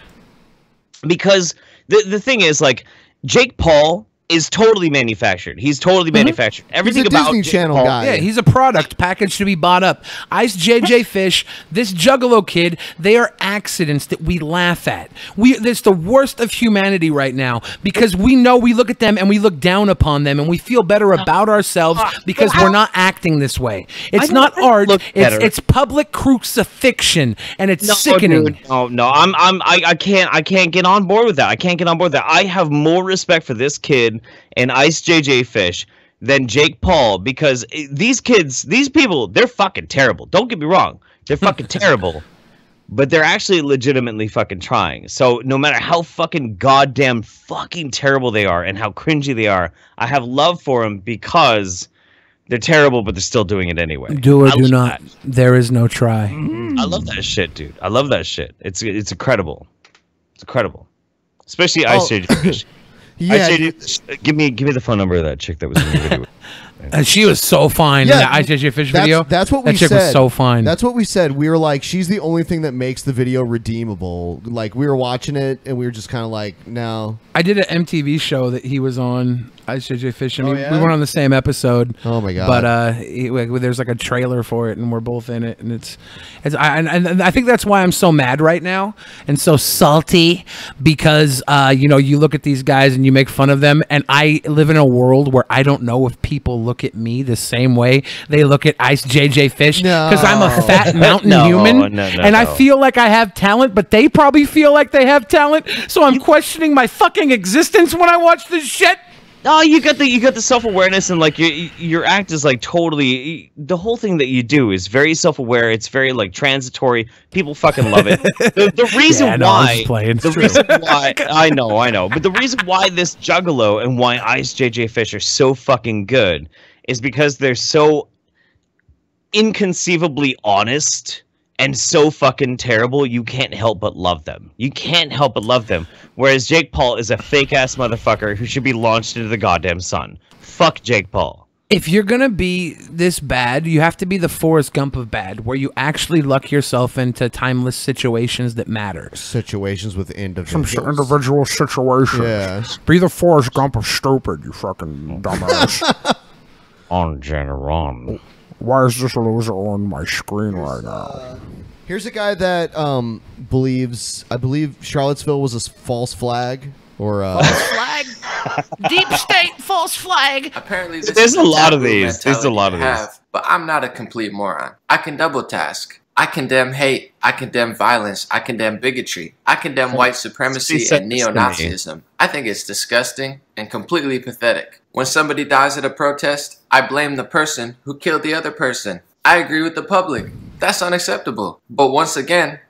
Because the thing is, like, Jake Paul is totally manufactured. He's totally manufactured. Everything He's a about Disney Jake Channel Paul- guy. Yeah, he's a product packaged to be bought up. Ice JJ Fish, this Juggalo Kid, they are accidents that we laugh at. It's the worst of humanity right now because we know we look at them and we look down upon them and we feel better about ourselves because we're not acting this way. It's not art. It's public crucifixion and it's sickening. Dude, no, I can't get on board with that. I can't get on board with that. I have more respect for this kid and Ice JJ Fish than Jake Paul because these kids, these people, they're fucking terrible. Don't get me wrong. They're fucking terrible. But they're actually legitimately fucking trying. So no matter how fucking goddamn fucking terrible they are and how cringy they are, I have love for them because they're terrible, but they're still doing it anyway. Do or do not. There is no try. I love that shit, dude. I love that shit. It's incredible. It's incredible. Especially Ice JJ Fish. Yeah, give me the phone number of that chick that was in the video. She was so fine in the Ice JJ Fish video. That's what we That chick said. was so fine. That's what we said. We were like, she's the only thing that makes the video redeemable. Like, we were watching it, and we were just kind of like, no. I did an MTV show that he was on, Ice JJ Fish, and Oh, we yeah? weren't on the same episode. Oh, my God. But there's like a trailer for it, and we're both in it. And I think that's why I'm so mad right now and so salty because, you look at these guys and you make fun of them, and I live in a world where I don't know if people look at me the same way they look at Ice JJ Fish because I'm a fat mountain human and I feel like I have talent, but they probably feel like they have talent, so I'm questioning my fucking existence when I watch this shit. Oh, you got the self-awareness and like your act is like totally the whole thing that you do is very self-aware. It's very like transitory. People fucking love it. The reason why I know, but the reason why this Juggalo and why Ice JJ Fish are so fucking good is because they're so inconceivably honest and so fucking terrible, you can't help but love them. You can't help but love them. Whereas Jake Paul is a fake-ass motherfucker who should be launched into the goddamn sun. Fuck Jake Paul. If you're gonna be this bad, you have to be the Forrest Gump of bad, where you actually luck yourself into timeless situations that matter. Situations with individuals. Some individual situations. Yeah. Be the Forrest Gump of stupid, you fucking dumbass. On Generon. Why is this loser on my screen right now? Here's a guy that believes, I believe Charlottesville was a false flag. Or false flag, deep state false flag. Apparently, there's a lot of these. There's a lot of these. But I'm not a complete moron. I can double task. I condemn hate. I condemn violence. I condemn bigotry. I condemn white supremacy and neo-Nazism. I think it's disgusting and completely pathetic. When somebody dies at a protest, I blame the person who killed the other person. I agree with the public. That's unacceptable. But once again,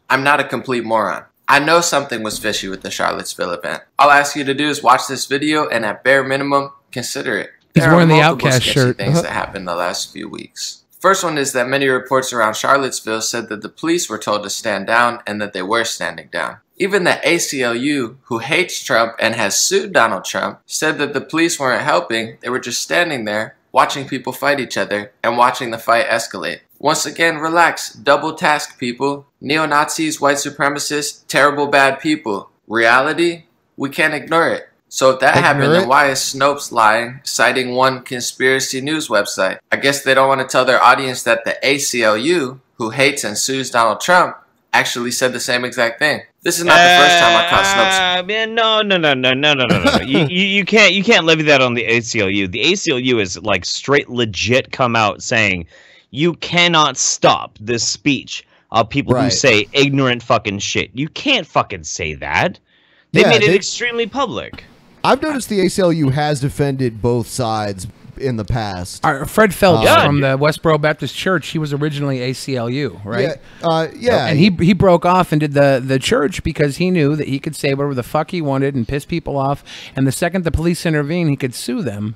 I'm not a complete moron. I know something was fishy with the Charlottesville event. All I ask you to do is watch this video and at bare minimum, consider it. He's wearing the Outcast shirt. Things that happened the last few weeks. First one is that many reports around Charlottesville said that the police were told to stand down and that they were standing down. Even the ACLU, who hates Trump and has sued Donald Trump, said that the police weren't helping, they were just standing there, watching people fight each other and watching the fight escalate. Once again, relax. Double task, people. Neo-Nazis, white supremacists, terrible bad people. Reality? We can't ignore it. So if that happened, then why is Snopes lying, citing one conspiracy news website? I guess they don't want to tell their audience that the ACLU, who hates and sues Donald Trump, actually said the same exact thing. This is not the first time I caught Snopes. Man, no. you can't levy that on the ACLU. The ACLU is like straight legit come out saying you cannot stop this speech of people who say ignorant fucking shit. You can't fucking say that. They made it extremely public. I've noticed the ACLU has defended both sides in the past. Fred Phelps from the Westboro Baptist Church, he was originally ACLU, right? Yeah. And he broke off and did the church because he knew that he could say whatever the fuck he wanted and piss people off. And the second the police intervened, he could sue them.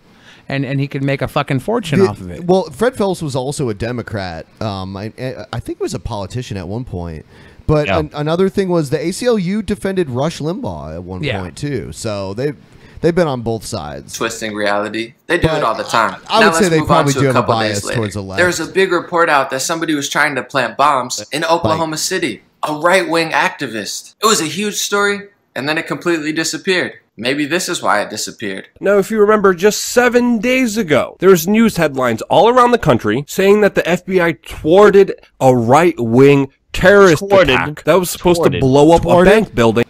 And he could make a fucking fortune off of it. Well, Fred Phelps was also a Democrat. I think he was a politician at one point. But another thing was the ACLU defended Rush Limbaugh at one point too. So they've been on both sides. Twisting reality. They do it all the time. I would say they probably do have a bias towards the left. There was a big report out that somebody was trying to plant bombs in Oklahoma City. A right-wing activist. It was a huge story, and then it completely disappeared. Maybe this is why it disappeared. Now, if you remember, just 7 days ago, there was news headlines all around the country saying that the FBI thwarted a right-wing terrorist attack that was supposed to blow up a bank building.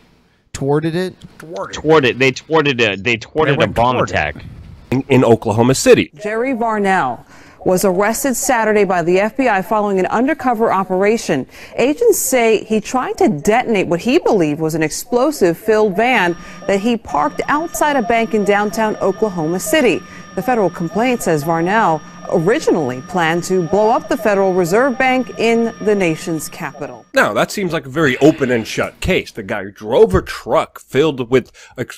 Thwarted it? Thwarted. They thwarted a bomb attack in Oklahoma City. Jerry Varnell was arrested Saturday by the FBI following an undercover operation. Agents say he tried to detonate what he believed was an explosive-filled van that he parked outside a bank in downtown Oklahoma City. The federal complaint says Varnell originally planned to blow up the Federal Reserve Bank in the nation's capital. Now, that seems like a very open and shut case. The guy drove a truck filled with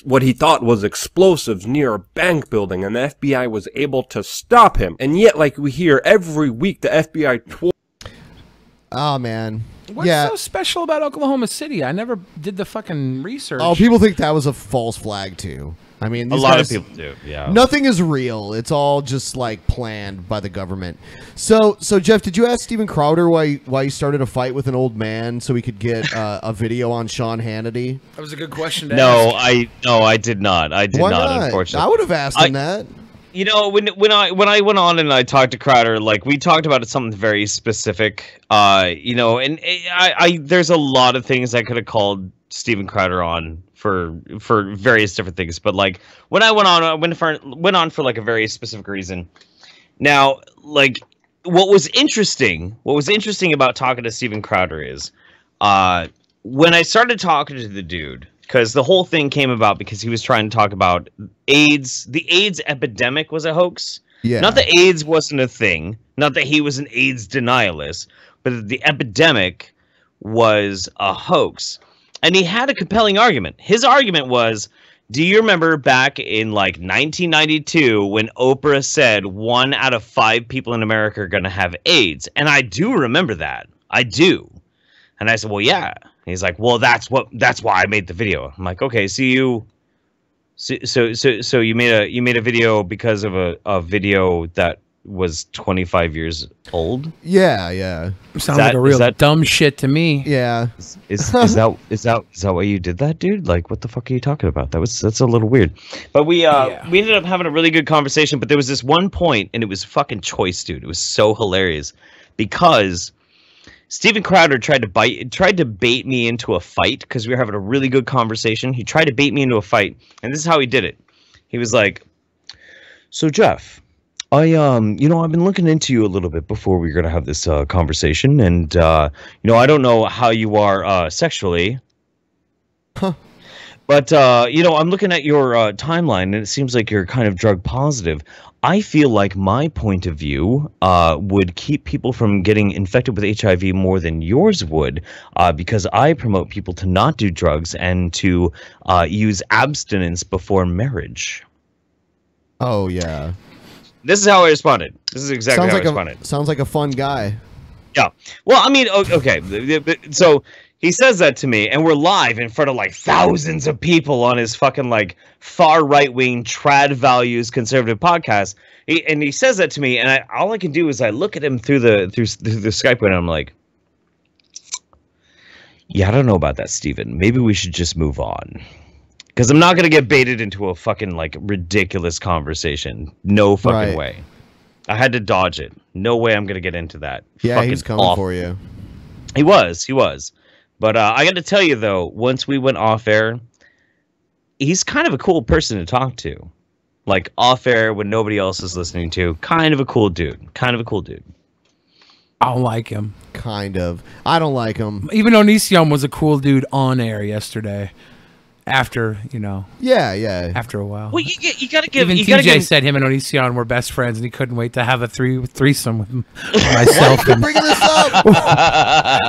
what he thought was explosives near a bank building, and the FBI was able to stop him. And yet, like we hear every week, the FBI... Oh, man. What's so special about Oklahoma City? I never did the fucking research. Oh, people think that was a false flag, too. I mean, a lot of people do, yeah. Nothing is real. It's all just like planned by the government. So Jeff, did you ask Steven Crowder why he started a fight with an old man so he could get a video on Sean Hannity? That was a good question to ask. I did not. I did not, unfortunately. I would have asked him that. You know, when I went on and I talked to Crowder, like we talked about something very specific. You know, and I there's a lot of things I could have called Steven Crowder on for various different things, but like when I went on for like a very specific reason. Now, like what was interesting about talking to Steven Crowder is when I started talking to the dude, because the whole thing came about because he was trying to talk about AIDS. The AIDS epidemic was a hoax. Yeah. Not that AIDS wasn't a thing, not that he was an AIDS denialist, but that the epidemic was a hoax. And he had a compelling argument. His argument was, do you remember back in like 1992 when Oprah said 1 out of 5 people in America are going to have AIDS? And I do remember that. I do. And I said, well, yeah. And he's like, well, that's why I made the video. I'm like, okay, so you made a video because of a video that was 25 years old. Yeah. Sounds like a real dumb shit to me. Yeah. Is that why you did that, dude? Like, what the fuck are you talking about? That's a little weird. But we ended up having a really good conversation. But there was this one point, and it was fucking choice, dude. It was so hilarious because Steven Crowder tried to bait me into a fight because we were having a really good conversation. He tried to bait me into a fight, and this is how he did it. He was like, "So Jeff, I've been looking into you a little bit before we were going to have this conversation, and I don't know how you are sexually, but I'm looking at your timeline, and it seems like you're kind of drug positive. I feel like my point of view would keep people from getting infected with HIV more than yours would, because I promote people to not do drugs and to use abstinence before marriage." Oh yeah. This is how I responded. This is exactly how I responded. Sounds like a fun guy. Yeah. Well, I mean, okay. So he says that to me, and we're live in front of like thousands of people on his fucking like far right wing trad values conservative podcast. He says that to me, and all I can do is I look at him through the Skype window, and I'm like, yeah, I don't know about that, Steven. Maybe we should just move on. Because I'm not going to get baited into a fucking, like, ridiculous conversation. No fucking way. I had to dodge it. No way I'm going to get into that. Yeah, fucking he's coming for you. He was. But I got to tell you, though, once we went off air, he's kind of a cool person to talk to. Like, off air when nobody else is listening to. Kind of a cool dude. I don't like him. Kind of. I don't like him. Even Onision was a cool dude on air yesterday. After, Yeah. After a while. Well, you got to give... Even TJ said him and Onision were best friends, and he couldn't wait to have a threesome with myself. Why are you bringing this up?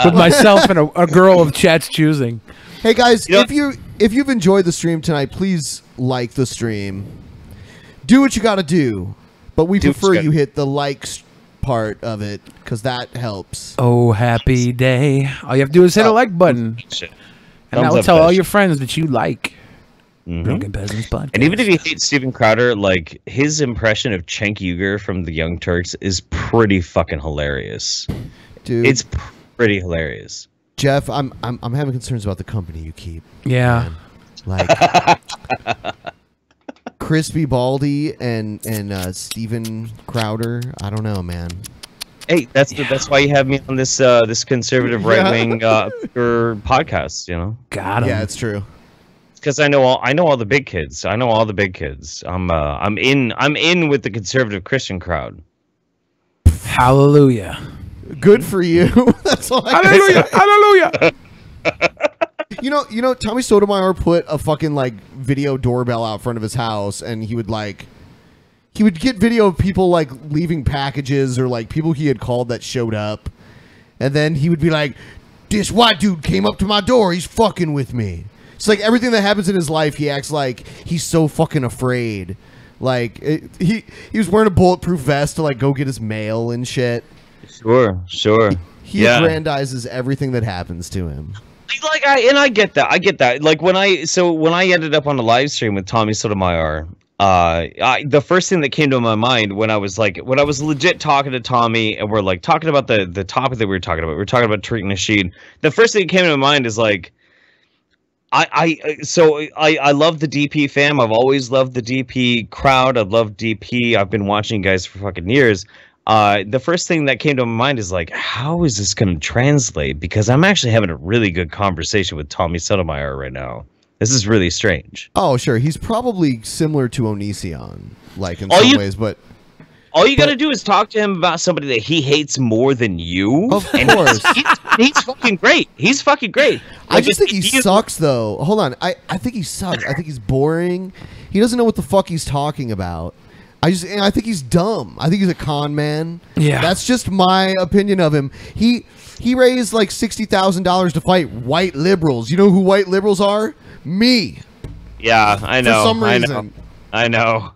With myself and a girl of Chat's choosing. Hey, guys, if you've enjoyed the stream tonight, please like the stream. Do what you got to do, but we prefer you hit the likes part of it, because that helps. Oh, happy day. All you have to do is hit a like button. And that will tell all your friends that you like Drunken Peasants podcast. And even if you hate Steven Crowder, like his impression of Cenk Uygur from the Young Turks is pretty fucking hilarious. Dude, it's pretty hilarious. Jeff, I'm having concerns about the company you keep. Yeah. Man. Like Crispy Baldy and Steven Crowder. I don't know, man. Hey, that's why you have me on this this conservative right wing podcast. You know, got him. Yeah, it's true. Because I know all the big kids. I know all the big kids. I'm in with the conservative Christian crowd. Hallelujah. Good for you. That's all I Hallelujah. Hallelujah. You know, Tommy Sotomayor put a fucking like video doorbell out front of his house, and he would get video of people like leaving packages or like people he had called that showed up, and then he would be like, "This white dude came up to my door. He's fucking with me." It's like everything that happens in his life, he acts like he's so fucking afraid. Like he was wearing a bulletproof vest to like go get his mail and shit. Sure. He aggrandizes everything that happens to him. Like I get that. Like when I ended up on a live stream with Tommy Sotomayor, the first thing that came to my mind when I was legit talking to Tommy and we're like talking about the topic that we were talking about. We were talking about Tariq Nasheed. The first thing that came to my mind is like, I love the DP fam. I've always loved the DP crowd. I love DP. I've been watching you guys for fucking years. The first thing that came to my mind is like, how is this going to translate? Because I'm actually having a really good conversation with Tommy Sotomayor right now. This is really strange. Oh, sure. He's probably similar to Onision, like in some ways, but all you got to do is talk to him about somebody that he hates more than you. Of course. He's fucking great. He's fucking great. I just think he sucks, though. Hold on. I think he sucks. I think he's boring. He doesn't know what the fuck he's talking about. I think he's dumb. I think he's a con man. Yeah. That's just my opinion of him. He raised like $60,000 to fight white liberals. You know who white liberals are? Me. Yeah, I know. For some reason. I know.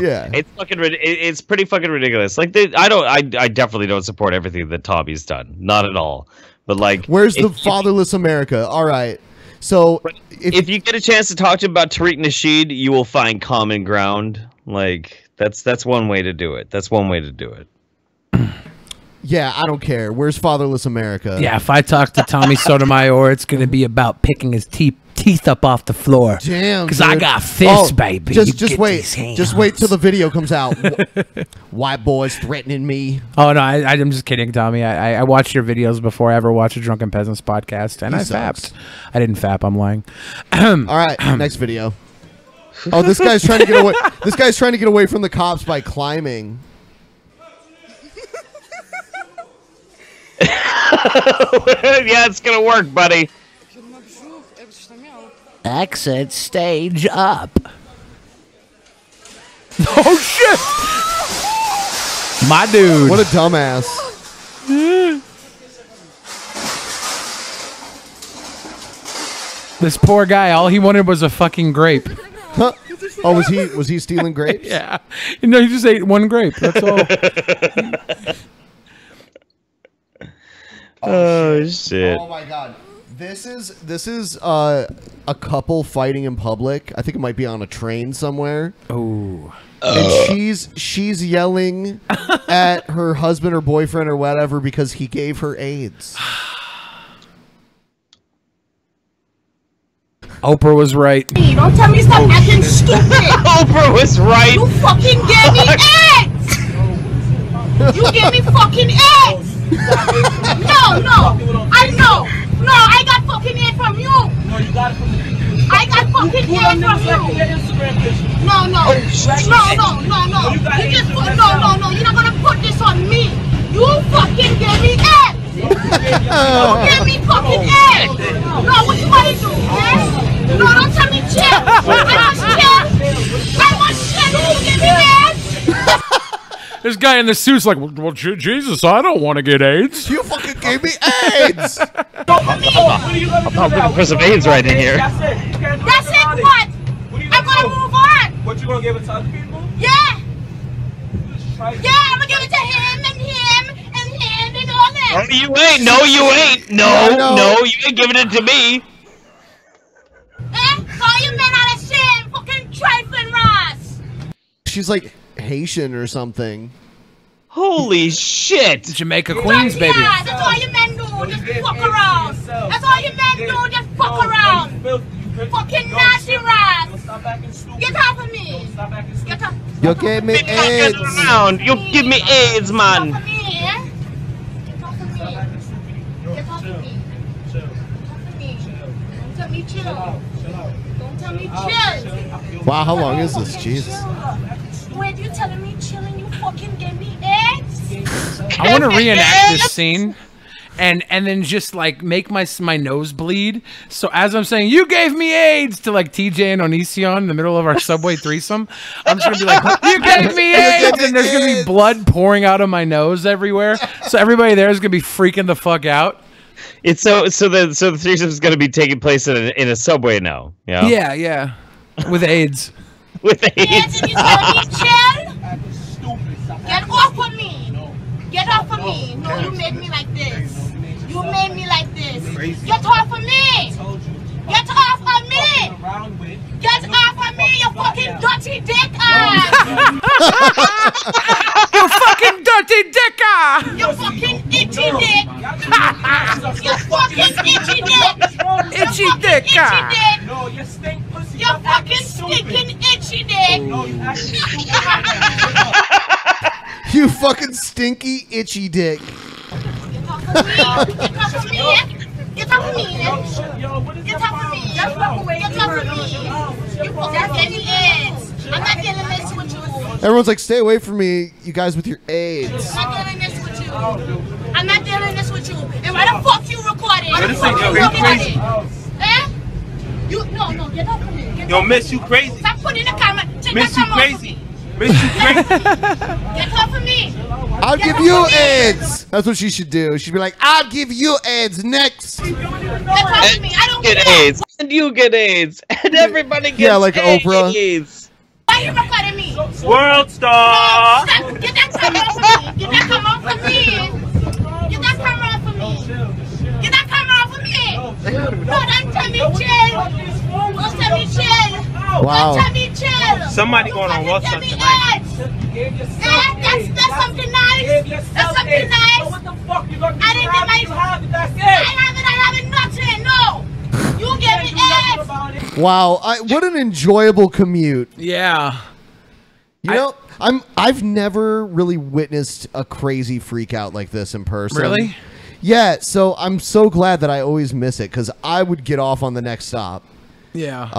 Yeah. It's pretty fucking ridiculous. Like I definitely don't support everything that Tommy's done. Not at all. But like, where's the fatherless America? All right. So if you get a chance to talk to him about Tariq Nasheed, you will find common ground. Like that's one way to do it. That's one way to do it. Yeah, I don't care. Where's fatherless America? Yeah, if I talk to Tommy Sotomayor, it's going to be about picking his teeth up off the floor. Damn, because I got fists, baby. Just wait. Just wait till the video comes out. White boys threatening me. Oh no, I'm just kidding, Tommy. I watched your videos before I ever watched a Drunken Peasants podcast, and I fapped. I didn't fap. I'm lying. All right, next video. Oh, this guy's trying to get away. This guy's trying to get away from the cops by climbing. Yeah, it's gonna work, buddy. Exit stage up. Oh shit! My dude. What a dumbass. This poor guy, all he wanted was a fucking grape. Huh? Oh, was he stealing grapes? Yeah. No, he just ate one grape. That's all. Oh shit. Oh my god. This is a couple fighting in public. I think it might be on a train somewhere. Oh. And she's yelling at her husband or boyfriend or whatever because he gave her AIDS. Oprah was right. Don't tell me stop acting stupid. Oprah was right. You fucking gave me AIDS. You gave me fucking AIDS. No, I know. No, I got fucking AIDS from you. No, you got it from me. I got fucking AIDS from you. No. You just no. You're not gonna put this on me. You fucking gave me AIDS. You gave me fucking AIDS. No, what you want to do, man? No, don't tell me chill. I want chill. You give me AIDS. This guy in the suit's like, well, Jesus, I don't want to get AIDS. You fucking gave me AIDS. I'm not looking for some AIDS right in here. That's it. What? I'm gonna move on. What, you gonna give it to other people? Yeah. Yeah, I'm gonna give it to him and all that. No, you ain't. No, you ain't. No, you ain't giving it to me. Call you men out of shame, fucking trifling Ross. She's like Haitian or something. Holy shit! Jamaica Queens, baby. Yeah, that's all you men do. Just fuck around. That's all you men do. Just fuck around. Fucking nasty rat. Get off of me. Get off. You gave me AIDS. Around. You give me AIDS, man. Get off of me. Get off of me. Get off of me. Don't tell me chill. Don't tell me chill. Wow, how long is this? Jesus. Wait, you telling me chill and you fucking gave me AIDS? I want to reenact this scene. And then just like make my nose bleed. So as I'm saying, you gave me AIDS to like TJ and Onision in the middle of our subway threesome, I'm just gonna be like, you gave me AIDS, and there's gonna be blood pouring out of my nose everywhere. So everybody there is gonna be freaking the fuck out. It's so the threesome is gonna be taking place in a subway now. Yeah. Yeah, yeah. With AIDS. With AIDS. And you telling me chill? Get off of me. Get off of me. No, you made me like this. You made me like this. Get off of me. Get off of me. Get off of me, you fucking dirty dick ass. You fucking dirty dicker. You fucking itchy dick. You fucking itchy dick. Itchy dicker. No, you stink pussy. You fucking stinking itchy dick. You fucking stinky itchy dick. Get off of me. Get off of me. Get off of me. Get off of me. Get off of me. You fucking gave me AIDS. I'm not dealing this with you. Everyone's like, stay away from me, you guys with your AIDS. I'm not dealing this with you. I'm not dealing this with you. And why the fuck you recording? Why the fuck you looking at it? Eh? You no, get off of me. Yo, miss, you crazy. Stop putting the camera. Take Miss, the you camera crazy. Miss, you crazy. Get off of me. I'll give you AIDS. That's what she should do. She'd be like, I'll give you AIDS next. Get off of me. I don't Get care. AIDS. And you get AIDS. And everybody gets Yeah, like Oprah. AIDS. Why are you recording me? World star. No, stop. Get that camera off of me. Get that camera off of me. Get that camera off of me. Get that camera off of me. No, don't tell me chill. Don't tell me chill. Wow. Don't tell me chill. Somebody going on what's up tonight. That's something nice. That's something nice. What the fuck you gonna do? I didn't get my. I have nothing. No. You gave me AIDS. Wow, what an enjoyable commute. Yeah. You know, I've never really witnessed a crazy freak out like this in person. Really? Yeah, so I'm so glad that I always miss it because I would get off on the next stop. Yeah.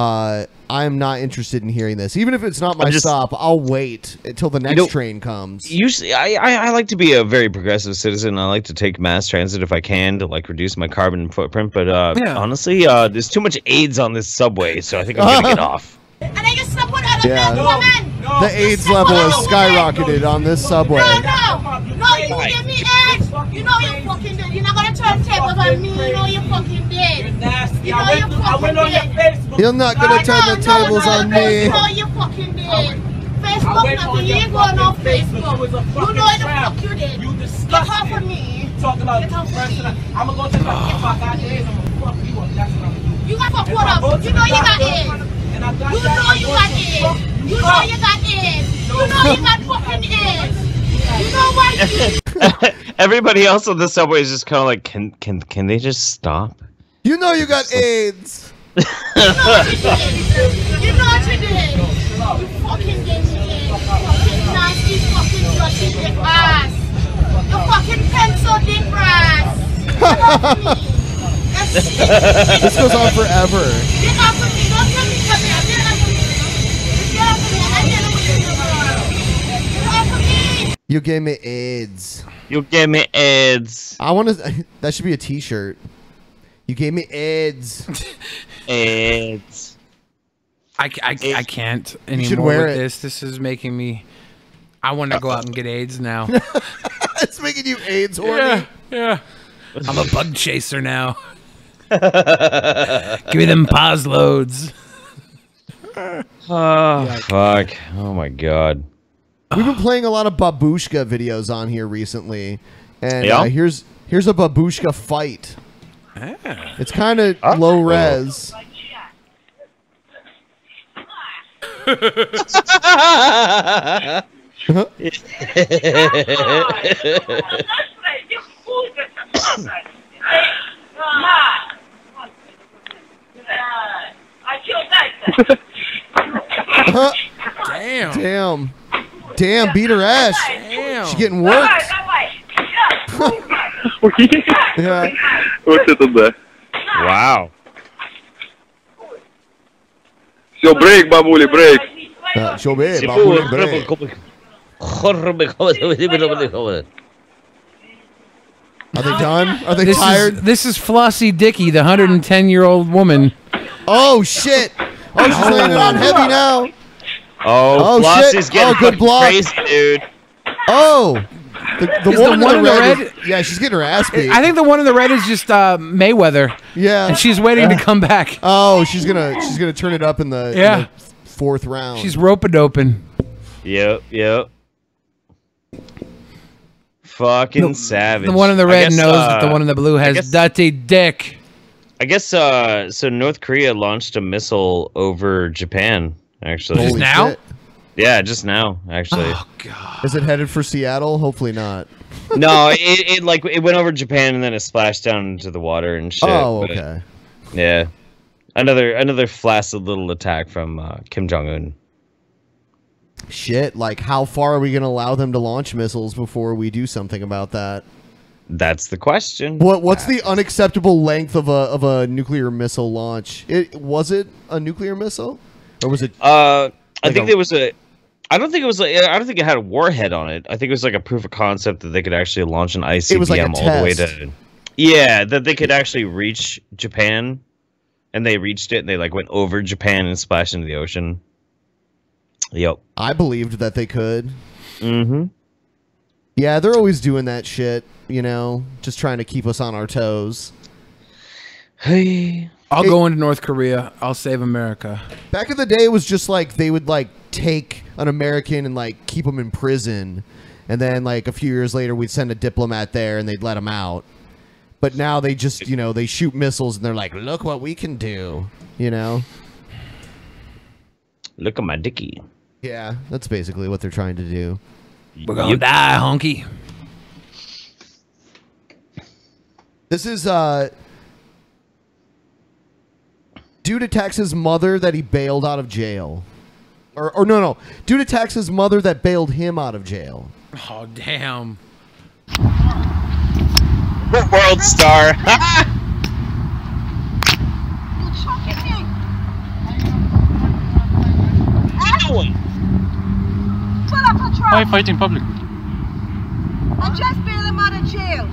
I am not interested in hearing this. Even if it's not my stop, I'll wait until the next train comes. Usually, I like to be a very progressive citizen. I like to take mass transit if I can to like reduce my carbon footprint. But honestly, there's too much AIDS on this subway, so I think I'm gonna get off. And I just slept with other Yeah. women. The AIDS level has skyrocketed on this subway. No, you gave me AIDS. You know you fucking did. You're not gonna turn tables on me. You know you fucking did. You know you fucking did. You're not gonna turn the tables on me. You know you fucking did. Facebook, nothing. You ain't going on Facebook. You know the fuck you did. Get off of me. Talking about Get off of me. I'm gonna go to my if I got AIDS, I'm gonna fuck you up. That's what I'm gonna do. You got fuck what up? You know you got AIDS. You know you got AIDS. You know you got AIDS. You know you got fucking AIDS. You know what? Everybody else on the subway is just kind of like, can they just stop? You know you got AIDS. You know what you did. You know what you did. You fucking gave me AIDS. You fucking nasty fucking dirty dick ass. You fucking pencil dick ass. Get off of me. This goes on forever. Get off of me. Don't tell me come here. Get off of me. Get off of me. I'm not dealing with you tomorrow. Get off of me. You gave me AIDS. You gave me AIDS. I want to. That should be a T-shirt. You gave me AIDS. AIDS. I can't should anymore wear with it. this. This is making me. I want to go out and get AIDS now. It's making you AIDS horny. Yeah, yeah. I'm a bug chaser now. Give me them pause loads. Oh, fuck. Oh, my God. We've been playing a lot of babushka videos on here recently. And Yeah? here's a babushka fight. It's kind of low res. Damn. Damn, beat her ass. Damn. She's getting worked. Yeah. Оце туди. Wow. Все, брейк, бабулі, брейк. Що бе, бабулі, брейк. Are they done? Are they tired? This is Flossie Dickey, the 110-year-old woman. Oh, shit. Oh, she's landing on heavy now. Oh, Flossie's shit. getting Good block. crazy, dude. Oh. The Is one, the one in the red? Yeah, she's getting her ass beat. I think the one in the red is just Mayweather. Yeah. And she's waiting to come back. Oh, she's gonna turn it up in the, in the 4th round. She's rope-a-doping. Yep. Fucking savage. The one in the red I guess, knows that the one in the blue has dirty dick. I guess so North Korea launched a missile over Japan, actually. Just now? Shit. Yeah, just now, actually. Oh, God. Is it headed for Seattle? Hopefully not. No, it went over Japan and then it splashed down into the water and shit. Oh, okay. Yeah. Another flaccid little attack from Kim Jong-un. Shit, like how far are we going to allow them to launch missiles before we do something about that? That's the question. What's the unacceptable length of a nuclear missile launch? Was it a nuclear missile? Or was it I think there was I don't think it had a warhead on it. I think it was like a proof of concept that they could actually launch an ICBM It was like a all the way test. to Yeah, that they could actually reach Japan, and they reached it and they like went over Japan and splashed into the ocean. Yep. I believed that they could. Mm-hmm. Yeah, they're always doing that shit, you know, just trying to keep us on our toes. Hey, I'll go into North Korea. I'll save America. Back in the day, it was just like they would like take an American and like keep him in prison, and then like a few years later, we'd send a diplomat there and they'd let him out. But now they just, you know, they shoot missiles and they're like, look what we can do, you know? Look at my dicky. Yeah, that's basically what they're trying to do. We're gonna die, honky. This is dude attacks his mother that he bailed out of jail. Or no. Dude attacks his mother that bailed him out of jail. Oh, damn. World star. Why fighting public? I just bailed him out of jail.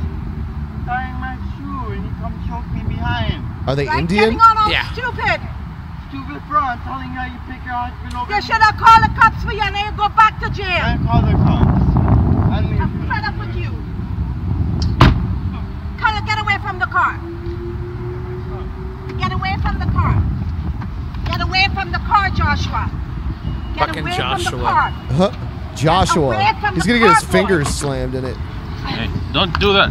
Tying my shoe and he come choke me behind. Are they Like Indian? getting on all Yeah. stupid. Stupid front telling her you pick your husband over. They should have called the cops for you and then you go back to jail. I call the cops. I'm fed up with you. Color, get away from the car. Get away from the car. Get away from the car, Joshua. Get Fucking away Joshua. from the car. Joshua. Get away from He's the gonna get his car, fingers slammed in it. Hey, don't do that.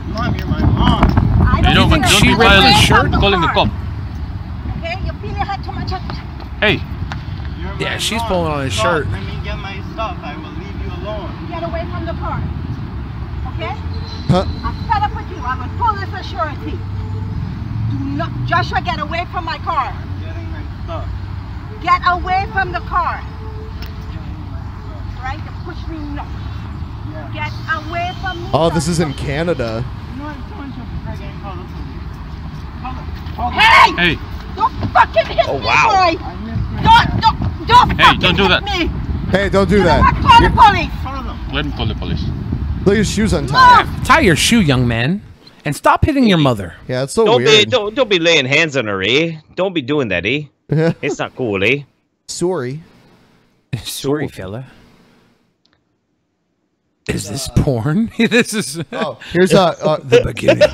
Mom, you're my mom. I You don't don't think be violent. Calling the cop. Okay, you feel you had too much. Hey. Yeah, she's pulling on his shirt. Let me get my stuff. I will leave you alone. Get away from the car. Okay? Huh? I'm fed up with you. I will pull this assurity. Do not, Joshua, get away from my car. Getting my stuff. Get away from the car. Trying to push me nuts. Get away from me. Oh, this is in Canada. No, I'm telling you, again, call the police. Call the Hey! Hey. Don't fucking hit Oh, me, wow. boy! Don't Hey, fucking don't do that. hit me! Hey, don't do You know what? that. Call the police! Let him call the police. Look at his shoes untied. Tie your shoe, young man, and stop hitting your mother. Yeah, it's so Don't weird. don't be laying hands on her, eh? Don't be doing that, eh? It's not cool, eh? Sorry. Sorry, fella. Is this porn? This is Here's the beginning.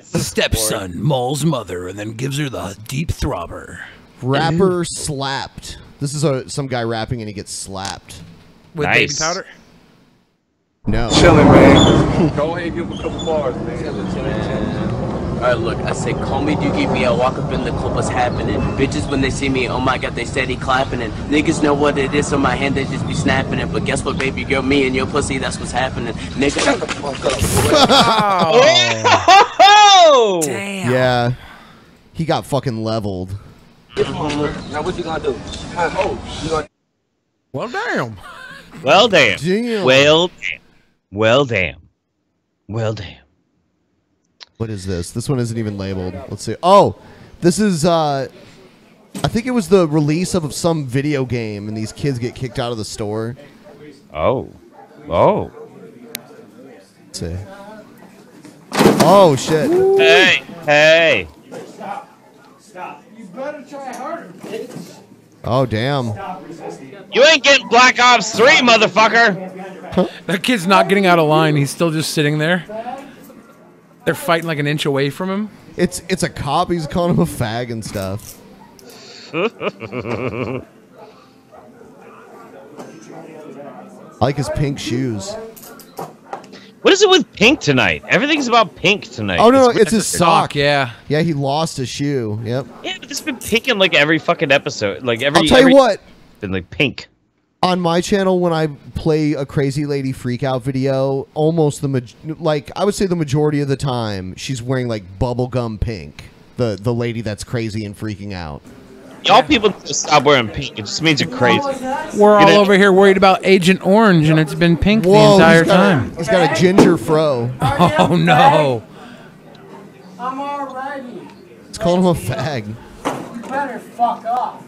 Stepson mauls mother and then gives her the deep throbber. Rapper slapped. This is some guy rapping and he gets slapped. With baby powder? No. Chilling, man. Go ahead and give him a couple bars, man. Alright, look, I said, call me Dookie B, I walk up in the club, what's happening? Bitches, when they see me, oh my god, they steady clapping it. Niggas know what it is, on my hand, they just be snapping it. But guess what, baby girl, me and your pussy, that's what's happening. Nigga, shut the fuck up, boy. Oh! Damn. Yeah. He got fucking leveled. Now what you gonna do? You gonna... Well, damn. Well, damn. Damn. Well, damn. Well, damn. Well, damn. What is this? This one isn't even labeled. Let's see. Oh, this is, I think it was the release of some video game, and these kids get kicked out of the store. Oh. Oh. Let's see. Oh, shit. Hey. Hey. Stop. You better try harder, bitch. Oh, damn. You ain't getting Black Ops 3, motherfucker. Huh? That kid's not getting out of line. He's still just sitting there. They're fighting like an inch away from him. It's a cop. He's calling him a fag and stuff. I like his pink shoes. What is it with pink tonight? Everything's about pink tonight. Oh, no, it's his sock. Yeah. Yeah, he lost his shoe. Yep. Yeah, but this has been pink in like every fucking episode. Like every. I'll tell you what. Been like pink. On my channel, when I play a crazy lady freak out video, almost I would say the majority of the time, she's wearing like bubblegum pink. The lady that's crazy and freaking out. Y'all people need to stop wearing pink. It just means you're crazy. We're all over here worried about Agent Orange, and it's been pink the entire time. He's got a ginger fro. Oh, no. I'm already. It's calling him a fag. You better fuck off.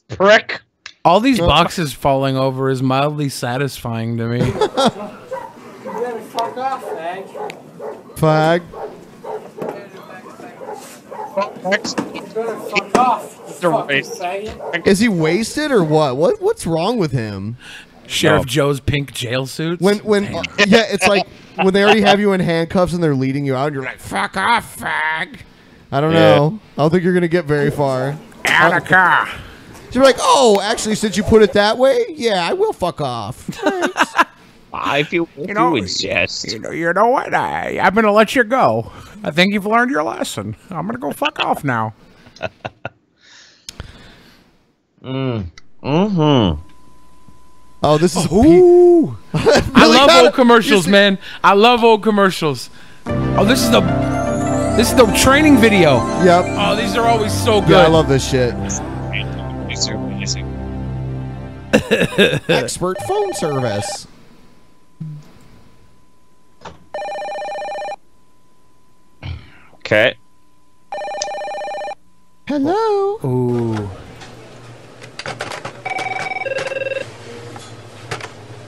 Prick. All these boxes falling over is mildly satisfying to me. You better fuck off, fag. Fag. You better fuck off, you fucking faggot. Is he wasted or what? What's wrong with him? Sheriff Joe's pink jail suits. Yeah, it's like when they already have you in handcuffs and they're leading you out, and you're like, "Fuck off, fag." I don't know. I don't think you're gonna get very far. Attica. You're like, oh, actually, since you put it that way, yeah, I will fuck off. I feel You know what? I'm gonna let you go. I think you've learned your lesson. I'm gonna go fuck off now. Oh, this is Ooh. I love old commercials, man. I love old commercials. Oh, this is the training video. Yep. Oh, these are always so good. Yeah, I love this shit. Expert phone service. Okay. Hello. Ooh.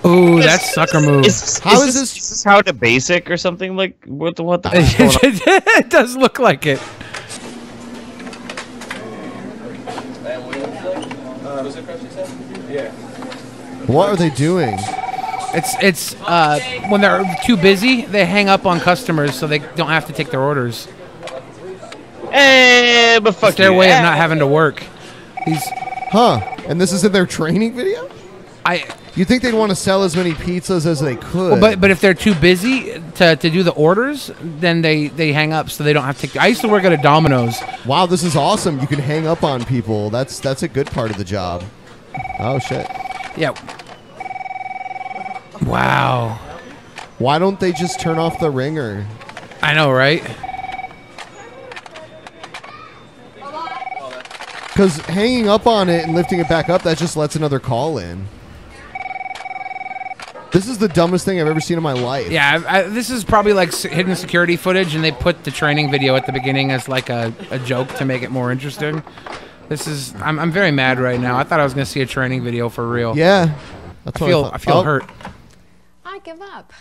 Ooh, that's sucker move. Is this how to basic or something? Like what the fuck's going on? It does look like it. What are they doing? It's when they're too busy, they hang up on customers so they don't have to take their orders. But fuck it's their way of not having to work. And this is in their training video? You think they'd want to sell as many pizzas as they could? Well, but if they're too busy to do the orders, then they hang up so they don't have to take. I used to work at a Domino's. Wow, this is awesome. You can hang up on people. That's a good part of the job. Oh shit. Yeah. Wow. Why don't they just turn off the ringer? I know, right? Because hanging up on it and lifting it back up, that just lets another call in. This is the dumbest thing I've ever seen in my life. Yeah, this is probably like hidden security footage, and they put the training video at the beginning as like a joke to make it more interesting. This is I'm very mad right now. I thought I was gonna see a training video for real. Yeah, that's what I feel hurt. I give up.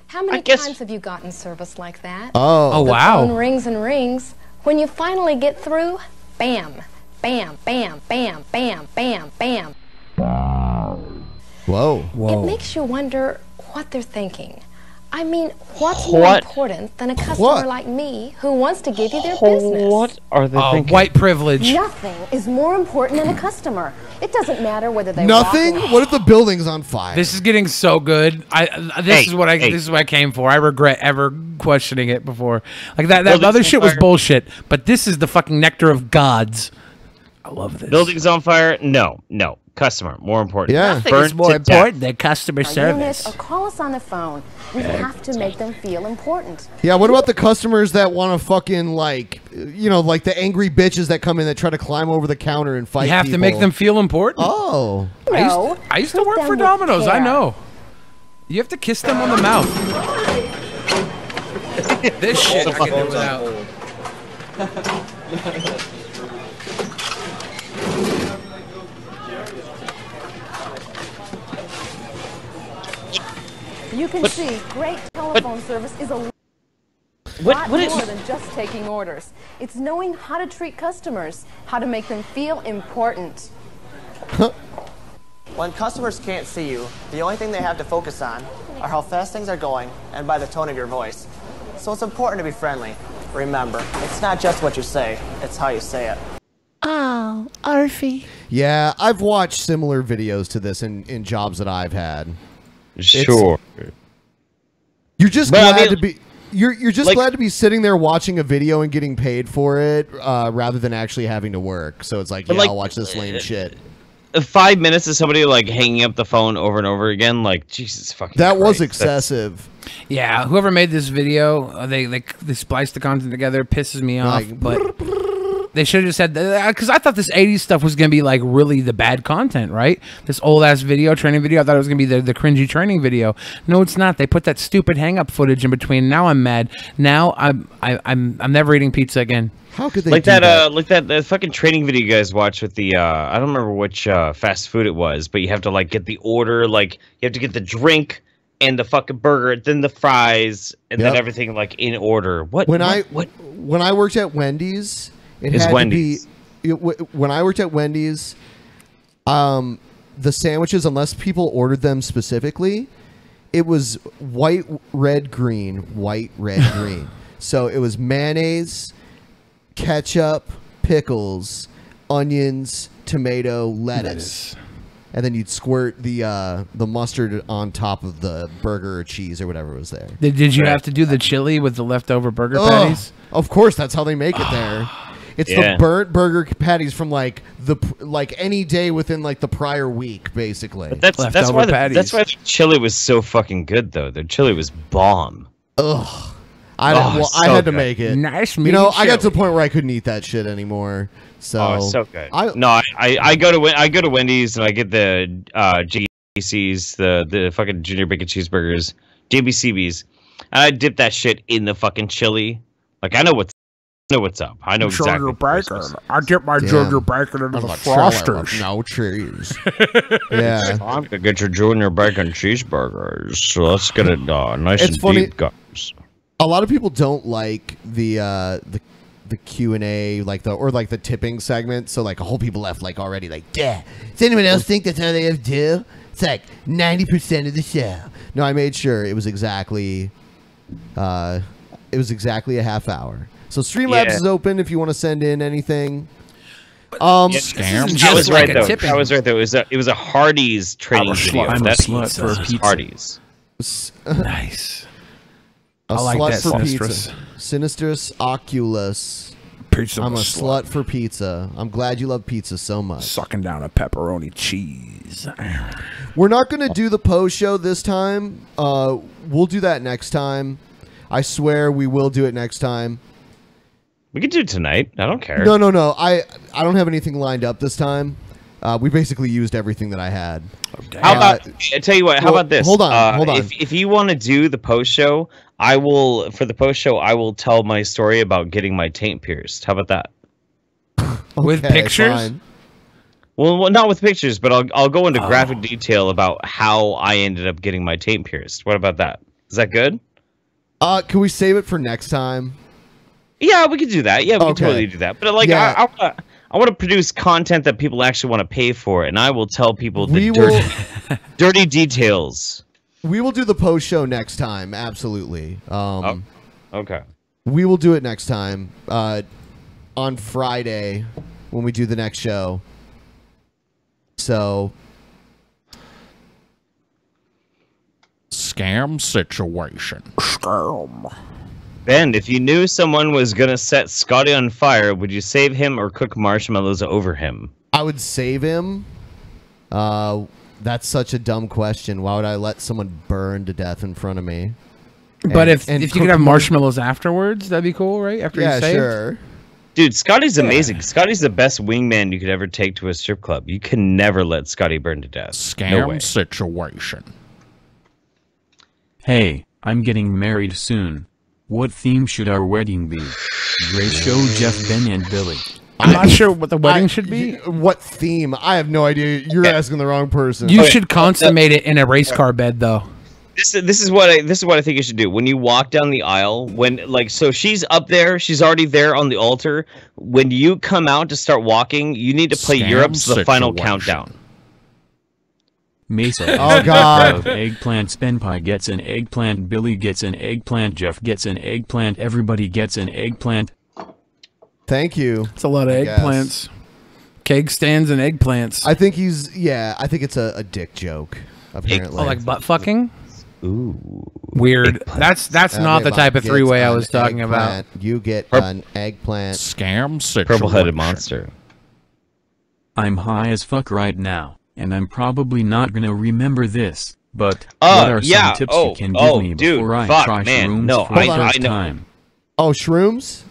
How many times have you gotten service like that? Oh the wow. phone rings and rings. When you finally get through, bam, bam, bam, bam, bam, bam, bam. Whoa. It makes you wonder what they're thinking. I mean, what's more important than a customer like me who wants to give you their business? What are they thinking? White privilege. Nothing is more important than a customer. It doesn't matter whether they Nothing? walk What if the building's on fire? This is getting so good. This is what I came for. I regret ever questioning it before. Like that other shit was bullshit, but this is the fucking nectar of gods. I love this. Building's on fire? No. Customer, more important. I think it's more important than customer service. Or call us on the phone. We have to make them feel important. Yeah, what about the customers that want to fucking like, you know, like the angry bitches that come in that try to climb over the counter and fight You have to people? make them feel important. Oh. I used to work for Domino's. I know. You have to kiss them on the mouth. This shit I can do without. You can see great telephone service is a lot more than just taking orders. It's knowing how to treat customers, how to make them feel important. When customers can't see you, the only thing they have to focus on are how fast things are going and by the tone of your voice. So it's important to be friendly. Remember, it's not just what you say, it's how you say it. Oh, Arfie. Yeah, I've watched similar videos to this in jobs that I've had. Sure. You're just But I glad mean, to be. You're just like- glad to be sitting there watching a video and getting paid for it, rather than actually having to work. So it's like, But yeah, like, I'll watch this lame shit. 5 minutes of somebody like hanging up the phone over and over again, like Jesus fucking. That was Christ, excessive. Yeah, whoever made this video, they spliced the content together. Pisses me off, but they should have just said because I thought this '80s stuff was gonna be like really the bad content, right? This old ass video, training video. I thought it was gonna be the cringy training video. No, it's not. They put that stupid hang up footage in between. Now I'm mad. Now I'm never eating pizza again. How could they like do that? Like that fucking training video you guys watched with the I don't remember which fast food it was, but you have to like get the order, like you have to get the drink and the fucking burger, then the fries, and then Yep. everything like in order. What? When what? when I worked at Wendy's, it It's had Wendy's. to be. When I worked at Wendy's, the sandwiches, unless people ordered them specifically, it was white, red, green, white, red, green. So it was mayonnaise, ketchup, pickles, onions, tomato, lettuce. And then you'd squirt the mustard on top of the burger or cheese or whatever was there. Did you have to do the chili with the leftover burger Ugh, patties? Of course, that's how they make it there. It's Yeah. the burnt burger patties from like any day within like the prior week, basically. That's why that's why the chili was so fucking good though. The chili was bomb. Ugh. I so had to good. make it. Nice You know, meaty I got to chili. the point where I couldn't eat that shit anymore. So, Oh, it's so good. I go to Wendy's and I get the JBCs, the fucking junior bacon cheeseburgers, JBCBs, and I dip that shit in the fucking chili. Like I know what's up. I know exactly. bacon. I dip my Damn. junior bacon into the frosters. No cheese. Yeah. I'm gonna get your junior bacon cheeseburgers. So let's get it nice It's and funny. deep, guys. A lot of people don't like the Q&A, like the tipping segment. So like a whole people left like already like, yeah. Does anyone else think that's how they have to do? It's like 90% of the show. No, I made sure it was exactly a half hour. So Streamlabs is open if you want to send in anything. I was right though. I was right though. It was a Hardee's training video. I'm a That's slut for it's pizza. Hardee's. Nice. A I like slut that, for Sinistrus. pizza. Sinistrus Oculus. Pizza I'm a was slut for pizza. I'm glad you love pizza so much. Sucking down a pepperoni cheese. We're not going to do the post show this time. We'll do that next time. I swear we will do it next time. We could do it tonight. I don't care. No. I don't have anything lined up this time. We basically used everything that I had. How about? I tell you what. How well, about this? hold on. If you want to do the post show, I will. For the post show, I will tell my story about getting my taint pierced. How about that? With Okay, pictures? fine. Well, not with pictures, but I'll go into graphic detail about how I ended up getting my taint pierced. What about that? Is that good? Can we save it for next time? Yeah, we could do that. Yeah, we Okay. can totally do that. But like, Yeah. I want to produce content that people actually want to pay for, and I will tell people the We dirty details. We will do the post show next time. Absolutely. Okay. We will do it next time. On Friday when we do the next show. So Scam situation. Scam. Ben, if you knew someone was gonna set Scotty on fire, would you save him or cook marshmallows over him? I would save him. That's such a dumb question. Why would I let someone burn to death in front of me? But if you cook could have them- marshmallows afterwards, that'd be cool, right? After Yeah, you saved? sure. Dude, Scotty's amazing. Scotty's the best wingman you could ever take to a strip club. You can never let Scotty burn to death. No way. Scam situation. Hey, I'm getting married soon. What theme should our wedding be? Great show, Jeff, Ben, and Billy. I'm not sure what the wedding should be. What theme? I have no idea. You're asking the wrong person. You should consummate it in a race car bed, though. This is what I think you should do. When you walk down the aisle, so she's up there, she's already there on the altar. When you come out to start walking, you need to play Scam Europe's The Final situation. Countdown. Mesa. Oh, God. Eggplant. Spenpie gets an eggplant. Billy gets an eggplant. Jeff gets an eggplant. Everybody gets an eggplant. Thank you. It's a lot of I guess. eggplants. Keg stands and eggplants. I think I think it's a dick joke, apparently. Oh, like butt fucking? Ooh. Weird. That's not the type of three-way I was talking about. You get an eggplant. Scam situation. Purple-headed monster. I'm high as fuck right now, and I'm probably not gonna remember this, but Oh, what are yeah. some tips Oh, you can oh, give me dude, before I fuck, try man. shrooms No, for the I first know. time? Oh, shrooms?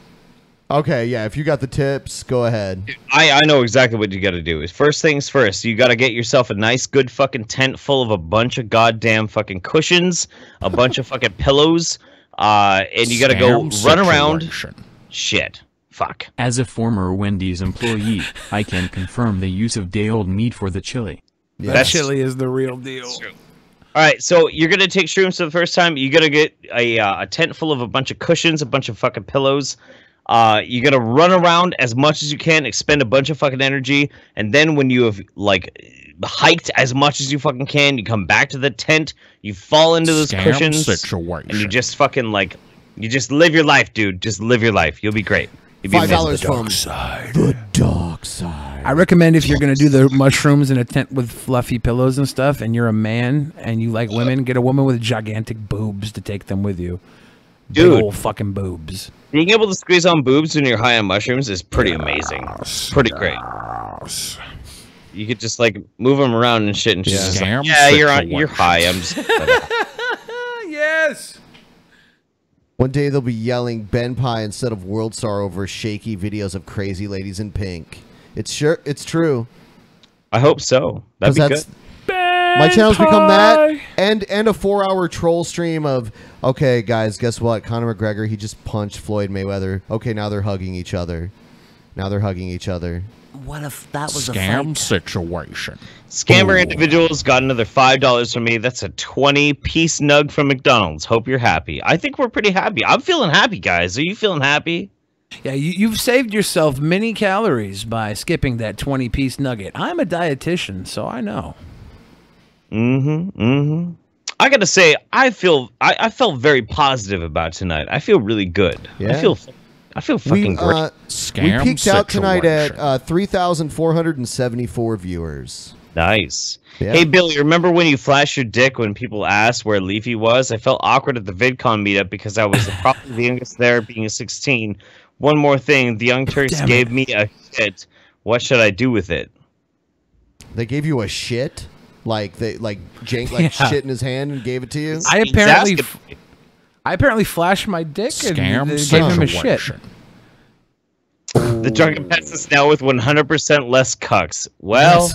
Okay, yeah. If you got the tips, go ahead. I know exactly what you got to do. Is first things first, you got to get yourself a nice, good fucking tent full of a bunch of goddamn fucking cushions, a bunch of fucking pillows, and you got to go Scam run around. situation. Shit. Fuck. As a former Wendy's employee, I can confirm the use of day-old meat for the chili. That That's- chili is the real deal. All right, so you're gonna take shrooms for the first time. You're gonna get a tent full of a bunch of cushions, a bunch of fucking pillows. You're gonna run around as much as you can, expend a bunch of fucking energy, and then when you have hiked as much as you fucking can, you come back to the tent, you fall into those Scam cushions, situation. and you just fucking you just live your life, dude. Just live your life. You'll be great. You'll be $5 amazing. from the dark side. I recommend if you're going to do the mushrooms in a tent with fluffy pillows and stuff, and you're a man and you like women, get a woman with gigantic boobs to take them with you. Dude. Big old fucking boobs. Being able to squeeze on boobs when you're high on mushrooms is pretty amazing. Pretty great. You could just move them around and shit, and she's just Scam you're high. I'm just. Yes. One day they'll be yelling Ben Pie instead of World Star over shaky videos of crazy ladies in pink. It's true. I hope so. That'd be good. My channel's become that and a 4-hour troll stream of, okay, guys, guess what? Conor McGregor, he just punched Floyd Mayweather. Okay, now they're hugging each other. What if that was a Scam fight? situation. Scammer individuals got another $5 from me. That's a 20-piece nug from McDonald's. Hope you're happy. I think we're pretty happy. I'm feeling happy, guys. Are you feeling happy? Yeah, you've saved yourself many calories by skipping that 20-piece nugget. I'm a dietitian, so I know. I gotta say, I felt very positive about tonight. I feel really good. Yeah. I feel fucking great. We peaked out tonight at 3,474 viewers. Nice. Yeah. Hey, Billy, remember when you flashed your dick when people asked where Leafy was? I felt awkward at the VidCon meetup because I was probably the youngest there, being a 16. One more thing, the Young Turks gave me a shit. What should I do with it? They gave you a shit? Jank Yeah. shit in his hand and gave it to you? I apparently flashed my dick and Scam they gave him a shit. situation. The Drunken Peasants now with 100% less cucks. Well,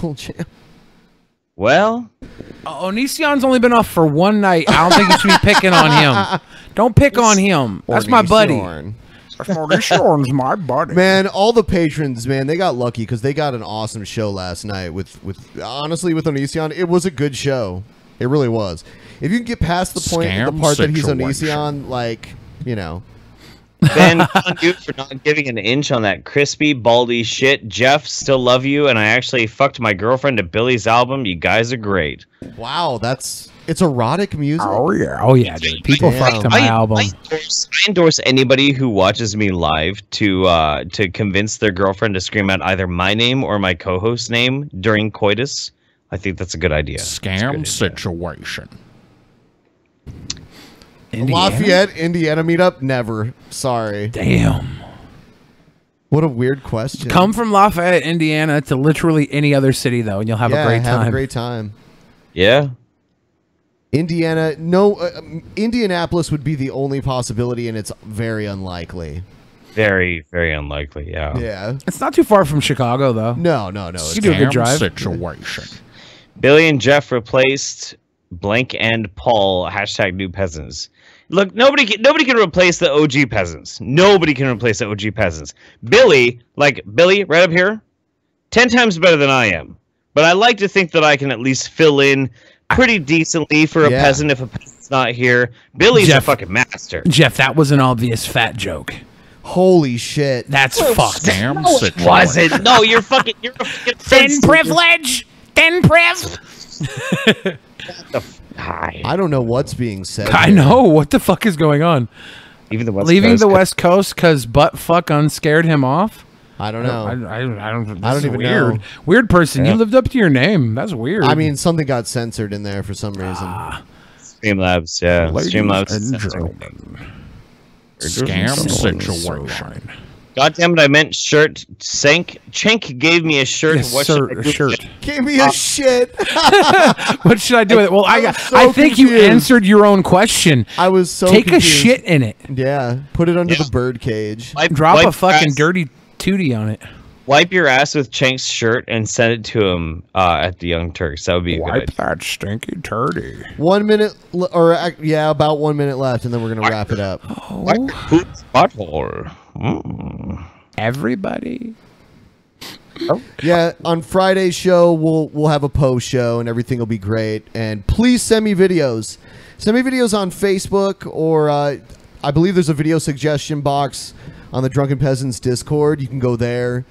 Onision's only been off for one night. I don't think you should be picking on him. Don't pick on him. That's my buddy. Onision's my buddy. Man, all the patrons, man, they got lucky because they got an awesome show last night honestly, with Onision. It was a good show. It really was. If you can get past the part that he's Onision, Ben, on you for not giving an inch on that crispy, baldy shit. Jeff, still love you, and I actually fucked my girlfriend to Billy's album. You guys are great. Wow, it's erotic music. Oh yeah, dude. People fucked to my album. I endorse anybody who watches me live to convince their girlfriend to scream out either my name or my co-host's name during coitus. I think that's a good idea. Scam situation. Lafayette, Indiana meetup? Never. Sorry. Damn. What a weird question. Come from Lafayette, Indiana to literally any other city, though, and you'll have a great time. Have a great time. Yeah. Indiana, no, Indianapolis would be the only possibility, and it's very unlikely. Very, very unlikely. Yeah. Yeah. It's not too far from Chicago, though. No. You do a good drive. Situation. Billy and Jeff replaced Blank and Paul. # new peasants. Look, nobody can replace the OG peasants. Nobody can replace the OG peasants. Billy, right up here, 10 times better than I am. But I like to think that I can at least fill in pretty decently for a peasant if a peasant's not here. Billy's a fucking master. Jeff, that was an obvious fat joke. Holy shit. That's fucked. Damn situation. Was it? No, you're a fucking Thin privilege. Thin priv. I don't know what's being said. I know. What the fuck is going on? Leaving the West Coast because butt fuck unscared him off? I don't know. I don't even weird. know. Weird person. Yeah. You lived up to your name. That's weird. I mean, something got censored in there for some reason. Streamlabs, yeah. Streamlabs. Scam situation. God damn it, I meant shirt. Cenk gave me a shirt. Yes, What sir, should I a do shirt. with it? Give me a shit. What should I do with it? Well, I so think you confused. answered your own question. I was so Take confused. a shit in it. Yeah, put it under the bird cage. Drop a fucking dirty tootie on it. Wipe your ass with Chank's shirt and send it to him at the Young Turks. That would be a good idea. That stinky turdy. 1 minute, about 1 minute left, and then we're gonna wrap it up. Butthole. Everybody. Yeah, on Friday's show we'll have a post show and everything will be great. And please send me videos. Send me videos on Facebook or I believe there's a video suggestion box on the Drunken Peasants Discord. You can go there.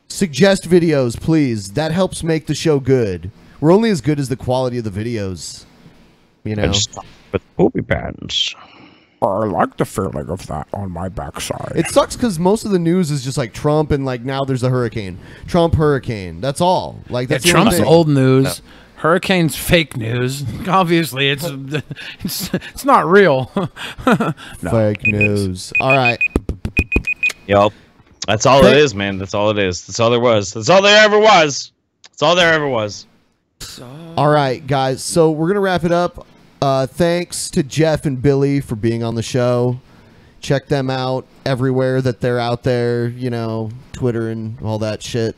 Suggest videos, please. That helps make the show good. We're only as good as the quality of the videos. You know. With poopy pants. I like the feeling of that on my backside. It sucks because most of the news is just like Trump and like now there's a hurricane. Trump hurricane. That's all. Like that's the only Trump's thing. old news. Hurricane's fake news. Obviously, it's not real. Fake news. All right. Yup. That's all it is, man. That's all it is. That's all there was. That's all there ever was. That's all there ever was. All right, guys. So we're gonna wrap it up. Thanks to Jeff and Billy for being on the show. Check them out everywhere that they're out there. You know, Twitter and all that shit.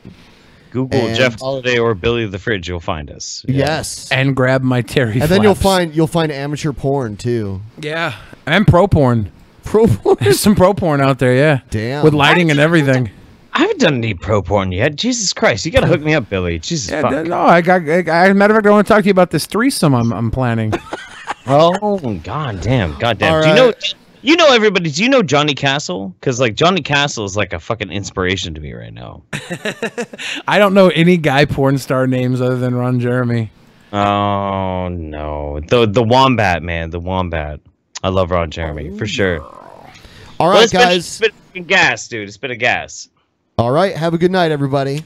Google Jeff Holiday or Billy the Fridge. You'll find us. Yes. And grab my Terry. And then you'll flaps. find amateur porn too. Yeah, and pro porn. Pro porn. There's some pro porn out there. Yeah. Damn. With lighting and everything. I haven't done any pro porn yet. Jesus Christ, you gotta hook me up, Billy. Jesus Yeah, fuck. no, as a matter of fact, I want to talk to you about this threesome I'm planning. Oh, god damn. All Do you know everybody? Do you know Johnny Castle? Because like Johnny Castle is like a fucking inspiration to me right now. I don't know any guy porn star names other than Ron Jeremy. Oh no, the Wombat, man, the Wombat. I love Ron Jeremy for sure. All right, guys. It's been gas, dude. It's been a gas. All right. Have a good night, everybody.